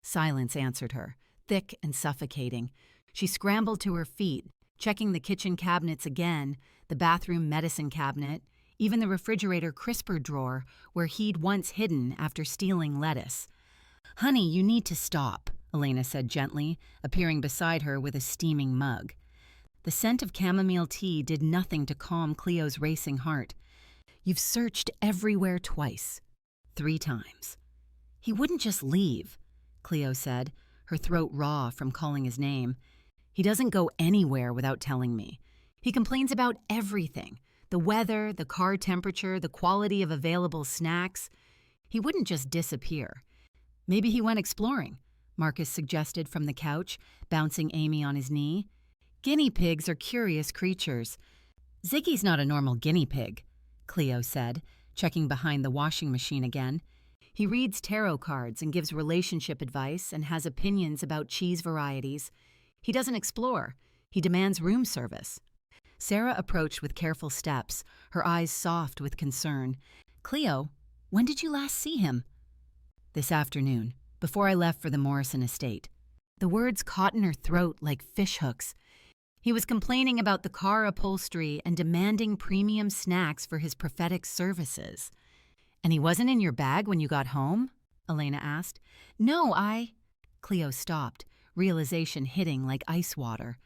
Silence answered her, thick and suffocating. She scrambled to her feet, checking the kitchen cabinets again, the bathroom medicine cabinet, even the refrigerator crisper drawer where he'd once hidden after stealing lettuce. Honey, you need to stop, Elena said gently, appearing beside her with a steaming mug. The scent of chamomile tea did nothing to calm Cleo's racing heart. You've searched everywhere twice. 3 times. He wouldn't just leave, Cleo said, her throat raw from calling his name. He doesn't go anywhere without telling me. He complains about everything. The weather, the car temperature, the quality of available snacks. He wouldn't just disappear. Maybe he went exploring, Marcus suggested from the couch, bouncing Amy on his knee. Guinea pigs are curious creatures. Ziggy's not a normal guinea pig, Cleo said, checking behind the washing machine again. He reads tarot cards and gives relationship advice and has opinions about cheese varieties. He doesn't explore. He demands room service. Sarah approached with careful steps, her eyes soft with concern. Cleo, when did you last see him? This afternoon, before I left for the Morrison estate. The words caught in her throat like fishhooks. He was complaining about the car upholstery and demanding premium snacks for his prophetic services. And he wasn't in your bag when you got home? Elena asked. No, Cleo stopped, realization hitting like ice water.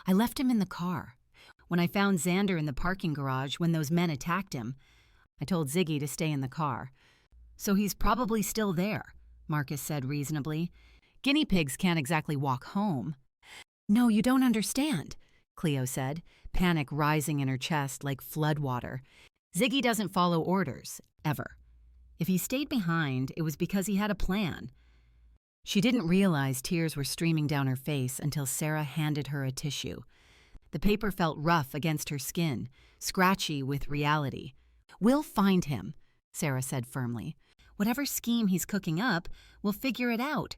I left him in the car. When I found Xander in the parking garage when those men attacked him, I told Ziggy to stay in the car. So he's probably still there, Marcus said reasonably. Guinea pigs can't exactly walk home. No, you don't understand, Cleo said, panic rising in her chest like floodwater. Ziggy doesn't follow orders, ever. If he stayed behind, it was because he had a plan. She didn't realize tears were streaming down her face until Sarah handed her a tissue. The paper felt rough against her skin, scratchy with reality. We'll find him, Sarah said firmly. Whatever scheme he's cooking up, we'll figure it out.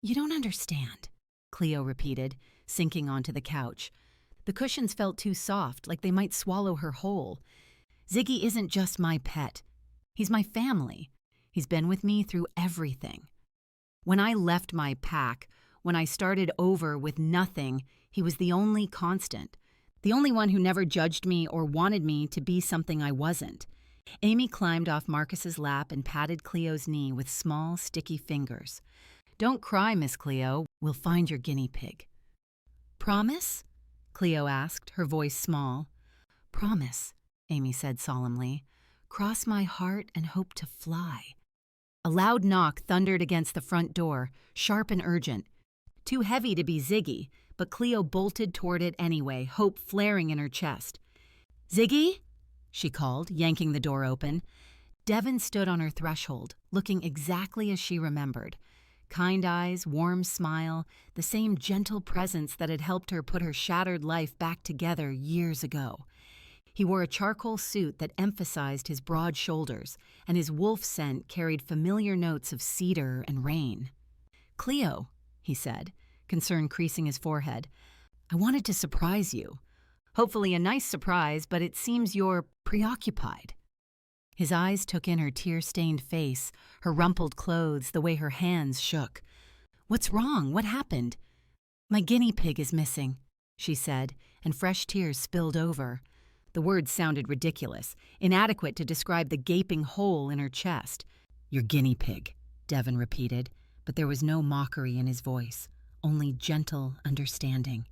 You don't understand, Cleo repeated, sinking onto the couch. The cushions felt too soft, like they might swallow her whole. Ziggy isn't just my pet. He's my family. He's been with me through everything. When I left my pack, when I started over with nothing, he was the only constant, the only one who never judged me or wanted me to be something I wasn't. Amy climbed off Marcus's lap and patted Cleo's knee with small, sticky fingers. Don't cry, Miss Cleo. We'll find your guinea pig. Promise? Cleo asked, her voice small. Promise, Amy said solemnly. Cross my heart and hope to fly. A loud knock thundered against the front door, sharp and urgent. Too heavy to be Ziggy, but Cleo bolted toward it anyway, hope flaring in her chest. Ziggy? She called, yanking the door open. Devon stood on her threshold, looking exactly as she remembered. Kind eyes, warm smile, the same gentle presence that had helped her put her shattered life back together years ago. He wore a charcoal suit that emphasized his broad shoulders, and his wolf scent carried familiar notes of cedar and rain. "Cleo," he said, concern creasing his forehead, "I wanted to surprise you. Hopefully a nice surprise, but it seems you're preoccupied." His eyes took in her tear-stained face, her rumpled clothes, the way her hands shook. "What's wrong? What happened?" "My guinea pig is missing," she said, and fresh tears spilled over. The words sounded ridiculous, inadequate to describe the gaping hole in her chest. "Your guinea pig," Devon repeated, but there was no mockery in his voice, only gentle understanding.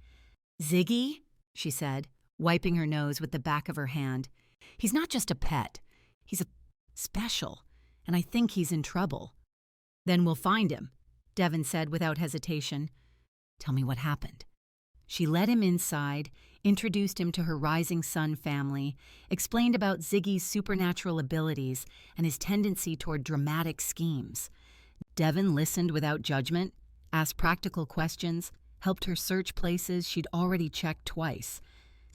"Ziggy?" she said, wiping her nose with the back of her hand. "He's not just a pet. He's special, and I think he's in trouble." "Then we'll find him," Devon said without hesitation. "Tell me what happened." She led him inside, introduced him to her rising sun family, explained about Ziggy's supernatural abilities and his tendency toward dramatic schemes. Devon listened without judgment, asked practical questions, helped her search places she'd already checked twice.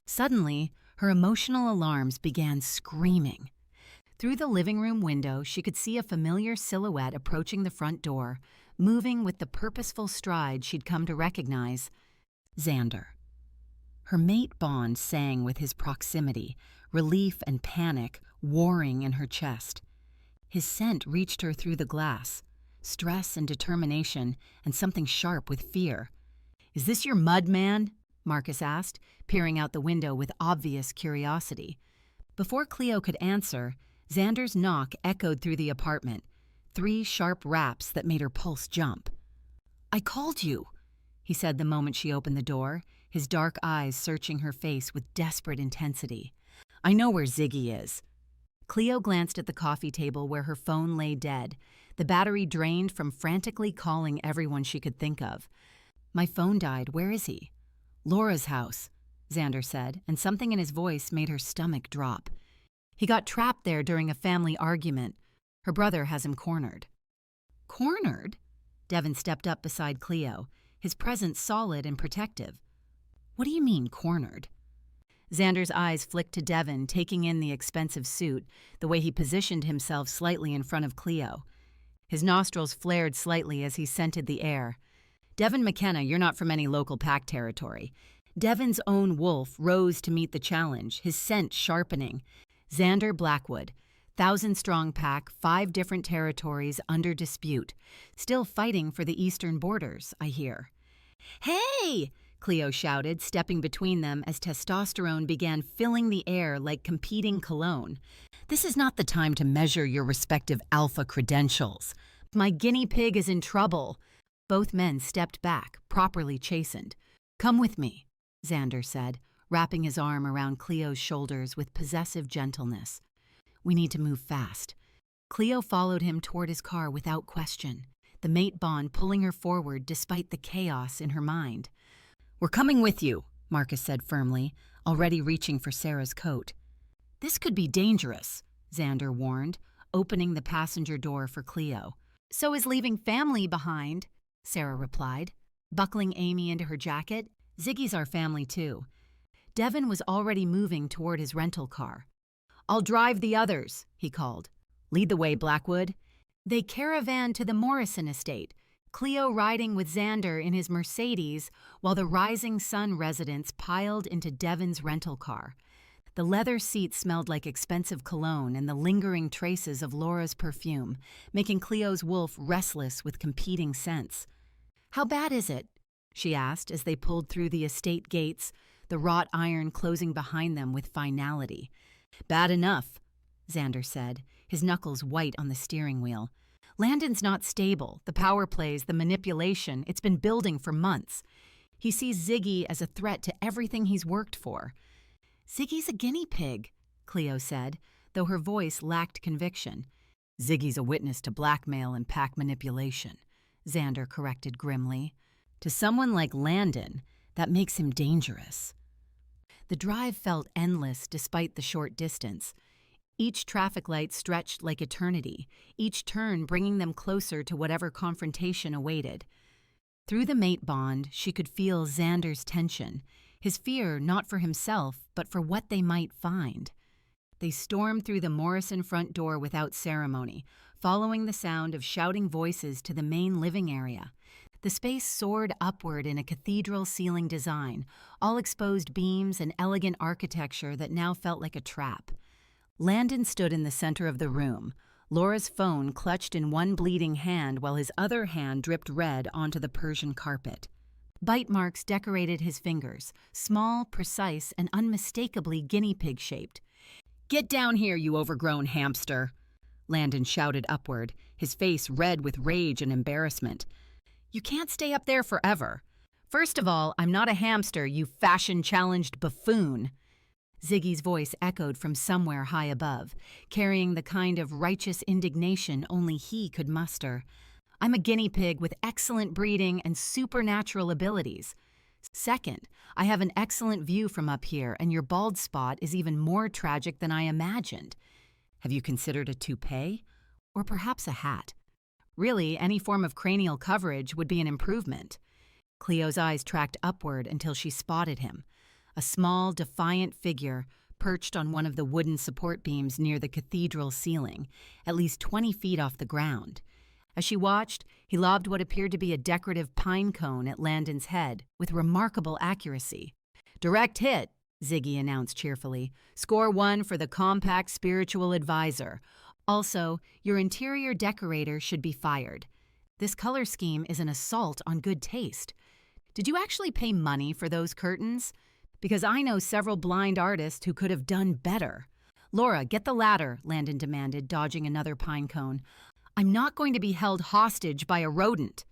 Suddenly, her emotional alarms began screaming. Through the living room window, she could see a familiar silhouette approaching the front door, moving with the purposeful stride she'd come to recognize. Xander. Her mate bond sang with his proximity, relief and panic warring in her chest. His scent reached her through the glass, stress and determination, and something sharp with fear. "Is this your mud man?" Marcus asked, peering out the window with obvious curiosity. Before Cleo could answer, Xander's knock echoed through the apartment, 3 sharp raps that made her pulse jump. "I called you," he said the moment she opened the door, his dark eyes searching her face with desperate intensity. "I know where Ziggy is." Cleo glanced at the coffee table where her phone lay dead, the battery drained from frantically calling everyone she could think of. "My phone died. Where is he?" "Laura's house," Xander said, and something in his voice made her stomach drop. "He got trapped there during a family argument. Her brother has him cornered." "Cornered?" Devon stepped up beside Cleo, his presence solid and protective. "What do you mean, cornered?" Xander's eyes flicked to Devon, taking in the expensive suit, the way he positioned himself slightly in front of Cleo. His nostrils flared slightly as he scented the air. "Devon McKenna, you're not from any local pack territory." Devon's own wolf rose to meet the challenge, his scent sharpening. "Xander Blackwood, 1,000-strong pack, 5 different territories under dispute. Still fighting for the eastern borders, I hear." "Hey!" Cleo shouted, stepping between them as testosterone began filling the air like competing cologne. "This is not the time to measure your respective alpha credentials. My guinea pig is in trouble." Both men stepped back, properly chastened. "Come with me," Xander said, wrapping his arm around Cleo's shoulders with possessive gentleness. "We need to move fast." Cleo followed him toward his car without question, the mate bond pulling her forward despite the chaos in her mind. "We're coming with you," Marcus said firmly, already reaching for Sarah's coat. "This could be dangerous," Xander warned, opening the passenger door for Cleo. "So is leaving family behind," Sarah replied, buckling Amy into her jacket. "Ziggy's our family too." Devon was already moving toward his rental car. "I'll drive the others," he called. "Lead the way, Blackwood." They caravanned to the Morrison estate, Cleo riding with Xander in his Mercedes while the Rising Sun residents piled into Devon's rental car. The leather seat smelled like expensive cologne and the lingering traces of Laura's perfume, making Cleo's wolf restless with competing scents. "How bad is it?" she asked as they pulled through the estate gates, the wrought iron closing behind them with finality. "Bad enough," Xander said, his knuckles white on the steering wheel. "Landon's not stable. The power plays, the manipulation, it's been building for months. He sees Ziggy as a threat to everything he's worked for." "Ziggy's a guinea pig," Cleo said, though her voice lacked conviction. "Ziggy's a witness to blackmail and pack manipulation," Xander corrected grimly. "To someone like Landon, that makes him dangerous." The drive felt endless despite the short distance. Each traffic light stretched like eternity, each turn bringing them closer to whatever confrontation awaited. Through the mate bond, she could feel Xander's tension, his fear not for himself, but for what they might find. They stormed through the Morrison front door without ceremony, following the sound of shouting voices to the main living area. The space soared upward in a cathedral ceiling design, all exposed beams and elegant architecture that now felt like a trap. Landon stood in the center of the room, Laura's phone clutched in one bleeding hand while his other hand dripped red onto the Persian carpet. Bite marks decorated his fingers, small, precise, and unmistakably guinea pig-shaped. "Get down here, you overgrown hamster!" Landon shouted upward, his face red with rage and embarrassment. "You can't stay up there forever. First of all, I'm not a hamster, you fashion-challenged buffoon." Ziggy's voice echoed from somewhere high above, carrying the kind of righteous indignation only he could muster. "I'm a guinea pig with excellent breeding and supernatural abilities. Second, I have an excellent view from up here, and your bald spot is even more tragic than I imagined. Have you considered a toupee? Or perhaps a hat? Really, any form of cranial coverage would be an improvement." Cleo's eyes tracked upward until she spotted him, a small, defiant figure perched on one of the wooden support beams near the cathedral ceiling, at least 20 feet off the ground. As she watched, he lobbed what appeared to be a decorative pine cone at Landon's head with remarkable accuracy. "Direct hit," Ziggy announced cheerfully. "Score 1 for the compact spiritual advisor. Also, your interior decorator should be fired. This color scheme is an assault on good taste. Did you actually pay money for those curtains? Because I know several blind artists who could have done better." "Laura, get the ladder," Landon demanded, dodging another pine cone. "I'm not going to be held hostage by a rodent."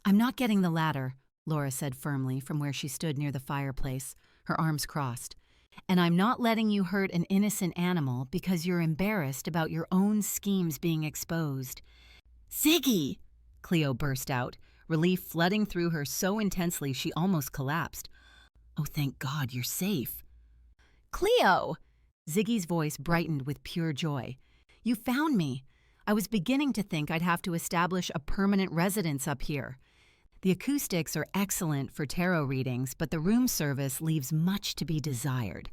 "I'm not getting the ladder," Laura said firmly from where she stood near the fireplace, her arms crossed. "And I'm not letting you hurt an innocent animal because you're embarrassed about your own schemes being exposed." "Ziggy!" Cleo burst out, relief flooding through her so intensely she almost collapsed. "Oh, thank God, you're safe." "Cleo!" Ziggy's voice brightened with pure joy. "You found me. I was beginning to think I'd have to establish a permanent residence up here. The acoustics are excellent for tarot readings, but the room service leaves much to be desired.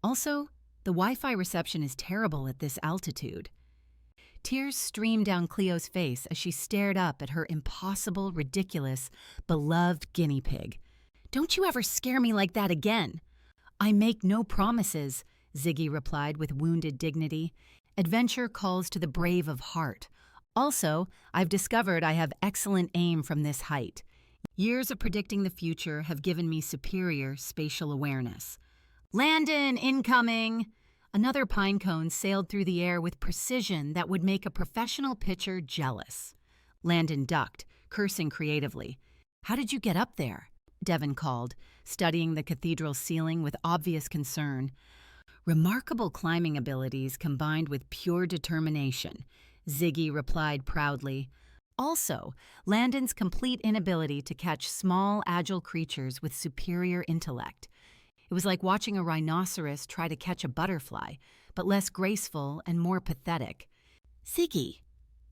Also, the Wi-Fi reception is terrible at this altitude." Tears streamed down Cleo's face as she stared up at her impossible, ridiculous, beloved guinea pig. "Don't you ever scare me like that again." "I make no promises," Ziggy replied with wounded dignity. "Adventure calls to the brave of heart. Also, I've discovered I have excellent aim from this height. Years of predicting the future have given me superior spatial awareness." "Landon, incoming!" Another pine cone sailed through the air with precision that would make a professional pitcher jealous. Landon ducked, cursing creatively. "How did you get up there?" Devon called, studying the cathedral ceiling with obvious concern. "Remarkable climbing abilities combined with pure determination," Ziggy replied proudly. "Also, Landon's complete inability to catch small, agile creatures with superior intellect. It was like watching a rhinoceros try to catch a butterfly, but less graceful and more pathetic." "Ziggy,"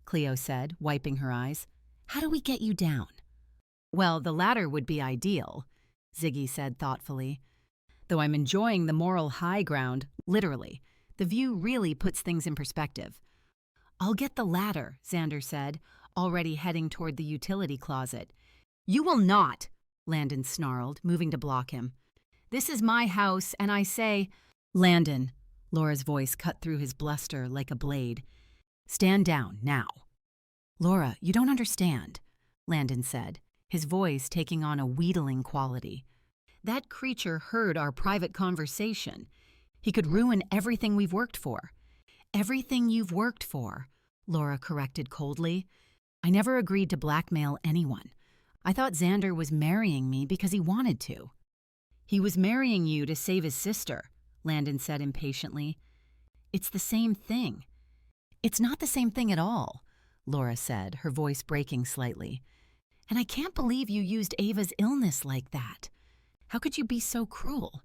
Cleo said, wiping her eyes, "how do we get you down?" "Well, the latter would be ideal," Ziggy said thoughtfully. "Though I'm enjoying the moral high ground, literally. The view really puts things in perspective." "I'll get the ladder," Xander said, already heading toward the utility closet. "You will not," Landon snarled, moving to block him. "This is my house, and I say—" "Landon," Laura's voice cut through his bluster like a blade. "Stand down, now." "Laura, you don't understand," Landon said, his voice taking on a wheedling quality. "That creature heard our private conversation. He could ruin everything we've worked for." "Everything you've worked for," Laura corrected coldly. "I never agreed to blackmail anyone. I thought Xander was marrying me because he wanted to." "He was marrying you to save his sister," Landon said impatiently. "It's the same thing." "It's not the same thing at all," Laura said, her voice breaking slightly. "And I can't believe you used Ava's illness like that. How could you be so cruel?"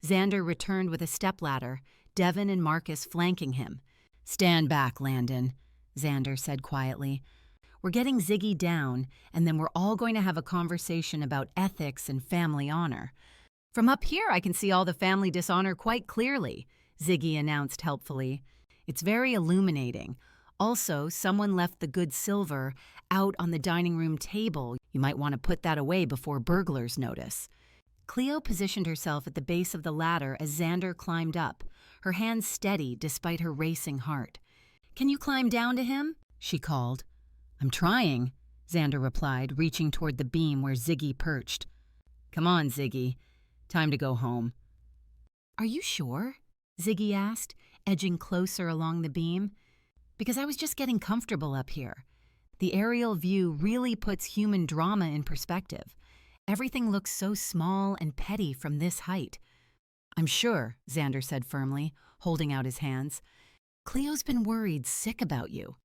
Xander returned with a stepladder, Devin and Marcus flanking him. "Stand back, Landon," Xander said quietly. "We're getting Ziggy down, and then we're all going to have a conversation about ethics and family honor." "From up here, I can see all the family dishonor quite clearly," Ziggy announced helpfully. "It's very illuminating. Also, someone left the good silver out on the dining room table. You might want to put that away before burglars notice." Cleo positioned herself at the base of the ladder as Xander climbed up, her hands steady despite her racing heart. "Can you climb down to him?" she called. "I'm trying," Xander replied, reaching toward the beam where Ziggy perched. "Come on, Ziggy. Time to go home." "Are you sure?" Ziggy asked, edging closer along the beam. "Because I was just getting comfortable up here. The aerial view really puts human drama in perspective. Everything looks so small and petty from this height." "I'm sure," Xander said firmly, holding out his hands. "Cleo's been worried sick about you."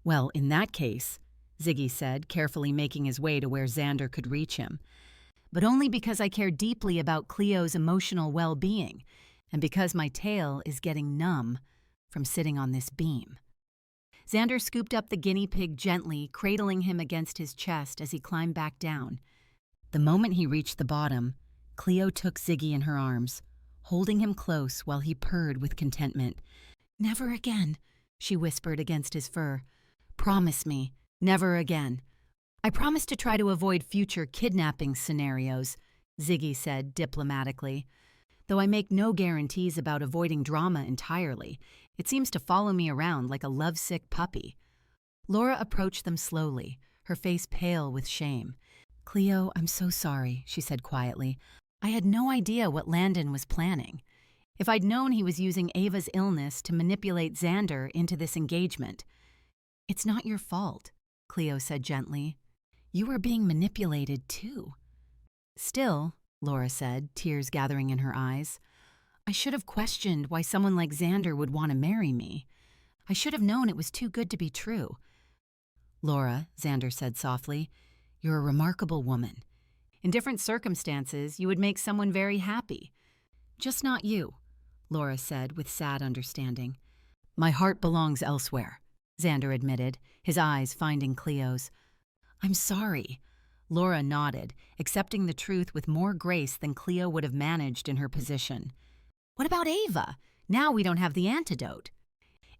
"Well, in that case," Ziggy said, carefully making his way to where Xander could reach him. "But only because I care deeply about Cleo's emotional well-being, and because my tail is getting numb from sitting on this beam." Xander scooped up the guinea pig gently, cradling him against his chest as he climbed back down. The moment he reached the bottom, Cleo took Ziggy in her arms, holding him close while he purred with contentment. "Never again," she whispered against his fur. "Promise me, never again." "I promise to try to avoid future kidnapping scenarios," Ziggy said diplomatically. "Though I make no guarantees about avoiding drama entirely. It seems to follow me around like a lovesick puppy." Laura approached them slowly, her face pale with shame. "Cleo, I'm so sorry," she said quietly. "I had no idea what Landon was planning. If I'd known he was using Ava's illness to manipulate Xander into this engagement." "It's not your fault," Cleo said gently. "You were being manipulated too." "Still," Laura said, tears gathering in her eyes, "I should have questioned why someone like Xander would want to marry me. I should have known it was too good to be true." "Laura," Xander said softly, "you're a remarkable woman. In different circumstances, you would make someone very happy. Just not you," Laura said with sad understanding. "My heart belongs elsewhere," Xander admitted, his eyes finding Cleo's. "I'm sorry." Laura nodded, accepting the truth with more grace than Cleo would have managed in her position. "What about Ava? Now we don't have the antidote."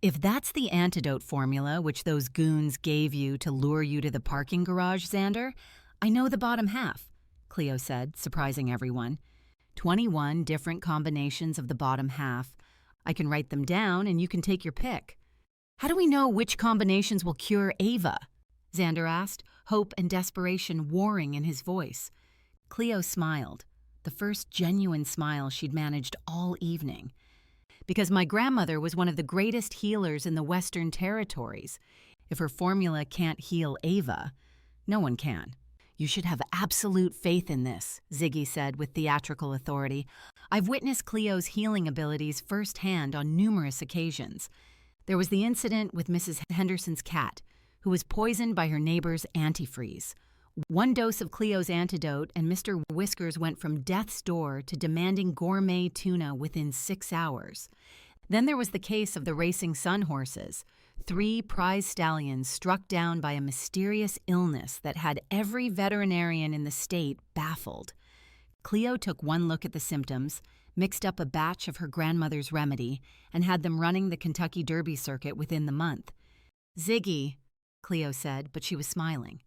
"If that's the antidote formula which those goons gave you to lure you to the parking garage, Xander, I know the bottom half," Cleo said, surprising everyone. 21 different combinations of the bottom half. I can write them down and you can take your pick." "How do we know which combinations will cure Ava?" Xander asked, hope and desperation warring in his voice. Cleo smiled, the first genuine smile she'd managed all evening. "Because my grandmother was one of the greatest healers in the Western Territories. If her formula can't heal Ava, no one can." "You should have absolute faith in this," Ziggy said with theatrical authority. "I've witnessed Cleo's healing abilities firsthand on numerous occasions. There was the incident with Mrs. Henderson's cat, who was poisoned by her neighbor's antifreeze. One dose of Cleo's antidote and Mr. Whiskers went from death's door to demanding gourmet tuna within 6 hours. Then there was the case of the racing sun horses. 3 prize stallions struck down by a mysterious illness that had every veterinarian in the state baffled. Cleo took one look at the symptoms, mixed up a batch of her grandmother's remedy, and had them running the Kentucky Derby circuit within the month." "Ziggy," Cleo said, but she was smiling.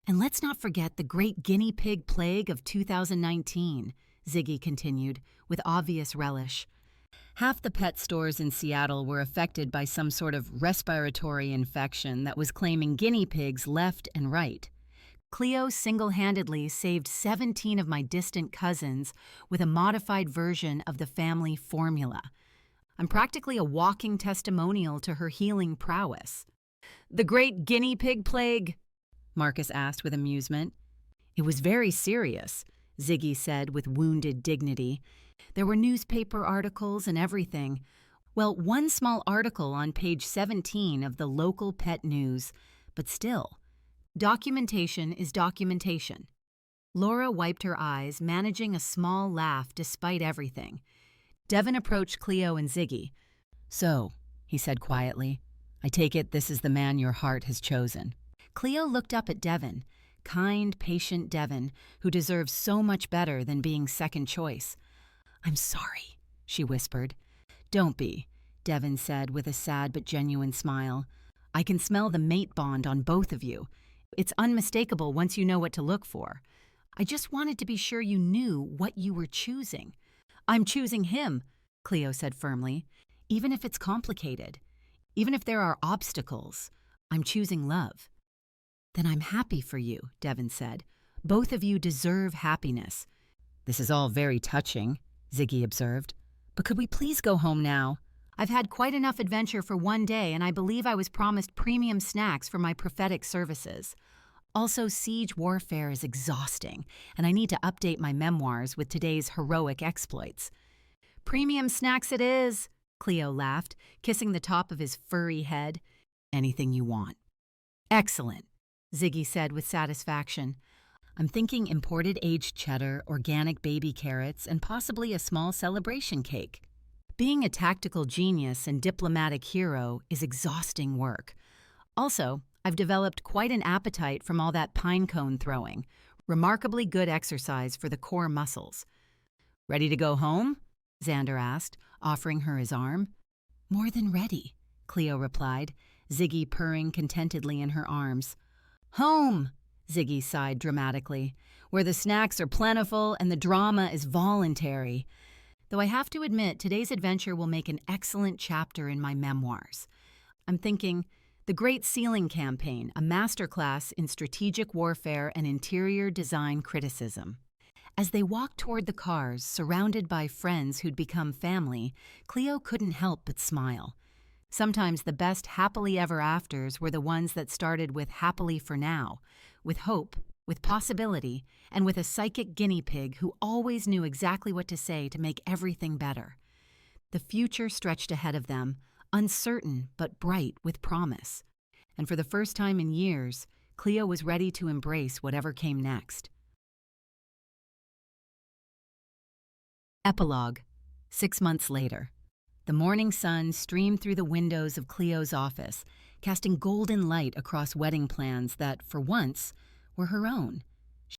"And let's not forget the great guinea pig plague of 2019, Ziggy continued, with obvious relish. "Half the pet stores in Seattle were affected by some sort of respiratory infection that was claiming guinea pigs left and right. Cleo single-handedly saved 17 of my distant cousins with a modified version of the family formula. I'm practically a walking testimonial to her healing prowess." "The great guinea pig plague?" Marcus asked with amusement. "It was very serious," Ziggy said with wounded dignity. "There were newspaper articles and everything. Well, one small article on page 17 of the local pet news, but still, documentation is documentation." Laura wiped her eyes, managing a small laugh despite everything. Devin approached Cleo and Ziggy. "So," he said quietly, "I take it this is the man your heart has chosen." Cleo looked up at Devon, kind, patient Devon, who deserves so much better than being second choice. "I'm sorry," she whispered. "Don't be," Devon said with a sad but genuine smile. "I can smell the mate bond on both of you. It's unmistakable once you know what to look for. I just wanted to be sure you knew what you were choosing." "I'm choosing him," Cleo said firmly. "Even if it's complicated, even if there are obstacles, I'm choosing love." "Then I'm happy for you," Devon said. "Both of you deserve happiness." "This is all very touching," Ziggy observed. "But could we please go home now? I've had quite enough adventure for one day, and I believe I was promised premium snacks for my prophetic services. Also, siege warfare is exhausting, and I need to update my memoirs with today's heroic exploits." "Premium snacks it is," Cleo laughed, kissing the top of his furry head. "Anything you want." "Excellent," Ziggy said with satisfaction. "I'm thinking imported aged cheddar, organic baby carrots, and possibly a small celebration cake." Being a tactical genius and diplomatic hero is exhausting work. Also, I've developed quite an appetite from all that pine cone throwing. Remarkably good exercise for the core muscles. "Ready to go home?" Xander asked, offering her his arm. "More than ready," Cleo replied, Ziggy purring contentedly in her arms. "Home," Ziggy sighed dramatically, "where the snacks are plentiful and the drama is voluntary. Though I have to admit, today's adventure will make an excellent chapter in my memoirs. I'm thinking The Great Sealing Campaign, a masterclass in strategic warfare and interior design criticism." As they walked toward the cars, surrounded by friends who'd become family, Cleo couldn't help but smile. Sometimes the best happily ever afters were the ones that started with happily for now, with hope, with possibility, and with a psychic guinea pig who always knew exactly what to say to make everything better. The future stretched ahead of them, uncertain but bright with promise. And for the first time in years, Cleo was ready to embrace whatever came next. Epilogue. 6 months later. The morning sun streamed through the windows of Cleo's office, casting golden light across wedding plans that, for once, were her own.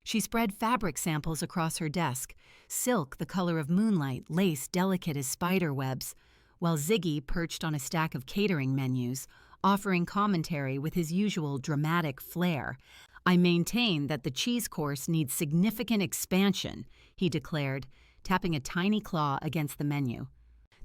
She spread fabric samples across her desk, silk the color of moonlight, lace delicate as spider webs, while Ziggy perched on a stack of catering menus, offering commentary with his usual dramatic flair. "I maintain that the cheese course needs significant expansion," he declared, tapping a tiny claw against the menu.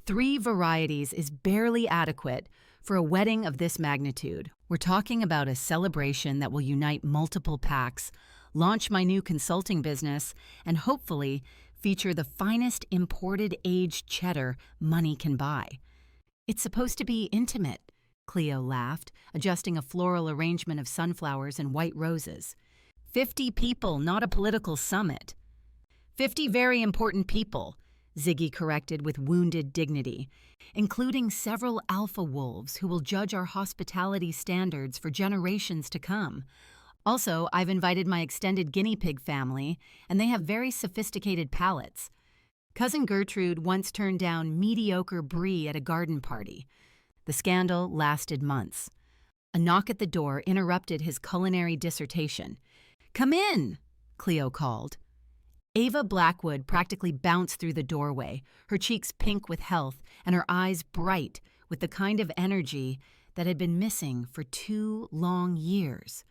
"3 varieties is barely adequate for a wedding of this magnitude. We're talking about a celebration that will unite multiple packs, launch my new consulting business, and hopefully feature the finest imported aged cheddar money can buy." "It's supposed to be intimate," Cleo laughed, adjusting a floral arrangement of sunflowers and white roses. 50 people, not a political summit." 50 very important people," Ziggy corrected with wounded dignity, "including several alpha wolves who will judge our hospitality standards for generations to come. Also, I've invited my extended guinea pig family, and they have very sophisticated palates. Cousin Gertrude once turned down mediocre brie at a garden party. The scandal lasted months." A knock at the door interrupted his culinary dissertation. "Come in," Cleo called. Ava Blackwood practically bounced through the doorway, her cheeks pink with health and her eyes bright with the kind of energy that had been missing for 2 long years.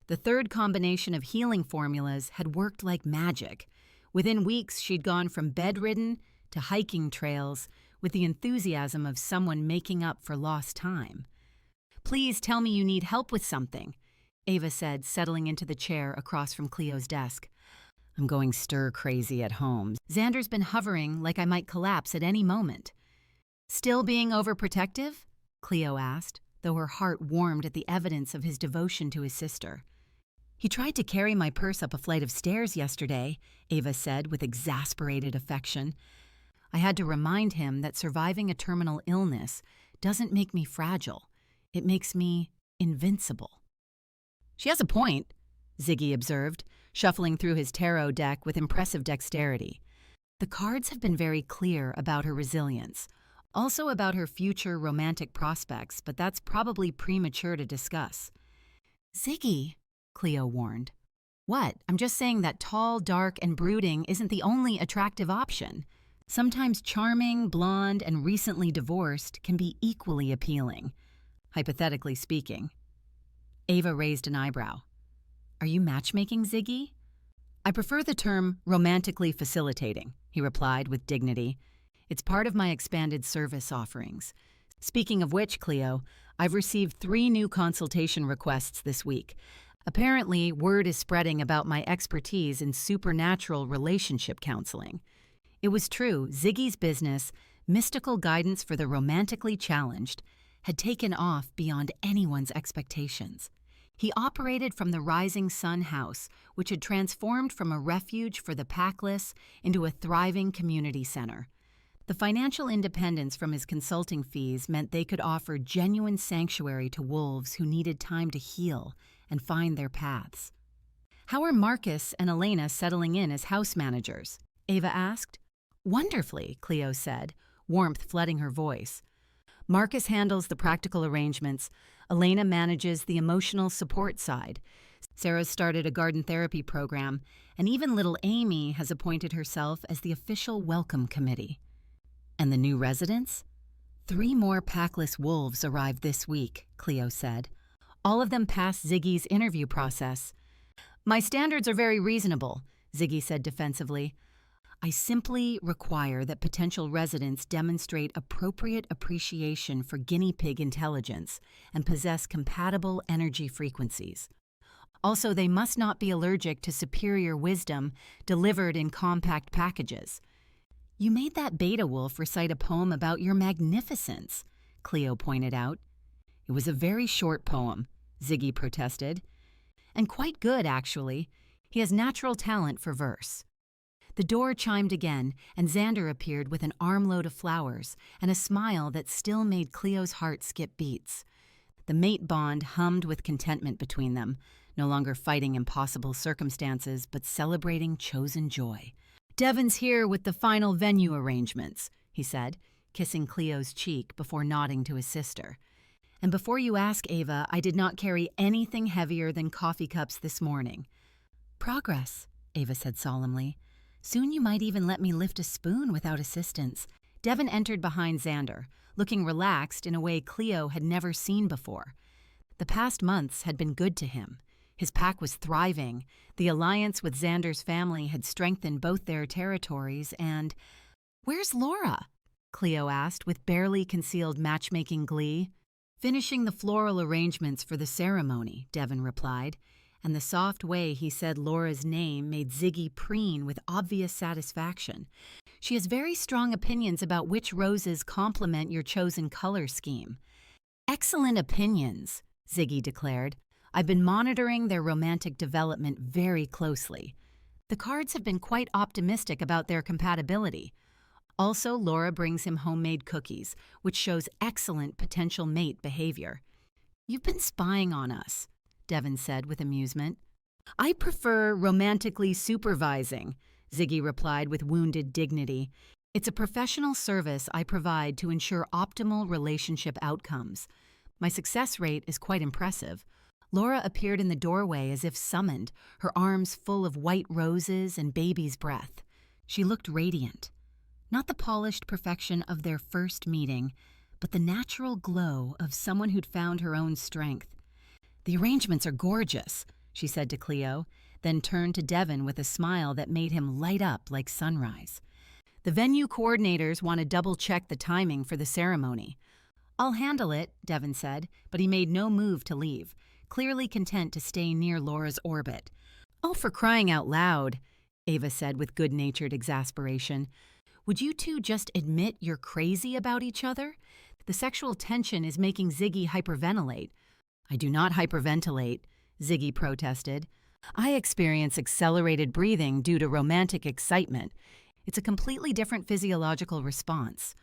The third combination of healing formulas had worked like magic. Within weeks, she'd gone from bedridden to hiking trails with the enthusiasm of someone making up for lost time. "Please tell me you need help with something," Ava said, settling into the chair across from Cleo's desk. "I'm going stir-crazy at home. Xander's been hovering like I might collapse at any moment." "Still being overprotective?" Cleo asked, though her heart warmed at the evidence of his devotion to his sister. "He tried to carry my purse up a flight of stairs yesterday," Ava said with exasperated affection. "I had to remind him that surviving a terminal illness doesn't make me fragile. It makes me invincible." "She has a point," Ziggy observed, shuffling through his tarot deck with impressive dexterity. "The cards have been very clear about her resilience. Also about her future romantic prospects, but that's probably premature to discuss. Ziggy, Cleo warned. What? I'm just saying that tall, dark, and brooding isn't the only attractive option. Sometimes charming, blonde, and recently divorced can be equally appealing, hypothetically speaking. Ava raised an eyebrow. Are you matchmaking, Ziggy? I prefer the term romantically facilitating, he replied with dignity. It's part of my expanded service offerings. Speaking of which, Cleo, I've received 3 new consultation requests this week. Apparently, word is spreading about my expertise in supernatural relationship counseling. It was true, Ziggy's business, Mystical Guidance for the Romantically Challenged, had taken off beyond anyone's expectations. He operated from the Rising Sun House, which had transformed from a refuge for the packless into a thriving community center. The financial independence from his consulting fees meant they could offer genuine sanctuary to wolves who needed time to heal and find their paths. How are Marcus and Elena settling in as house managers? Ava asked. Wonderfully, Cleo said, warmth flooding her voice. Marcus handles the practical arrangements. Elena manages the emotional support side. Sarah's started a garden therapy program, and even little Amy has appointed herself as the official welcome committee. And the new residents? 3 more packless wolves arrived this week, Cleo said. All of them passed Ziggy's interview process. My standards are very reasonable, Ziggy said defensively. I simply require that potential residents demonstrate appropriate appreciation for guinea pig intelligence and possess compatible energy frequencies. Also, they must not be allergic to superior wisdom delivered in compact packages. You made that beta wolf recite a poem about your magnificence, Cleo pointed out. It was a very short poem, Ziggy protested. And quite good, actually. He has natural talent for verse. The door chimed again, and Xander appeared with an armload of flowers and a smile that still made Cleo's heart skip beats. The mate bond hummed with contentment between them, no longer fighting impossible circumstances, but celebrating chosen joy. Devon's here with the final venue arrangements, he said, kissing Cleo's cheek before nodding to his sister. And before you ask, Ava, I did not carry anything heavier than coffee cups this morning. Progress, Ava said solemnly. Soon you might even let me lift a spoon without assistance. Devon entered behind Xander, looking relaxed in a way Cleo had never seen before. The past months had been good to him. His pack was thriving. The alliance with Xander's family had strengthened both their territories and... Where's Laura? Cleo asked with barely concealed matchmaking glee. Finishing the floral arrangements for the ceremony, Devon replied, and the soft way he said Laura's name made Ziggy preen with obvious satisfaction. She has very strong opinions about which roses complement your chosen color scheme. Excellent opinions, Ziggy declared. I've been monitoring their romantic development very closely. The cards have been quite optimistic about their compatibility. Also, Laura brings him homemade cookies, which shows excellent potential mate behavior. You've been spying on us, Devon said with amusement. I prefer romantically supervising, Ziggy replied with wounded dignity. It's a professional service I provide to ensure optimal relationship outcomes. My success rate is quite impressive. Laura appeared in the doorway as if summoned, her arms full of white roses and baby's breath. She looked radiant. Not the polished perfection of their first meeting, but the natural glow of someone who'd found her own strength. The arrangements are gorgeous, she said to Cleo, then turned to Devon with a smile that made him light up like sunrise. The venue coordinators want to double-check the timing for the ceremony. I'll handle it, Devon said, but he made no move to leave, clearly content to stay near Laura's orbit. Oh, for crying out loud, Ava said with good-natured exasperation. Would you two just admit you're crazy about each other? The sexual tension is making Ziggy hyperventilate. I do not hyperventilate, Ziggy protested. I experience accelerated breathing due to romantic excitement. It's a completely different physiological response.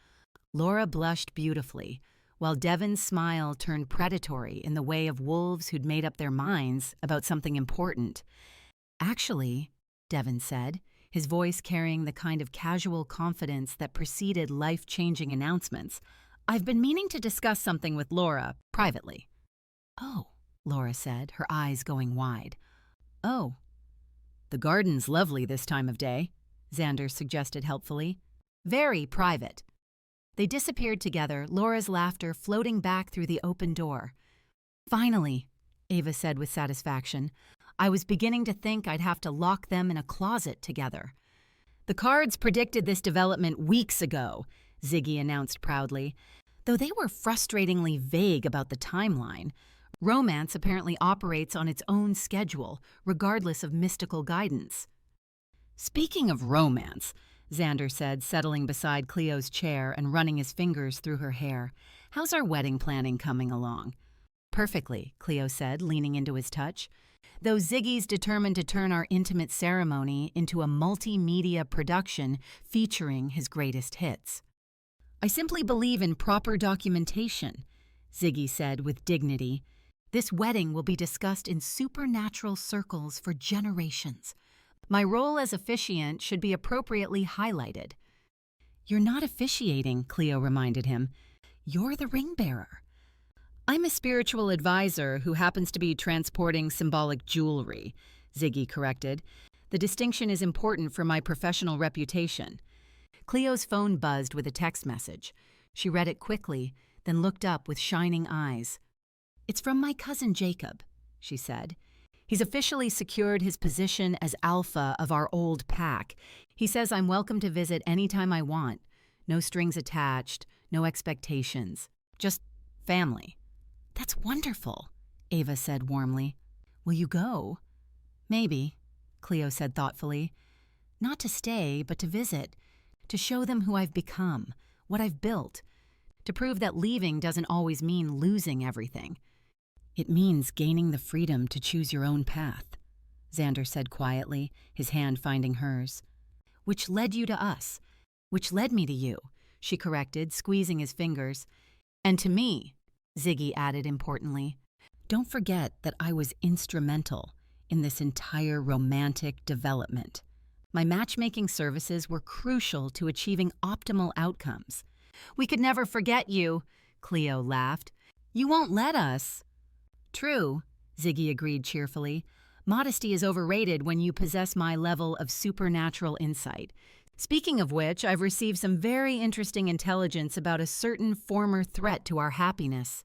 Laura blushed beautifully, while Devon's smile turned predatory in the way of wolves who'd made up their minds about something important. Actually, Devon said, his voice carrying the kind of casual confidence that preceded life-changing announcements. "I've been meaning to discuss something with Laura, privately." "Oh," Laura said, her eyes going wide. "Oh." "The garden's lovely this time of day," Xander suggested helpfully. "Very private." They disappeared together, Laura's laughter floating back through the open door. "Finally," Ava said with satisfaction. "I was beginning to think I'd have to lock them in a closet together." "The cards predicted this development weeks ago," Ziggy announced proudly. Though they were frustratingly vague about the timeline, romance apparently operates on its own schedule, regardless of mystical guidance. "Speaking of romance," Xander said, settling beside Cleo's chair and running his fingers through her hair, "how's our wedding planning coming along?" "Perfectly," Cleo said, leaning into his touch. "Though Ziggy's determined to turn our intimate ceremony into a multimedia production featuring his greatest hits." "I simply believe in proper documentation," Ziggy said with dignity. "This wedding will be discussed in supernatural circles for generations. My role as officiant should be appropriately highlighted." "You're not officiating," Cleo reminded him. "You're the ring bearer." "I'm a spiritual advisor who happens to be transporting symbolic jewelry," Ziggy corrected. "The distinction is important for my professional reputation." Cleo's phone buzzed with a text message. She read it quickly, then looked up with shining eyes. "It's from my cousin Jacob," she said. "He's officially secured his position as alpha of our old pack. He says I'm welcome to visit anytime I want. No strings attached, no expectations. Just family." "That's wonderful," Ava said warmly. "Will you go?" "Maybe," Cleo said thoughtfully. "Not to stay, but to visit. To show them who I've become, what I've built. To prove that leaving doesn't always mean losing everything. It means gaining the freedom to choose your own path," Xander said quietly, his hand finding hers. "Which led you to us. Which led me to you," she corrected, squeezing his fingers. "And to me," Ziggy added importantly. "Don't forget that I was instrumental in this entire romantic development. My matchmaking services were crucial to achieving optimal outcomes." "We could never forget you," Cleo laughed. "You won't let us." "True," Ziggy agreed cheerfully. "Modesty is overrated when you possess my level of supernatural insight. Speaking of which, I've received some very interesting intelligence about a certain former threat to our happiness."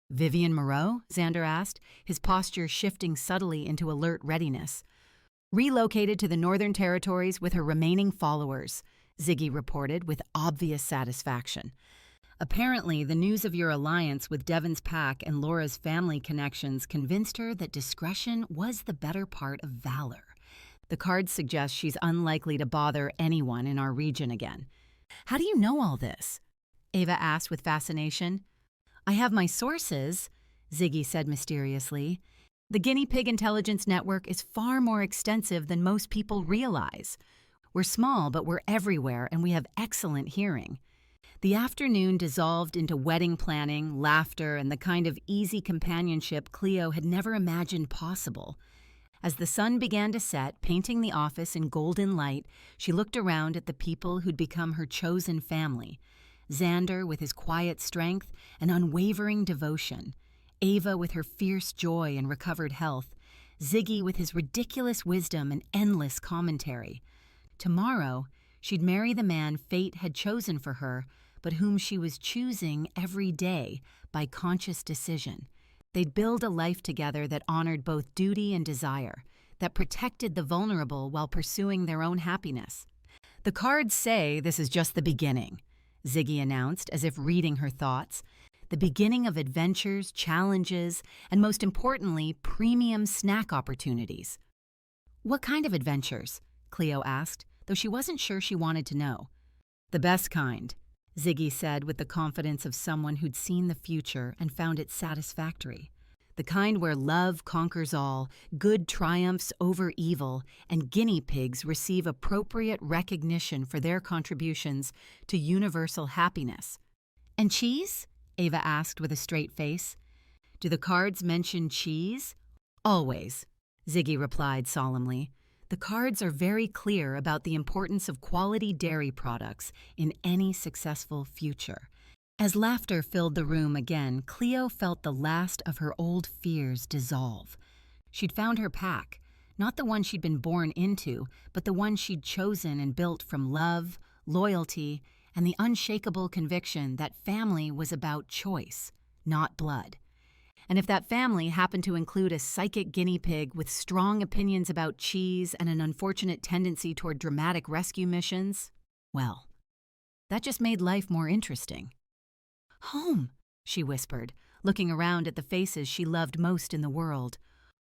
"Vivian Moreau?" Xander asked, his posture shifting subtly into alert readiness. "Relocated to the Northern Territories with her remaining followers," Ziggy reported with obvious satisfaction. "Apparently, the news of your alliance with Devon's pack and Laura's family connections convinced her that discretion was the better part of valor. The cards suggest she's unlikely to bother anyone in our region again." "How do you know all this?" Ava asked with fascination. "I have my sources," Ziggy said mysteriously. "The guinea pig intelligence network is far more extensive than most people realize. We're small, but we're everywhere, and we have excellent hearing." The afternoon dissolved into wedding planning, laughter, and the kind of easy companionship Cleo had never imagined possible. As the sun began to set, painting the office in golden light, she looked around at the people who'd become her chosen family. Xander with his quiet strength and unwavering devotion, Ava with her fierce joy and recovered health, Ziggy with his ridiculous wisdom and endless commentary. Tomorrow, she'd marry the man fate had chosen for her, but whom she was choosing every day by conscious decision. They'd build a life together that honored both duty and desire, that protected the vulnerable while pursuing their own happiness. "The cards say this is just the beginning," Ziggy announced, as if reading her thoughts. "The beginning of adventures, challenges, and most importantly, premium snack opportunities." "What kind of adventures?" Cleo asked, though she wasn't sure she wanted to know. "The best kind," Ziggy said with the confidence of someone who'd seen the future and found it satisfactory. "The kind where love conquers all, good triumphs over evil, and guinea pigs receive appropriate recognition for their contributions to universal happiness." "And cheese?" Ava asked with a straight face. "Do the cards mention cheese?" "Always," Ziggy replied solemnly. The cards are very clear about the importance of quality dairy products in any successful future. As laughter filled the room again, Cleo felt the last of her old fears dissolve. She'd found her pack, not the one she'd been born into, but the one she'd chosen and built from love, loyalty, and the unshakable conviction that family was about choice, not blood. And if that family happened to include a psychic guinea pig with strong opinions about cheese and an unfortunate tendency toward dramatic rescue missions, well, that just made life more interesting. "Home," she whispered, looking around at the faces she loved most in the world.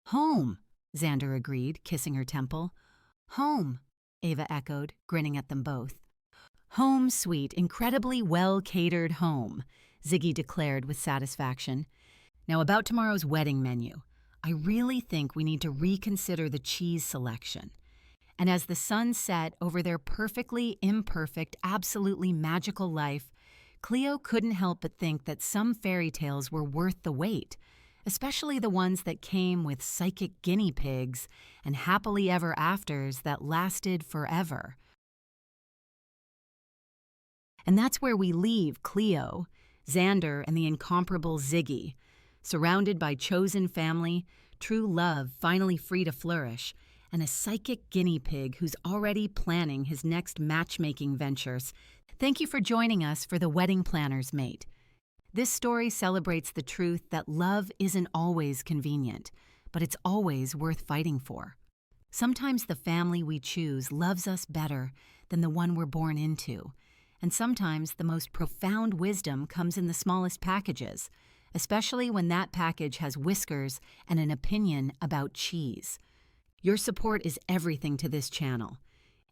"Home," Xander agreed, kissing her temple. "Home," Ava echoed, grinning at them both. "Home, sweet, incredibly well-catered home," Ziggy declared with satisfaction. "Now about tomorrow's wedding menu. I really think we need to reconsider the cheese selection." And as the sun set over their perfectly imperfect, absolutely magical life, Cleo couldn't help but think that some fairy tales were worth the wait, especially the ones that came with psychic guinea pigs and happily ever afters that lasted forever. And that's where we leave Cleo, Xander, and the incomparable Ziggy, surrounded by chosen family, true love finally free to flourish, and a psychic guinea pig who's already planning his next matchmaking ventures. Thank you for joining us for The Wedding Planner's Mate. This story celebrates the truth that love isn't always convenient, but it's always worth fighting for. Sometimes the family we choose loves us better than the one we're born into, and sometimes the most profound wisdom comes in the smallest packages, especially when that package has whiskers and an opinion about cheese. Your support is everything to this channel.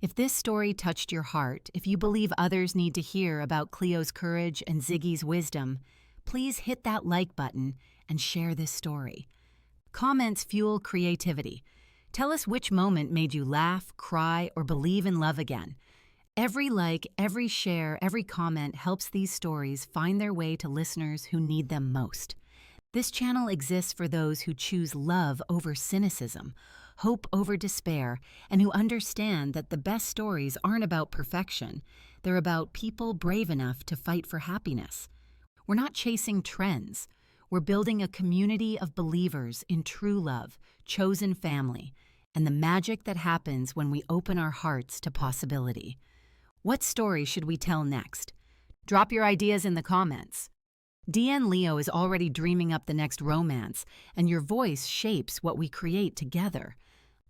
If this story touched your heart, if you believe others need to hear about Cleo's courage and Ziggy's wisdom, please hit that like button and share this story. Comments fuel creativity. Tell us which moment made you laugh, cry, or believe in love again. Every like, every share, every comment helps these stories find their way to listeners who need them most. This channel exists for those who choose love over cynicism, hope over despair, and who understand that the best stories aren't about perfection. They're about people brave enough to fight for happiness. We're not chasing trends. We're building a community of believers in true love, chosen family, and the magic that happens when we open our hearts to possibility. What story should we tell next? Drop your ideas in the comments. DN Leo is already dreaming up the next romance, and your voice shapes what we create together.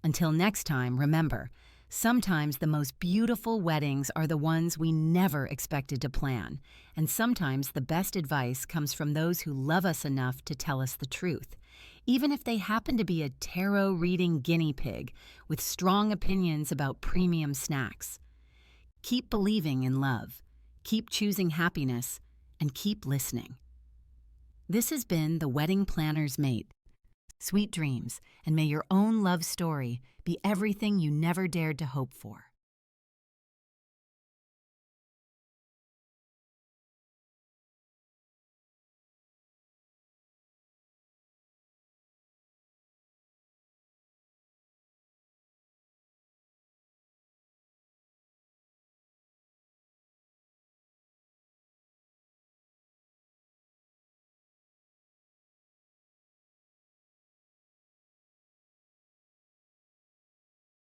Until next time, remember, sometimes the most beautiful weddings are the ones we never expected to plan, and sometimes the best advice comes from those who love us enough to tell us the truth, even if they happen to be a tarot-reading guinea pig with strong opinions about premium snacks. Keep believing in love, keep choosing happiness, and keep listening. This has been The Wedding Planner's Mate. Sweet dreams, and may your own love story be everything you never dared to hope for.